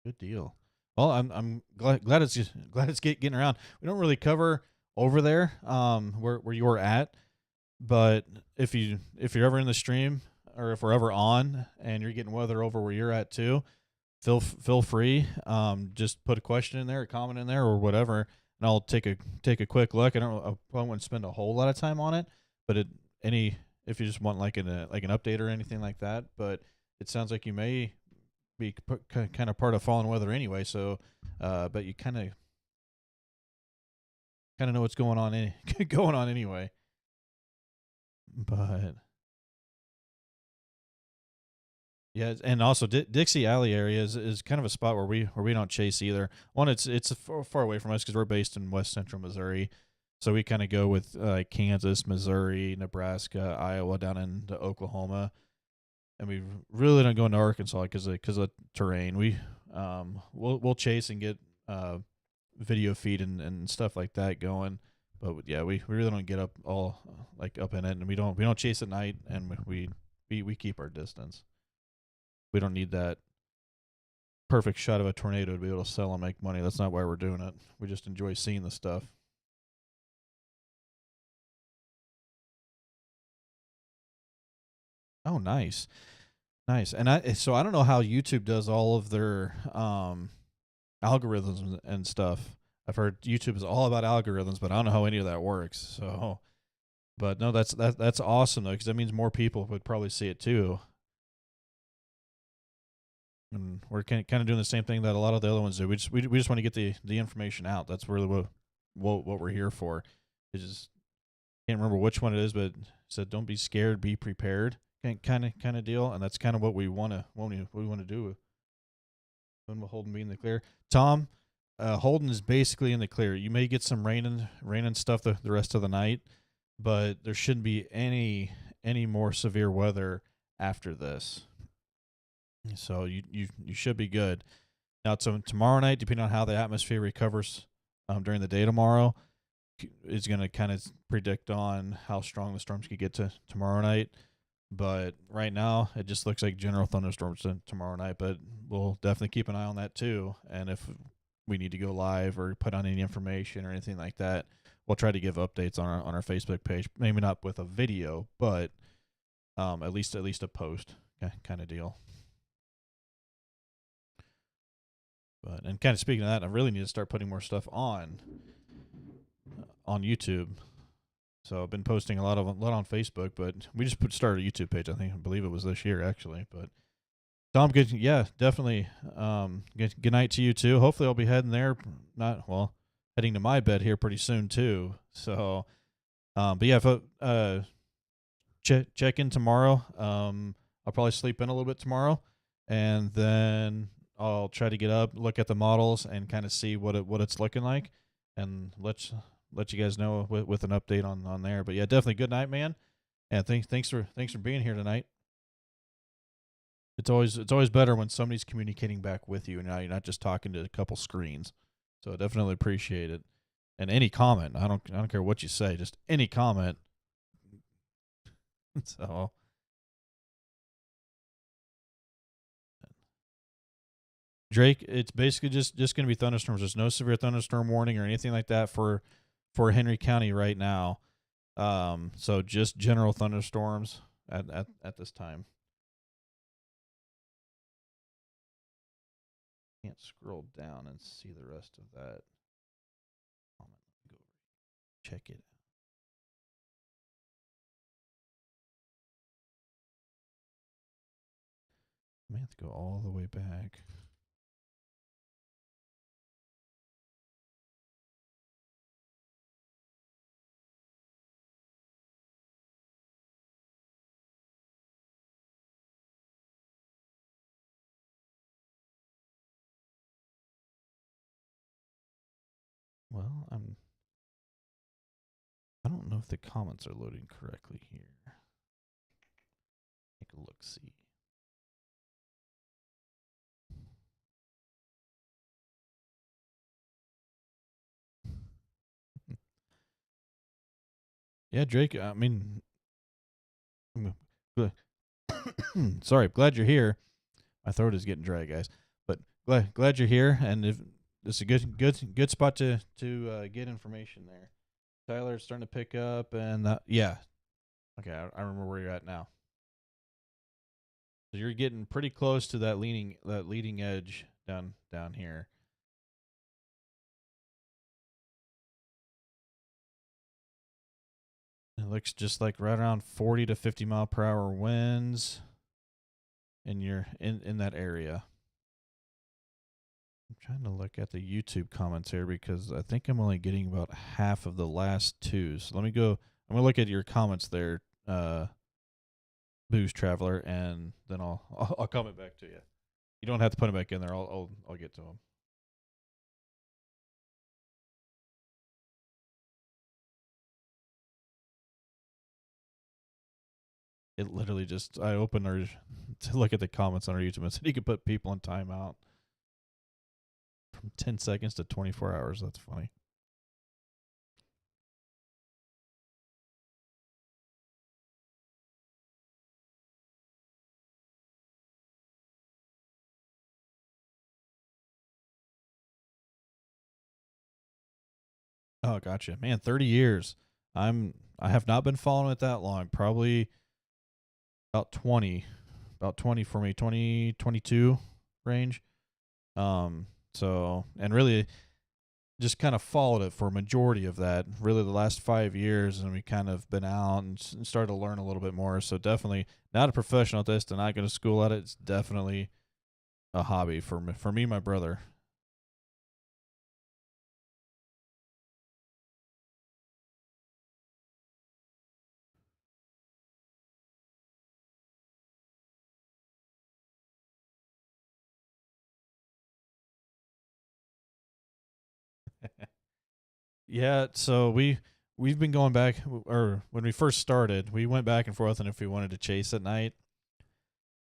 Good deal. Well, I'm glad it's getting around. We don't really cover over there, where you were at, but if you're ever in the stream, or if we're ever on and you're getting weather over where you're at too, feel free. Just put a question in there, a comment in there, or whatever, and I'll take a quick look. I probably wouldn't spend a whole lot of time on it, but if you just want like an update or anything like that. But it sounds like you may be kind of part of fallen weather anyway. So, but you kind of know what's going on going on anyway. But yeah, and also Dixie Alley area is kind of a spot where we don't chase either. One, it's far away from us because we're based in West Central Missouri, so we kind of go with Kansas, Missouri, Nebraska, Iowa, down into Oklahoma, and we really don't go into Arkansas because of terrain. We'll chase and get video feed and stuff like that going, but yeah, we really don't get up all like up in it, and we don't chase at night, and we we keep our distance. We don't need that perfect shot of a tornado to be able to sell and make money. That's not why we're doing it. We just enjoy seeing the stuff. Oh, nice, nice. And I don't know how YouTube does all of their algorithms and stuff. I've heard YouTube is all about algorithms, but I don't know how any of that works. So, but no, that's awesome though, because that means more people would probably see it too. And we're kind of doing the same thing that a lot of the other ones do. We just want to get the information out. That's really what we're here for. It just can't remember which one it is, but it said don't be scared, be prepared, kind of deal. And that's kind of what we want to do when we're Holden be in the clear. Tom, Holden is basically in the clear. You may get some rain and stuff the rest of the night, but there shouldn't be any more severe weather after this. So you should be good. Now, tomorrow night, depending on how the atmosphere recovers during the day tomorrow, is going to kind of predict on how strong the storms could get to tomorrow night. But right now, it just looks like general thunderstorms tomorrow night. But we'll definitely keep an eye on that too. And if we need to go live or put on any information or anything like that, we'll try to give updates on our Facebook page. Maybe not with a video, but at least a post kind of deal. But and kind of speaking of that, I really need to start putting more stuff on YouTube. So I've been posting a lot on Facebook, but we just started a YouTube page. I believe it was this year actually. But Tom, good, yeah, definitely. Good night to you too. Hopefully I'll be heading there. Heading to my bed here pretty soon too. So, but yeah, check in tomorrow. I'll probably sleep in a little bit tomorrow, and then I'll try to get up, look at the models, and kind of see what it's looking like, and let you guys know with an update on there. But yeah, definitely good night, man, and thanks for being here tonight. It's always better when somebody's communicating back with you, and now you're not just talking to a couple screens. So I definitely appreciate it. And any comment, I don't care what you say, just any comment. So. Drake, it's basically just going to be thunderstorms. There's no severe thunderstorm warning or anything like that for Henry County right now. So just general thunderstorms at this time. Can't scroll down and see the rest of that. Go check it out. I may have to go all the way back. Well, I don't know if the comments are loading correctly here. Take a look, see. Yeah, Drake, I mean, sorry, glad you're here. My throat is getting dry, guys. But glad you're here, and if this is a good spot to get information there. Tyler's starting to pick up, and yeah, okay, I remember where you're at now. So you're getting pretty close to that leading edge down here. It looks just like right around 40 to 50 mile per hour winds, and you're in that area. I'm trying to look at the YouTube comments here because I think I'm only getting about half of the last two. So let me go. I'm gonna look at your comments there, Booze Traveler, and then I'll comment back to you. You don't have to put them back in there. I'll get to them. It literally just I opened our to look at the comments on our YouTube and said you could put people in timeout from 10 seconds to 24 hours. That's funny. Oh, gotcha. Man, 30 years. I have not been following it that long. Probably about 20. About 20 for me, 2022 range. Um so and really just kind of followed it for a majority of that. Really the last 5 years and we kind of been out and started to learn a little bit more. So definitely not a professional at this, to not go to school at it. It's definitely a hobby for me and my brother. Yeah, so we've been going back, or when we first started, we went back and forth on if we wanted to chase at night,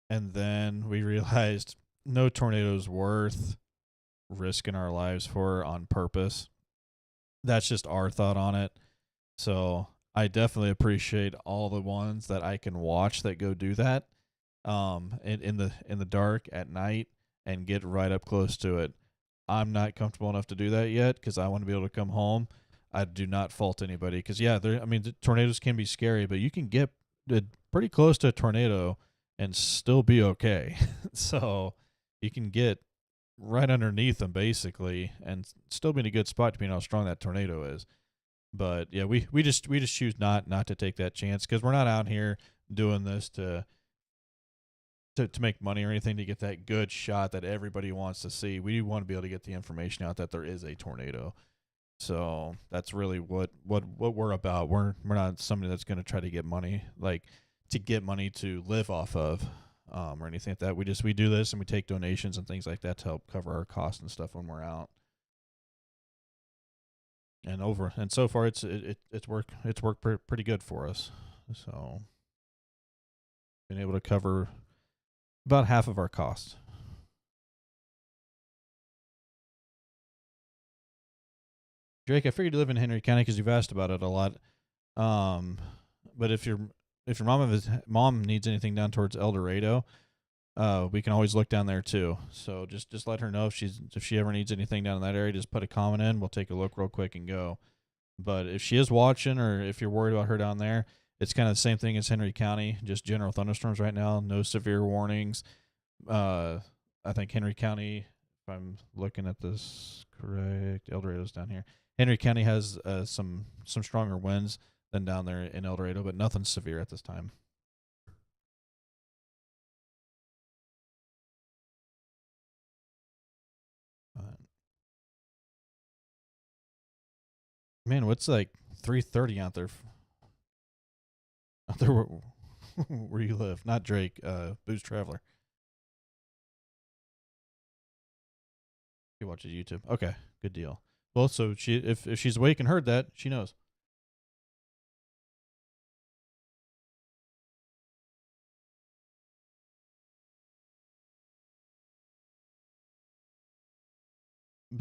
and then we realized no tornadoes worth risking our lives for on purpose. That's just our thought on it. So I definitely appreciate all the ones that I can watch that go do that, in the dark at night and get right up close to it. I'm not comfortable enough to do that yet because I want to be able to come home. I do not fault anybody because yeah, I mean, the tornadoes can be scary, but you can get pretty close to a tornado and still be okay. So you can get right underneath them basically and still be in a good spot depending on how strong that tornado is. But yeah, we just choose not to take that chance because we're not out here doing this to make money or anything, to get that good shot that everybody wants to see. We want to be able to get the information out that there is a tornado. So that's really what we're about. We're not somebody that's going to try to get money, like to get money to live off of, or anything like that. We do this and we take donations and things like that to help cover our costs and stuff when we're out. And so far it's worked pretty good for us. So been able to cover about half of our costs. Drake, I figured you live in Henry County because you've asked about it a lot. Um, but if your mom needs anything down towards El Dorado, we can always look down there too. So just let her know if she ever needs anything down in that area. Just put a comment in. We'll take a look real quick and go. But if she is watching, or if you're worried about her down there, it's kind of the same thing as Henry County. Just general thunderstorms right now. No severe warnings. Uh, I think Henry County, if I'm looking at this correct, El Dorado's down here. Henry County has some stronger winds than down there in El Dorado, but nothing severe at this time. Uh, Man, what's like 3:30 out there where, where you live? Not Drake, Booze Traveler. He watches YouTube. Okay, good deal. Well, so she if she's awake and heard that, she knows.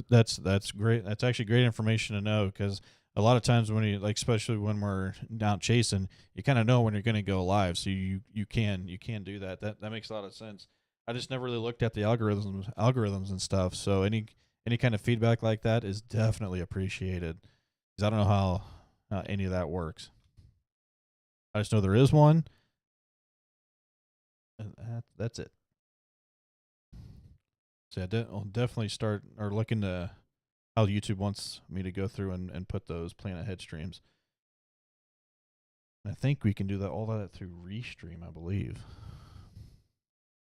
That's great. That's actually great information to know because a lot of times when you, like, especially when we're out chasing, you kind of know when you're going to go live, so you can do that. That makes a lot of sense. I just never really looked at the algorithms and stuff. So any kind of feedback like that is definitely appreciated. Because I don't know how any of that works. I just know there is one, and that's it. So yeah, I'll definitely start or look into how YouTube wants me to go through and put those Planet Head streams. I think we can do that all that through Restream, I believe,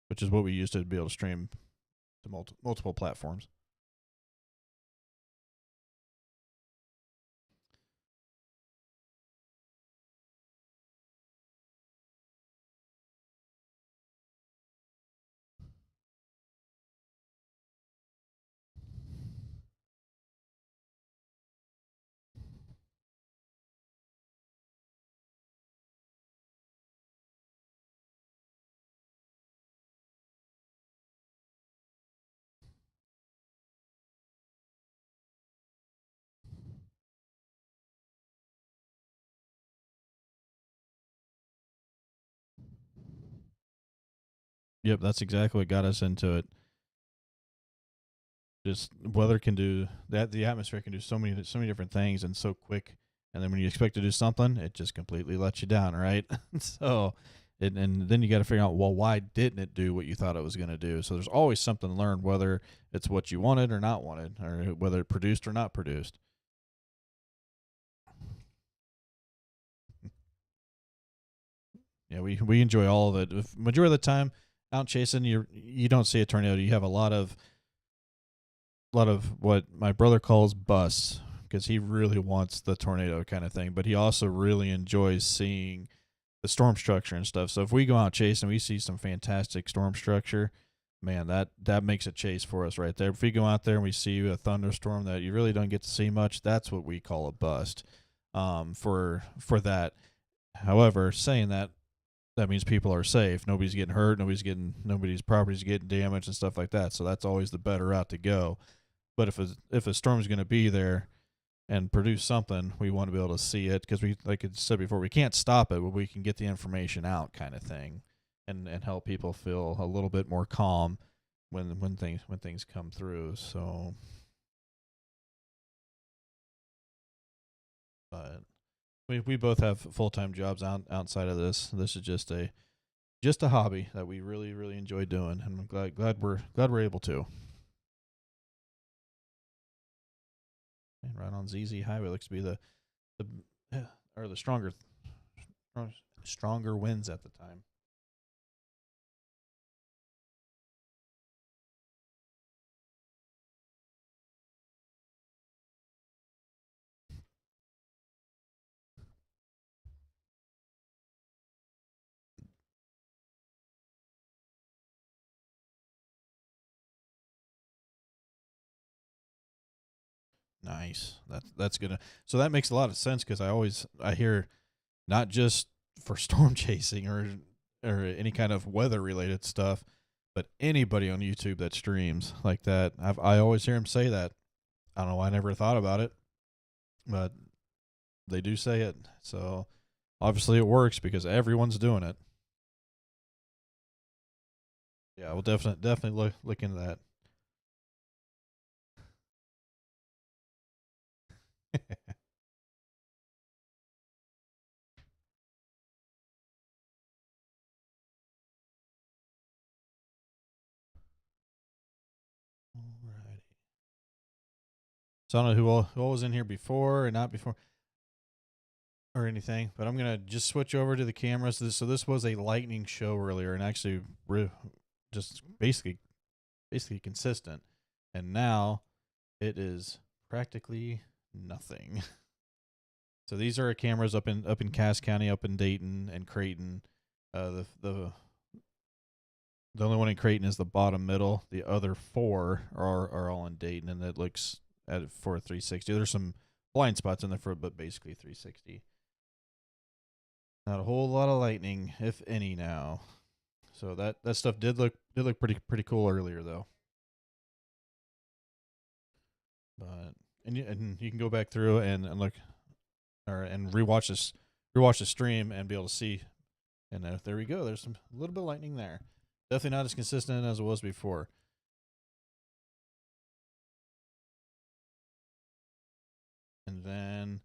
which is what we use to be able to stream to multiple platforms. Yep, that's exactly what got us into it. just weather can do that. The atmosphere can do so many different things and so quick. And then when you expect to do something, it just completely lets you down, right? So, and then you got to figure out, well, why didn't it do what you thought it was going to do? So there's always something to learn, whether it's what you wanted or not wanted, or whether it produced or not produced. Yeah, we enjoy all of it. Majority of the time, out chasing, you don't see a tornado. You have a lot of what my brother calls busts because he really wants the tornado kind of thing, but he also really enjoys seeing the storm structure and stuff. So if we go out chasing, we see some fantastic storm structure. Man, that makes a chase for us right there. If we go out there and we see a thunderstorm that you really don't get to see much, that's what we call a bust. For that. However, saying that, that means people are safe. Nobody's getting hurt. Nobody's property's getting damaged and stuff like that. So that's always the better route to go. But if a storm's going to be there and produce something, we want to be able to see it because we, like I said before, we can't stop it, but we can get the information out, kind of thing, and help people feel a little bit more calm when things come through. So, but we both have full-time jobs outside of this. This is just a hobby that we really enjoy doing, and I'm glad we're able to. And right on ZZ Highway looks to be the or the stronger winds at the time. Nice. That's gonna. So that makes a lot of sense because I hear not just for storm chasing or any kind of weather related stuff, but anybody on YouTube that streams like that. I always hear them say that. I don't know. I never thought about it, but they do say it. So obviously it works because everyone's doing it. Yeah, we'll definitely look into that. Alrighty. So I don't know who all was in here before or not before or anything, but I'm gonna just switch over to the cameras. So this was a lightning show earlier, and actually just basically consistent, and now it is practically nothing. So these are cameras up in Cass County, up in Dayton and Creighton. The only one in Creighton is the bottom middle. The other four are all in Dayton, and it looks at for a 360. There's some blind spots in there for, but basically 360. Not a whole lot of lightning, if any, now. So that stuff did look pretty cool earlier though. But and you can go back through and look or and rewatch the stream and be able to see. And there we go. There's a little bit of lightning there. Definitely not as consistent as it was before. And then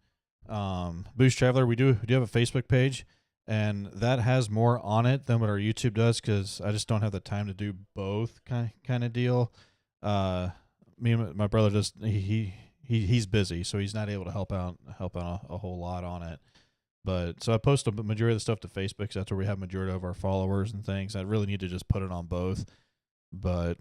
Boost Traveler, we do have a Facebook page, and that has more on it than what our YouTube does because I just don't have the time to do both kind of deal. Me and my brother just he's busy, so he's not able to help out a whole lot on it. But so I post a majority of the stuff to Facebook because that's where we have majority of our followers and things. I really need to just put it on both, but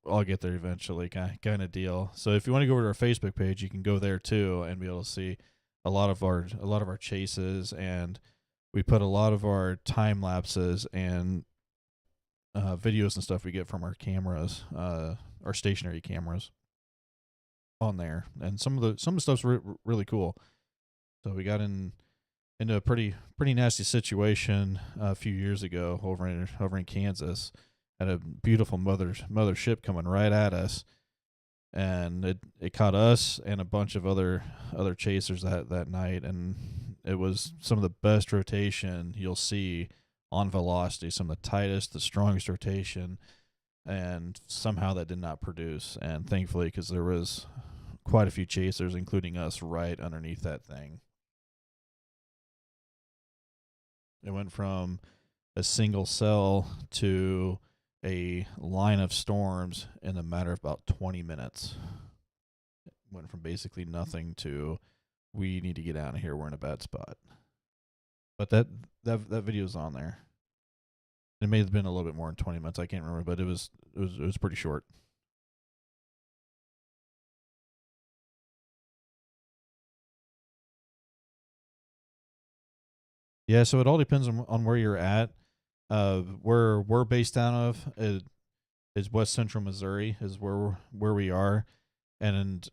I'll get there eventually, kind of deal. So if you want to go over to our Facebook page, you can go there too and be able to see a lot of our chases, and we put a lot of our time lapses and videos and stuff we get from our cameras, our stationary cameras, on there. And some of the stuff's really cool. So we got into a pretty nasty situation a few years ago over in Kansas. Had a beautiful mother ship coming right at us, and it caught us and a bunch of other chasers that night, and it was some of the best rotation you'll see on velocity, some of the tightest, the strongest rotation. and somehow that did not produce. And thankfully, because there was quite a few chasers, including us, right underneath that thing. It went from a single cell to a line of storms in a matter of about 20 minutes. It went from basically nothing to we need to get out of here. We're in a bad spot. But that video's on there. It may have been a little bit more than 20 minutes. I can't remember, but it was pretty short. Yeah, so it all depends on where you're at. Where we're based out of is West Central Missouri is where we are, and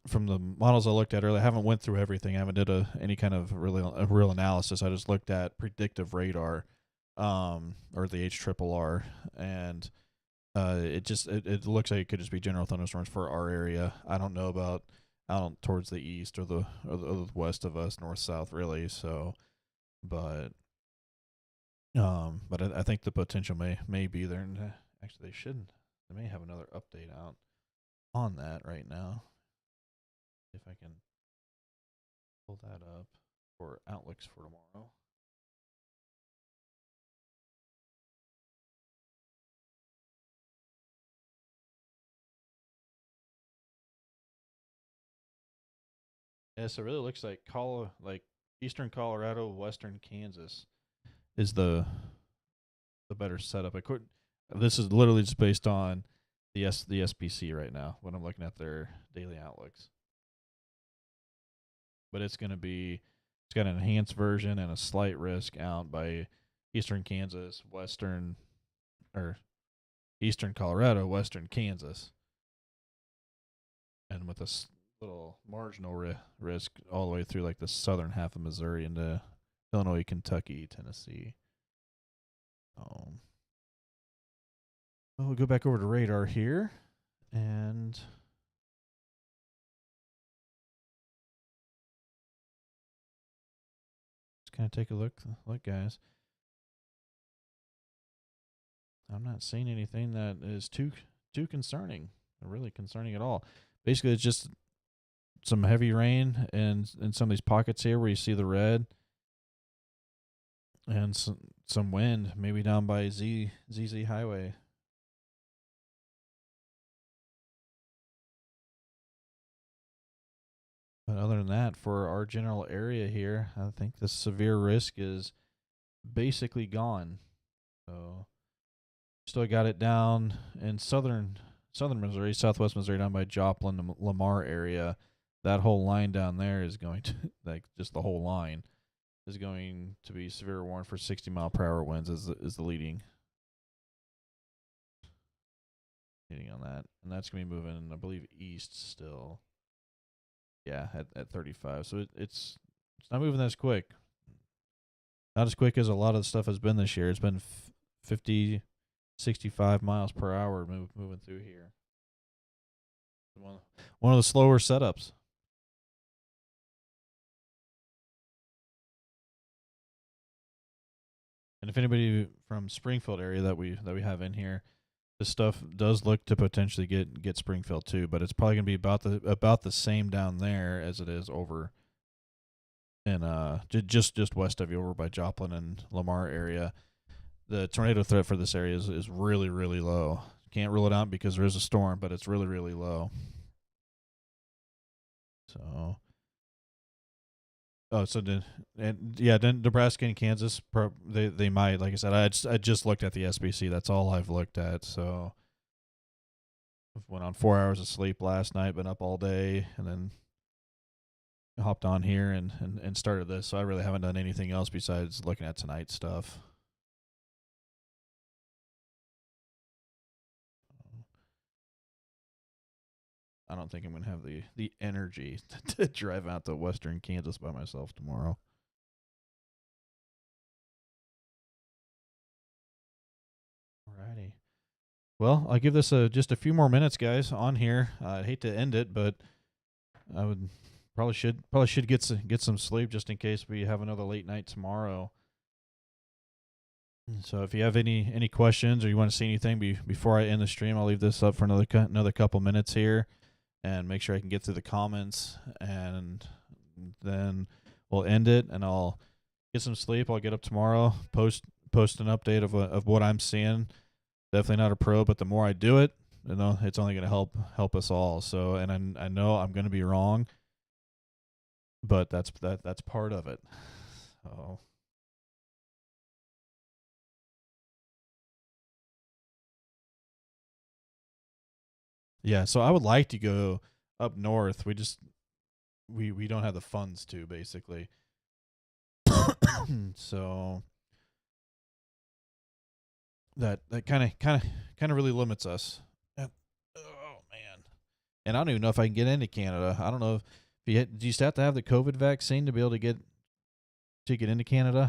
from the models I looked at earlier, I haven't went through everything. I haven't did any kind of a real analysis. I just looked at predictive radar, or the HRRR, and it looks like it could just be general thunderstorms for our area. I don't know about out towards the east or the west of us, north south really. So, but I think the potential may be there. And actually, they shouldn't. They may have another update out on that right now. If I can pull that up for outlooks for tomorrow. Yeah, so it really looks like Eastern Colorado, Western Kansas is the better setup. This is literally just based on the SPC right now when I'm looking at their daily outlooks. But it's got an enhanced version and a slight risk out by Eastern Kansas, Eastern Colorado, Western Kansas, and with a little marginal risk all the way through like the southern half of Missouri into Illinois, Kentucky, Tennessee. We'll go back over to radar here and just kind of take a look, guys. I'm not seeing anything that is too concerning, or really concerning at all. Basically, it's just some heavy rain and in some of these pockets here where you see the red, and some wind, maybe down by ZZ Highway. But other than that, for our general area here, I think the severe risk is basically gone. So still got it down in southern Missouri, southwest Missouri, down by Joplin and Lamar area. That whole line down there is going to just the whole line is going to be severe warned for 60-mile-per-hour winds is the leading on that, and that's going to be moving, I believe, east still. Yeah, at 35. So it's not moving as quick. Not as quick as a lot of the stuff has been this year. It's been 50, 65 miles per hour moving through here. One of the slower setups. And if anybody from Springfield area that we have in here, this stuff does look to potentially get Springfield too, but it's probably going to be about the same down there as it is over in just west of you, over by Joplin and Lamar area. The tornado threat for this area is really, really low. Can't rule it out because there is a storm, but it's really, really low. So, then Nebraska and Kansas, they might. Like I said, I just looked at the SBC. That's all I've looked at. So, I went on 4 hours of sleep last night, been up all day, and then hopped on here and started this. So I really haven't done anything else besides looking at tonight's stuff. I don't think I'm going to have the energy to drive out to Western Kansas by myself tomorrow. Alrighty. Well, I'll give this just a few more minutes, guys, on here. I'd hate to end it, but I would probably should get some sleep just in case we have another late night tomorrow. So if you have any questions or you want to see anything before I end the stream, I'll leave this up for another couple minutes here and make sure I can get through the comments, and then we'll end it and I'll get some sleep. I'll get up tomorrow, post an update of what I'm seeing. Definitely not a pro, but the more I do it, it's only going to help us all. So, and I know I'm going to be wrong, but that's part of it. So yeah, so I would like to go up north. We don't have the funds to, basically. So that kind of really limits us. Oh man. And I don't even know if I can get into Canada. I don't know if do you still have to have the COVID vaccine to be able to get into Canada?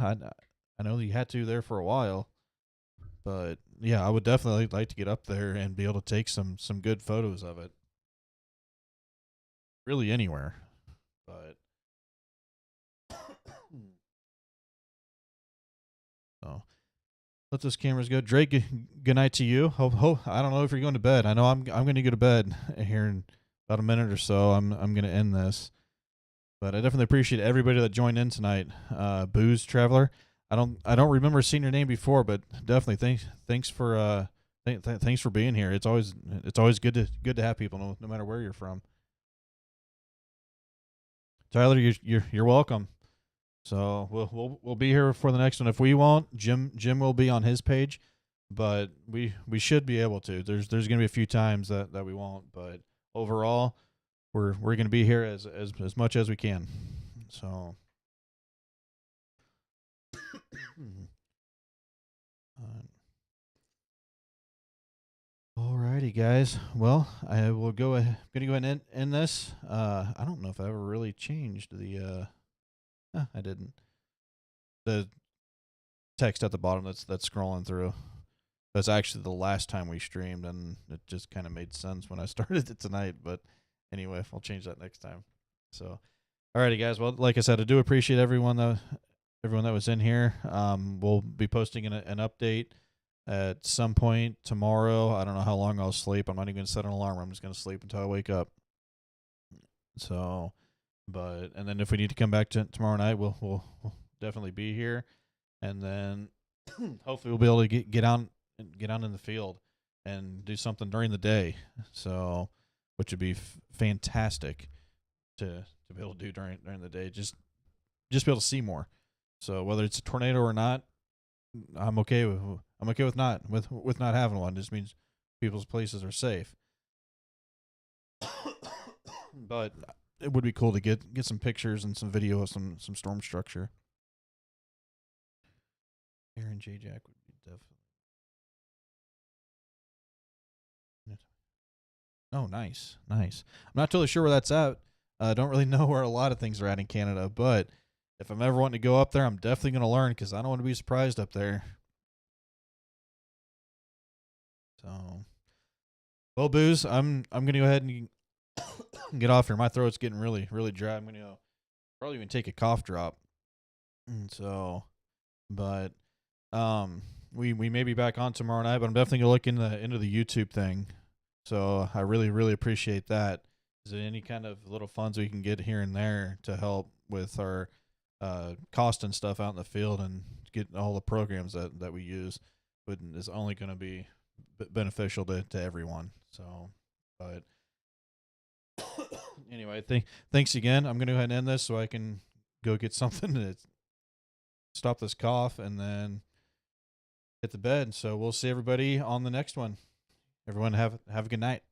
I know you had to there for a while, but yeah, I would definitely like to get up there and be able to take some good photos of it. Really anywhere, but so let those cameras go. Drake, good night to you. Hope I don't know if you're going to bed. I know I'm going to go to bed here in about a minute or so. I'm going to end this. But I definitely appreciate everybody that joined in tonight. Booze Traveler, I don't remember seeing your name before, but definitely thanks for thanks for being here. It's always good to have people, no matter where you're from. Tyler, you're welcome. So we'll be here for the next one. If we won't, Jim will be on his page, but we should be able to. There's going to be a few times that we won't, but overall, we're going to be here as much as we can. So alrighty, guys. Well, I will go ahead. I'm gonna go ahead and end this. I don't know if I ever really changed the. I didn't. The text at the bottom that's scrolling through. That's actually the last time we streamed, and it just kind of made sense when I started it tonight. But anyway, I'll change that next time. So, alrighty, guys. Well, like I said, I do appreciate everyone that was in here. We'll be posting an update at some point tomorrow. I don't know how long I'll sleep. I'm not even going to set an alarm. I'm just going to sleep until I wake up. So, and then if we need to come back to tomorrow night, we'll definitely be here, and then hopefully we'll be able to get out in the field and do something during the day. So, which would be fantastic to be able to do during the day. Just be able to see more. So whether it's a tornado or not, I'm okay with not having one. It just means people's places are safe. But it would be cool to get some pictures and some video of some storm structure. Aaron J. Jack would be definitely. Oh, nice. I'm not totally sure where that's at. I don't really know where a lot of things are at in Canada, but if I'm ever wanting to go up there, I'm definitely going to learn, because I don't want to be surprised up there. So, well, Booze, I'm going to go ahead and get off here. My throat's getting really, really dry. I'm going to probably even take a cough drop. And so, but we may be back on tomorrow night, but I'm definitely going to look into the YouTube thing. So I really, really appreciate that. Is there any kind of little funds we can get here and there to help with our cost and stuff out in the field, and get all the programs that we use, but is only going to be beneficial to everyone. So, but anyway, thanks again. I'm going to go ahead and end this so I can go get something to stop this cough and then hit the bed. So we'll see everybody on the next one. Everyone have a good night.